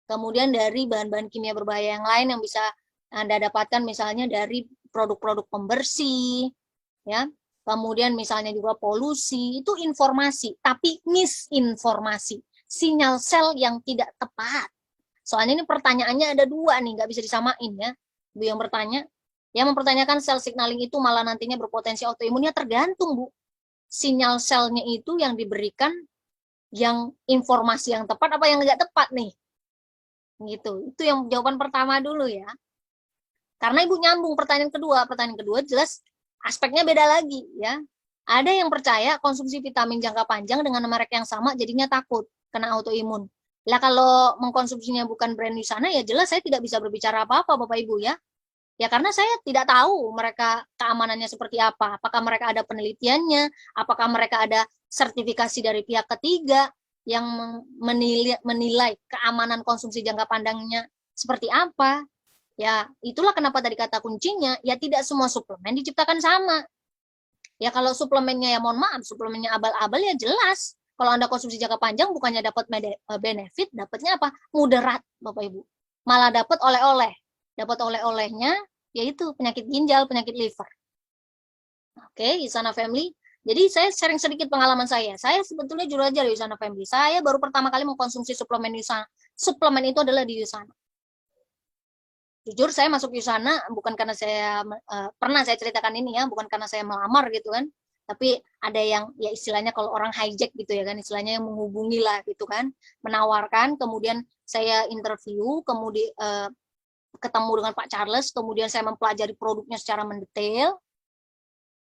A: Kemudian dari bahan-bahan kimia berbahaya yang lain yang bisa Anda dapatkan misalnya dari produk-produk pembersih, ya. Kemudian misalnya juga polusi, itu informasi, tapi misinformasi. Sinyal sel yang tidak tepat. Soalnya ini pertanyaannya ada dua nih, nggak bisa disamain ya. Bu yang bertanya, yang mempertanyakan sel signaling itu malah nantinya berpotensi autoimunnya tergantung, Bu. Sinyal selnya itu yang diberikan yang informasi yang tepat apa yang nggak tepat nih. Gitu. Itu yang jawaban pertama dulu ya. Karena Ibu nyambung pertanyaan kedua jelas aspeknya beda lagi ya. Ada yang percaya konsumsi vitamin jangka panjang dengan merek yang sama jadinya takut kena autoimun. Lah kalau mengkonsumsinya bukan brand Yusana ya jelas saya tidak bisa berbicara apa-apa Bapak Ibu ya. Ya karena saya tidak tahu mereka keamanannya seperti apa. Apakah mereka ada penelitiannya, apakah mereka ada sertifikasi dari pihak ketiga yang menilai keamanan konsumsi jangka panjangnya seperti apa. Ya, itulah kenapa tadi kata kuncinya, ya tidak semua suplemen diciptakan sama. Ya kalau suplemennya ya mohon maaf, suplemennya abal-abal ya jelas. Kalau Anda konsumsi jangka panjang bukannya dapat benefit, dapatnya apa? Mudarat, Bapak Ibu. Malah dapat oleh-oleh. Dapat oleh-olehnya yaitu penyakit ginjal, penyakit liver. Oke, Yusana Family. Jadi saya sharing sedikit pengalaman saya. Saya sebetulnya jujur aja di Yusana Family. Saya baru pertama kali mengkonsumsi suplemen Yusana. Suplemen itu adalah di Yusana. Jujur saya masuk Yusana bukan karena saya pernah saya ceritakan ini ya, bukan karena saya melamar gitu kan. Tapi ada yang ya istilahnya kalau orang hijack gitu ya kan, istilahnya yang menghubungi lah gitu kan, menawarkan, kemudian saya interview, kemudian ketemu dengan Pak Charles, kemudian saya mempelajari produknya secara mendetail,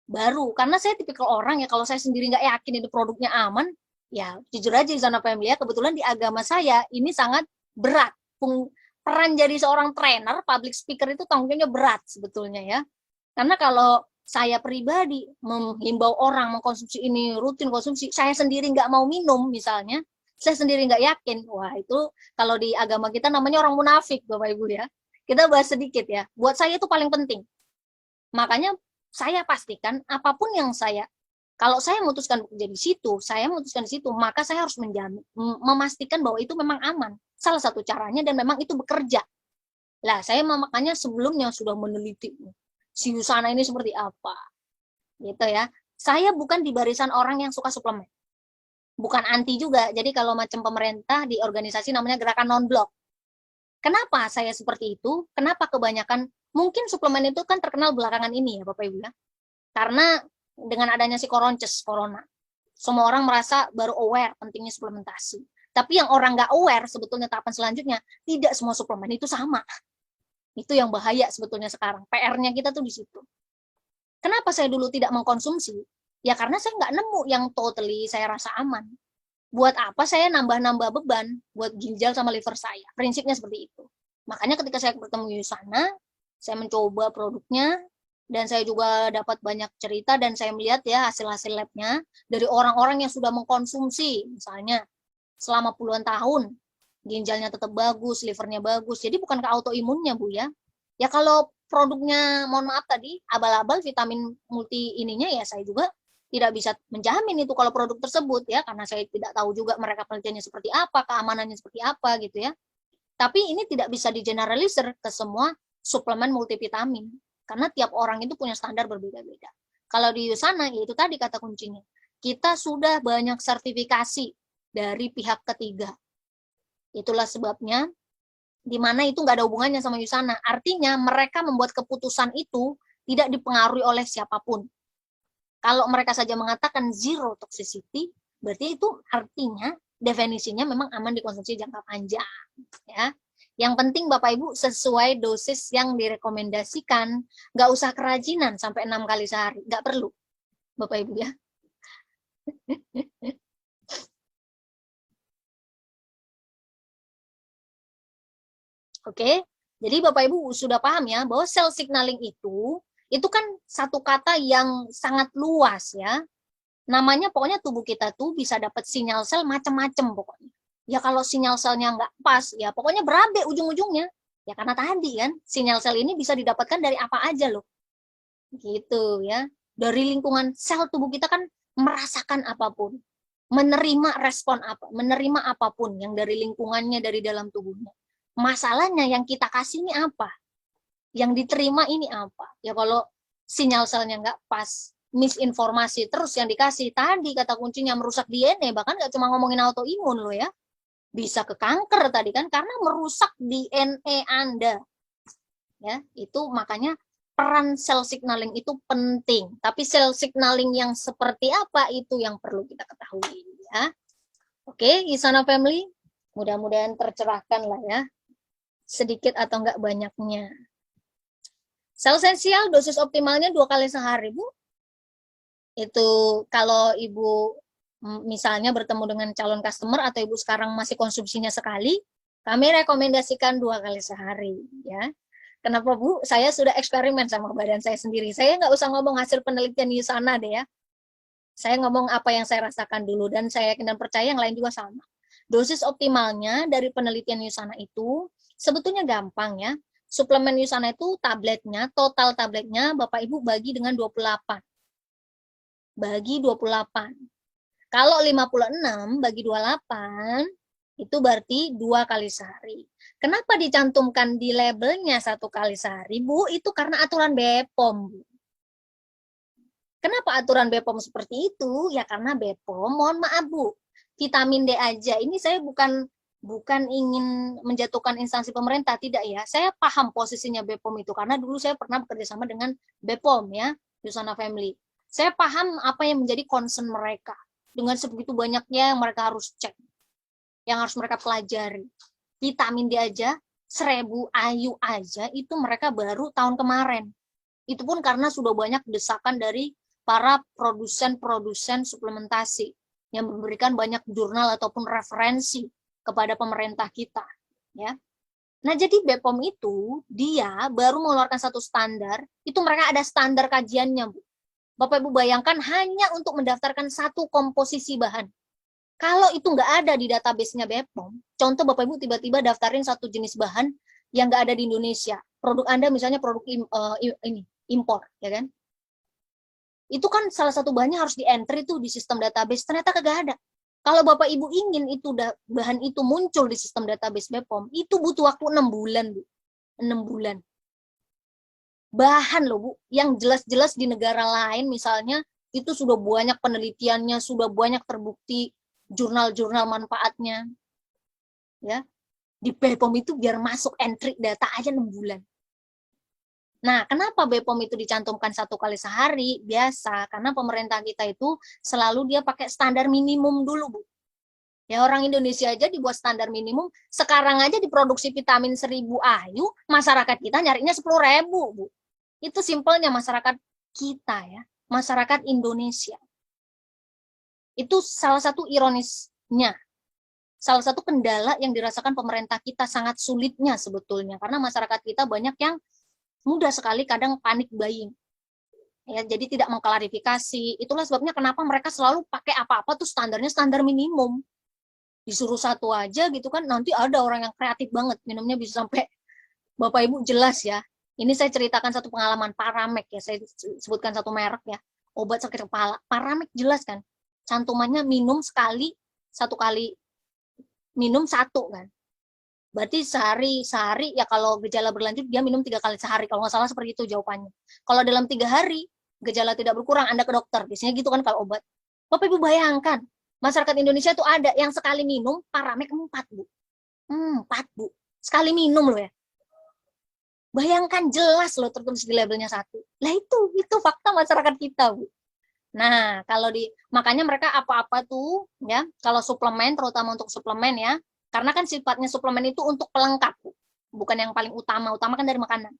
A: baru karena saya tipikal orang ya kalau saya sendiri nggak yakin itu produknya aman, ya jujur aja di sana family ya, kebetulan di agama saya ini sangat berat peran jadi seorang trainer, public speaker itu tanggung jawabnya berat sebetulnya ya. Karena kalau saya pribadi menghimbau orang mengkonsumsi ini, rutin konsumsi, saya sendiri nggak mau minum misalnya, saya sendiri nggak yakin, wah itu kalau di agama kita namanya orang munafik, Bapak Ibu ya. Kita bahas sedikit ya. Buat saya itu paling penting. Makanya saya pastikan apapun yang kalau saya memutuskan bekerja di situ, saya memutuskan di situ, maka saya harus memastikan bahwa itu memang aman. Salah satu caranya dan memang itu bekerja. Lah, saya makanya sebelumnya sudah meneliti si Yusana ini seperti apa. Gitu ya. Saya bukan di barisan orang yang suka suplemen. Bukan anti juga. Jadi kalau macam pemerintah di organisasi namanya gerakan non-blok. Kenapa saya seperti itu? Kenapa kebanyakan mungkin suplemen itu kan terkenal belakangan ini ya Bapak Ibu ya. Karena dengan adanya si corona, semua orang merasa baru aware pentingnya suplementasi. Tapi yang orang nggak aware sebetulnya tahapan selanjutnya, tidak semua suplemen itu sama. Itu yang bahaya sebetulnya sekarang. PR-nya kita tuh di situ. Kenapa saya dulu tidak mengkonsumsi? Ya karena saya nggak nemu yang totally saya rasa aman. Buat apa saya nambah-nambah beban buat ginjal sama liver saya? Prinsipnya seperti itu. Makanya ketika saya bertemu Yusana, saya mencoba produknya, dan saya juga dapat banyak cerita, dan saya melihat ya hasil-hasil labnya dari orang-orang yang sudah mengkonsumsi, misalnya selama puluhan tahun, ginjalnya tetap bagus, livernya bagus. Jadi bukan ke autoimunnya, Bu ya. Ya kalau produknya, mohon maaf tadi, abal-abal vitamin multi ininya, ya saya juga tidak bisa menjamin itu kalau produk tersebut ya, karena saya tidak tahu juga mereka penelitiannya seperti apa, keamanannya seperti apa gitu ya. Tapi ini tidak bisa digeneralisir ke semua suplemen multivitamin, karena tiap orang itu punya standar berbeda-beda. Kalau di Yusana, itu tadi kata kuncinya, kita sudah banyak sertifikasi dari pihak ketiga. Itulah sebabnya, di mana itu nggak ada hubungannya sama Yusana. Artinya mereka membuat keputusan itu tidak dipengaruhi oleh siapapun. Kalau mereka saja mengatakan zero toxicity, berarti itu artinya definisinya memang aman dikonsumsi jangka panjang. Ya. Yang penting Bapak Ibu sesuai dosis yang direkomendasikan, nggak usah kerajinan sampai 6 kali sehari, nggak perlu Bapak Ibu ya. Oke, jadi Bapak Ibu sudah paham ya bahwa cell signaling itu kan satu kata yang sangat luas ya. Namanya pokoknya tubuh kita tuh bisa dapat sinyal sel macam-macam pokoknya. Ya kalau sinyal selnya nggak pas, ya pokoknya berabe ujung-ujungnya. Ya karena tadi kan, sinyal sel ini bisa didapatkan dari apa aja loh. Gitu ya. Dari lingkungan sel tubuh kita kan merasakan apapun. Menerima respon apa, menerima apapun yang dari lingkungannya, dari dalam tubuhnya. Masalahnya yang kita kasih ini apa? Yang diterima ini apa? Ya kalau sinyal selnya nggak pas, misinformasi terus yang dikasih, tadi kata kuncinya merusak DNA, bahkan nggak cuma ngomongin autoimun loh ya, bisa ke kanker tadi kan, karena merusak DNA Anda. Ya, itu makanya peran cell signaling itu penting. Tapi cell signaling yang seperti apa itu yang perlu kita ketahui ya. Oke, Yusana Family, mudah-mudahan tercerahkan lah ya, sedikit atau enggak banyaknya. Sel esensial dosis optimalnya 2 kali sehari, Bu. Itu kalau Ibu misalnya bertemu dengan calon customer atau Ibu sekarang masih konsumsinya sekali, kami rekomendasikan 2 kali sehari ya. Kenapa Bu? Saya sudah eksperimen sama badan saya sendiri. Saya nggak usah ngomong hasil penelitian Yusana deh ya. Saya ngomong apa yang saya rasakan dulu, dan saya yakin dan percaya yang lain juga sama. Dosis optimalnya dari penelitian Yusana itu sebetulnya gampang ya. Suplemen Yusana itu tabletnya, total tabletnya Bapak Ibu bagi dengan 28. Bagi 28. Kalau 56 bagi 28, itu berarti 2 kali sehari. Kenapa dicantumkan di labelnya 1 kali sehari, Bu? Itu karena aturan BPOM, Bu. Kenapa aturan BPOM seperti itu? Ya karena BPOM, mohon maaf Bu, vitamin D aja. Ini saya bukan ingin menjatuhkan instansi pemerintah, tidak ya. Saya paham posisinya BPOM itu, karena dulu saya pernah bekerja sama dengan BPOM ya, Yusana Family. Saya paham apa yang menjadi concern mereka. Dengan sebegitu banyaknya yang mereka harus cek, yang harus mereka pelajari. Vitamin D aja, 1000 IU aja, itu mereka baru tahun kemarin. Itu pun karena sudah banyak desakan dari para produsen suplementasi yang memberikan banyak jurnal ataupun referensi kepada pemerintah kita, ya. Nah, jadi BPOM itu dia baru mengeluarkan satu standar, itu mereka ada standar kajiannya, Bu. Bapak Ibu bayangkan hanya untuk mendaftarkan satu komposisi bahan. Kalau itu nggak ada di database-nya BPOM, contoh Bapak Ibu tiba-tiba daftarin satu jenis bahan yang nggak ada di Indonesia. Produk Anda misalnya produk impor, ya kan? Itu kan salah satu bahannya harus di-entry tuh di sistem database, ternyata kagak ada. Kalau Bapak Ibu ingin itu bahan itu muncul di sistem database BPOM, itu butuh waktu 6 bulan, Bu. 6 bulan. Bahan loh, Bu, yang jelas-jelas di negara lain misalnya, itu sudah banyak penelitiannya, sudah banyak terbukti jurnal-jurnal manfaatnya. Ya. Di BPOM itu biar masuk entry data aja 6 bulan. Nah, kenapa BPOM itu dicantumkan 1 kali sehari? Biasa, karena pemerintah kita itu selalu dia pakai standar minimum dulu, Bu. Ya, orang Indonesia aja dibuat standar minimum, sekarang aja diproduksi vitamin 1000 IU, masyarakat kita nyarinya 10.000, Bu. Itu simpelnya masyarakat kita ya, masyarakat Indonesia. Itu salah satu ironisnya. Salah satu kendala yang dirasakan pemerintah kita sangat sulitnya sebetulnya, karena masyarakat kita banyak yang mudah sekali kadang panik buying. Ya, jadi tidak mengklarifikasi. Itulah sebabnya kenapa mereka selalu pakai apa-apa tuh standarnya standar minimum. Disuruh satu aja gitu kan, nanti ada orang yang kreatif banget, minumnya bisa sampai Bapak Ibu jelas ya. Ini saya ceritakan satu pengalaman Paramek ya, saya sebutkan satu merek ya. Obat sakit kepala. Paramek jelas kan. Cantumannya minum sekali, 1 kali minum 1 kan. Berarti sehari ya, kalau gejala berlanjut dia minum 3 kali sehari, kalau nggak salah seperti itu jawabannya. Kalau dalam 3 hari gejala tidak berkurang, Anda ke dokter, biasanya gitu kan kalau obat. Bapak Ibu bayangkan, masyarakat Indonesia itu ada yang sekali minum Paramek 4, Bu. 4, Bu. Sekali minum loh ya. Bayangkan jelas loh tertulis di labelnya 1. Lah itu fakta masyarakat kita, Bu. Nah, makanya mereka apa-apa tuh ya, kalau suplemen, terutama untuk suplemen ya, karena kan sifatnya suplemen itu untuk pelengkap, bukan yang paling utama. Utama kan dari makanan.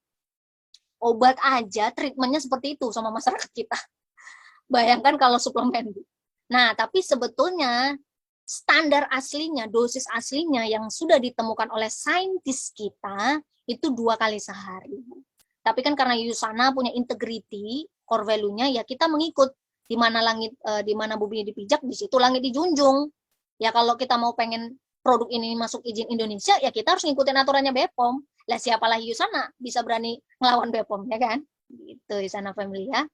A: Obat aja treatmentnya seperti itu sama masyarakat kita. Bayangkan kalau suplemen. Nah, tapi sebetulnya standar aslinya, dosis aslinya yang sudah ditemukan oleh saintis kita itu 2 kali sehari. Tapi kan karena Yusana punya integrity, core value-nya ya kita mengikut di mana bumi dipijak, di situ langit dijunjung. Ya kalau kita mau pengen produk ini masuk izin Indonesia, ya kita harus ngikutin aturannya BPOM. Lah siapa lagi Yusana bisa berani ngelawan BPOM, ya kan? Gitu, Yusana Family ya.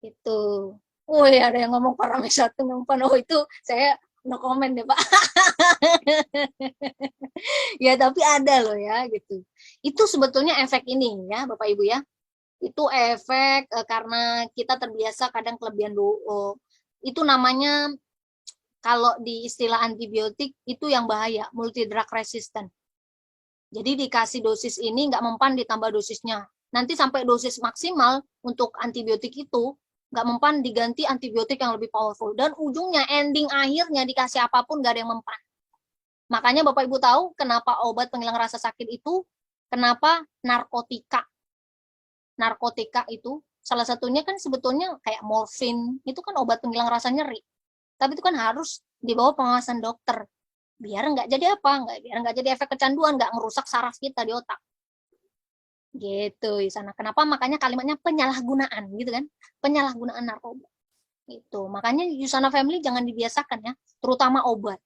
A: Itu. Woi, ada yang ngomong Paramek 1 mempan. Oh, itu saya no comment deh, Pak. Ya, tapi ada loh ya, gitu. Itu sebetulnya efek ini ya, Bapak Ibu ya. Itu efek karena kita terbiasa kadang kelebihan itu namanya, kalau di istilah antibiotik itu yang bahaya, multi drug resistant. Jadi dikasih dosis ini nggak mempan ditambah dosisnya. Nanti sampai dosis maksimal untuk antibiotik itu nggak mempan diganti antibiotik yang lebih powerful. Dan ujungnya ending akhirnya dikasih apapun nggak ada yang mempan. Makanya Bapak Ibu tahu kenapa obat penghilang rasa sakit itu, kenapa narkotika. Narkotika itu salah satunya kan sebetulnya kayak morfin, itu kan obat penghilang rasa nyeri. Tapi itu kan harus di bawah pengawasan dokter, biar nggak jadi biar nggak jadi efek kecanduan, nggak ngerusak saraf kita di otak. Gitu di sana. Kenapa? Makanya kalimatnya penyalahgunaan, gitu kan? Penyalahgunaan narkoba. Itu. Makanya Yusana Family jangan dibiasakan ya, terutama obat.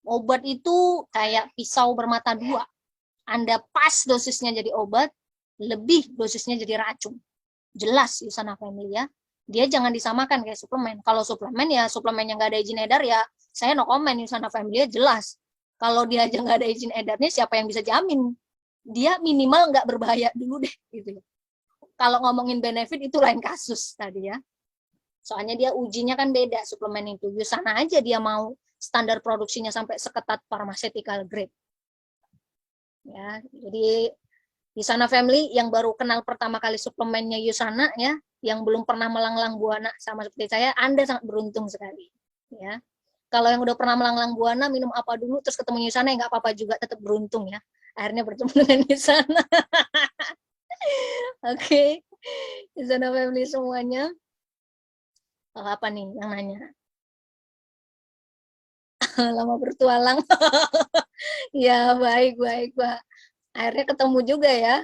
A: Obat itu kayak pisau bermata 2. Anda pas dosisnya jadi obat, lebih dosisnya jadi racun. Jelas Yusana Family ya. Dia jangan disamakan kayak suplemen. Kalau suplemen ya suplemen yang nggak ada izin edar ya saya no comment. Yusana Family jelas. Kalau dia aja nggak ada izin edarnya, siapa yang bisa jamin? Dia minimal nggak berbahaya dulu deh gitu. Kalau ngomongin benefit itu lain kasus tadi ya. Soalnya dia ujinya kan beda suplemen itu. Yusana aja dia mau standar produksinya sampai seketat pharmaceutical grade. Ya, jadi Yusana Family yang baru kenal pertama kali suplemennya Yusana ya, yang belum pernah melanglang buana sama seperti saya, Anda sangat beruntung sekali. Ya, kalau yang udah pernah melanglang buana minum apa dulu terus ketemu Yusana ya nggak apa-apa juga, tetap beruntung ya. Akhirnya bertemu dengan Yusana. Oke, Yusana Family semuanya. Apa nih yang nanya? Lama bertualang. Ya, baik, baik, Pak. Akhirnya ketemu juga ya.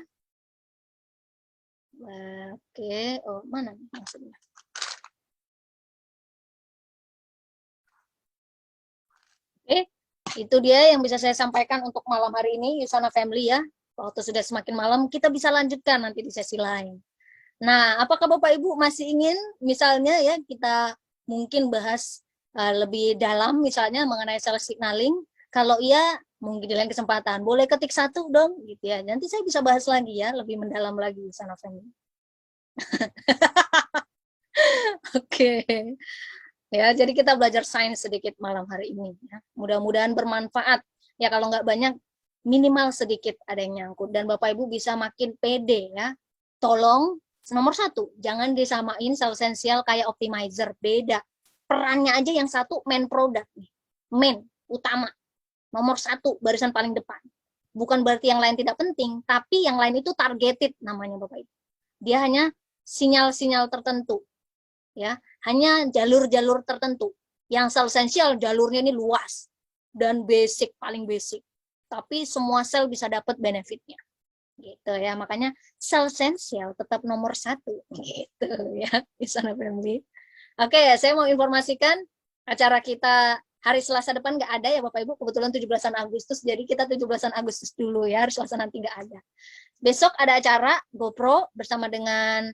A: Oke, oh mana nih maksudnya? Oke, itu dia yang bisa saya sampaikan untuk malam hari ini, Yusana Family ya. Waktu sudah semakin malam, kita bisa lanjutkan nanti di sesi lain. Nah, apakah Bapak Ibu masih ingin misalnya ya kita mungkin bahas lebih dalam misalnya mengenai cell signaling? Kalau iya, mungkin di lain kesempatan. Boleh ketik satu dong, gitu ya. Nanti saya bisa bahas lagi ya, lebih mendalam lagi Yusana Family. Oke. Ya, jadi kita belajar sains sedikit malam hari ini. Ya. Mudah-mudahan bermanfaat. Ya, kalau nggak banyak, minimal sedikit ada yang nyangkut. Dan Bapak Ibu bisa makin pede ya. Tolong, nomor satu, jangan disamain sel esensial kayak optimizer. Beda. Perannya aja yang satu main product. Main, utama. Nomor satu, barisan paling depan. Bukan berarti yang lain tidak penting, tapi yang lain itu targeted namanya Bapak Ibu. Dia hanya sinyal-sinyal tertentu. Ya, hanya jalur-jalur tertentu. Yang sel esensial jalurnya ini luas dan basic, paling basic. Tapi semua sel bisa dapat benefitnya. Gitu ya, makanya sel esensial tetap nomor satu. Gitu ya, Yusana Family. Oke, saya mau informasikan acara kita hari Selasa depan nggak ada ya Bapak Ibu, kebetulan 17-an Agustus, jadi kita 17-an Agustus dulu ya, hari Selasa nanti nggak ada. Besok ada acara GoPro bersama dengan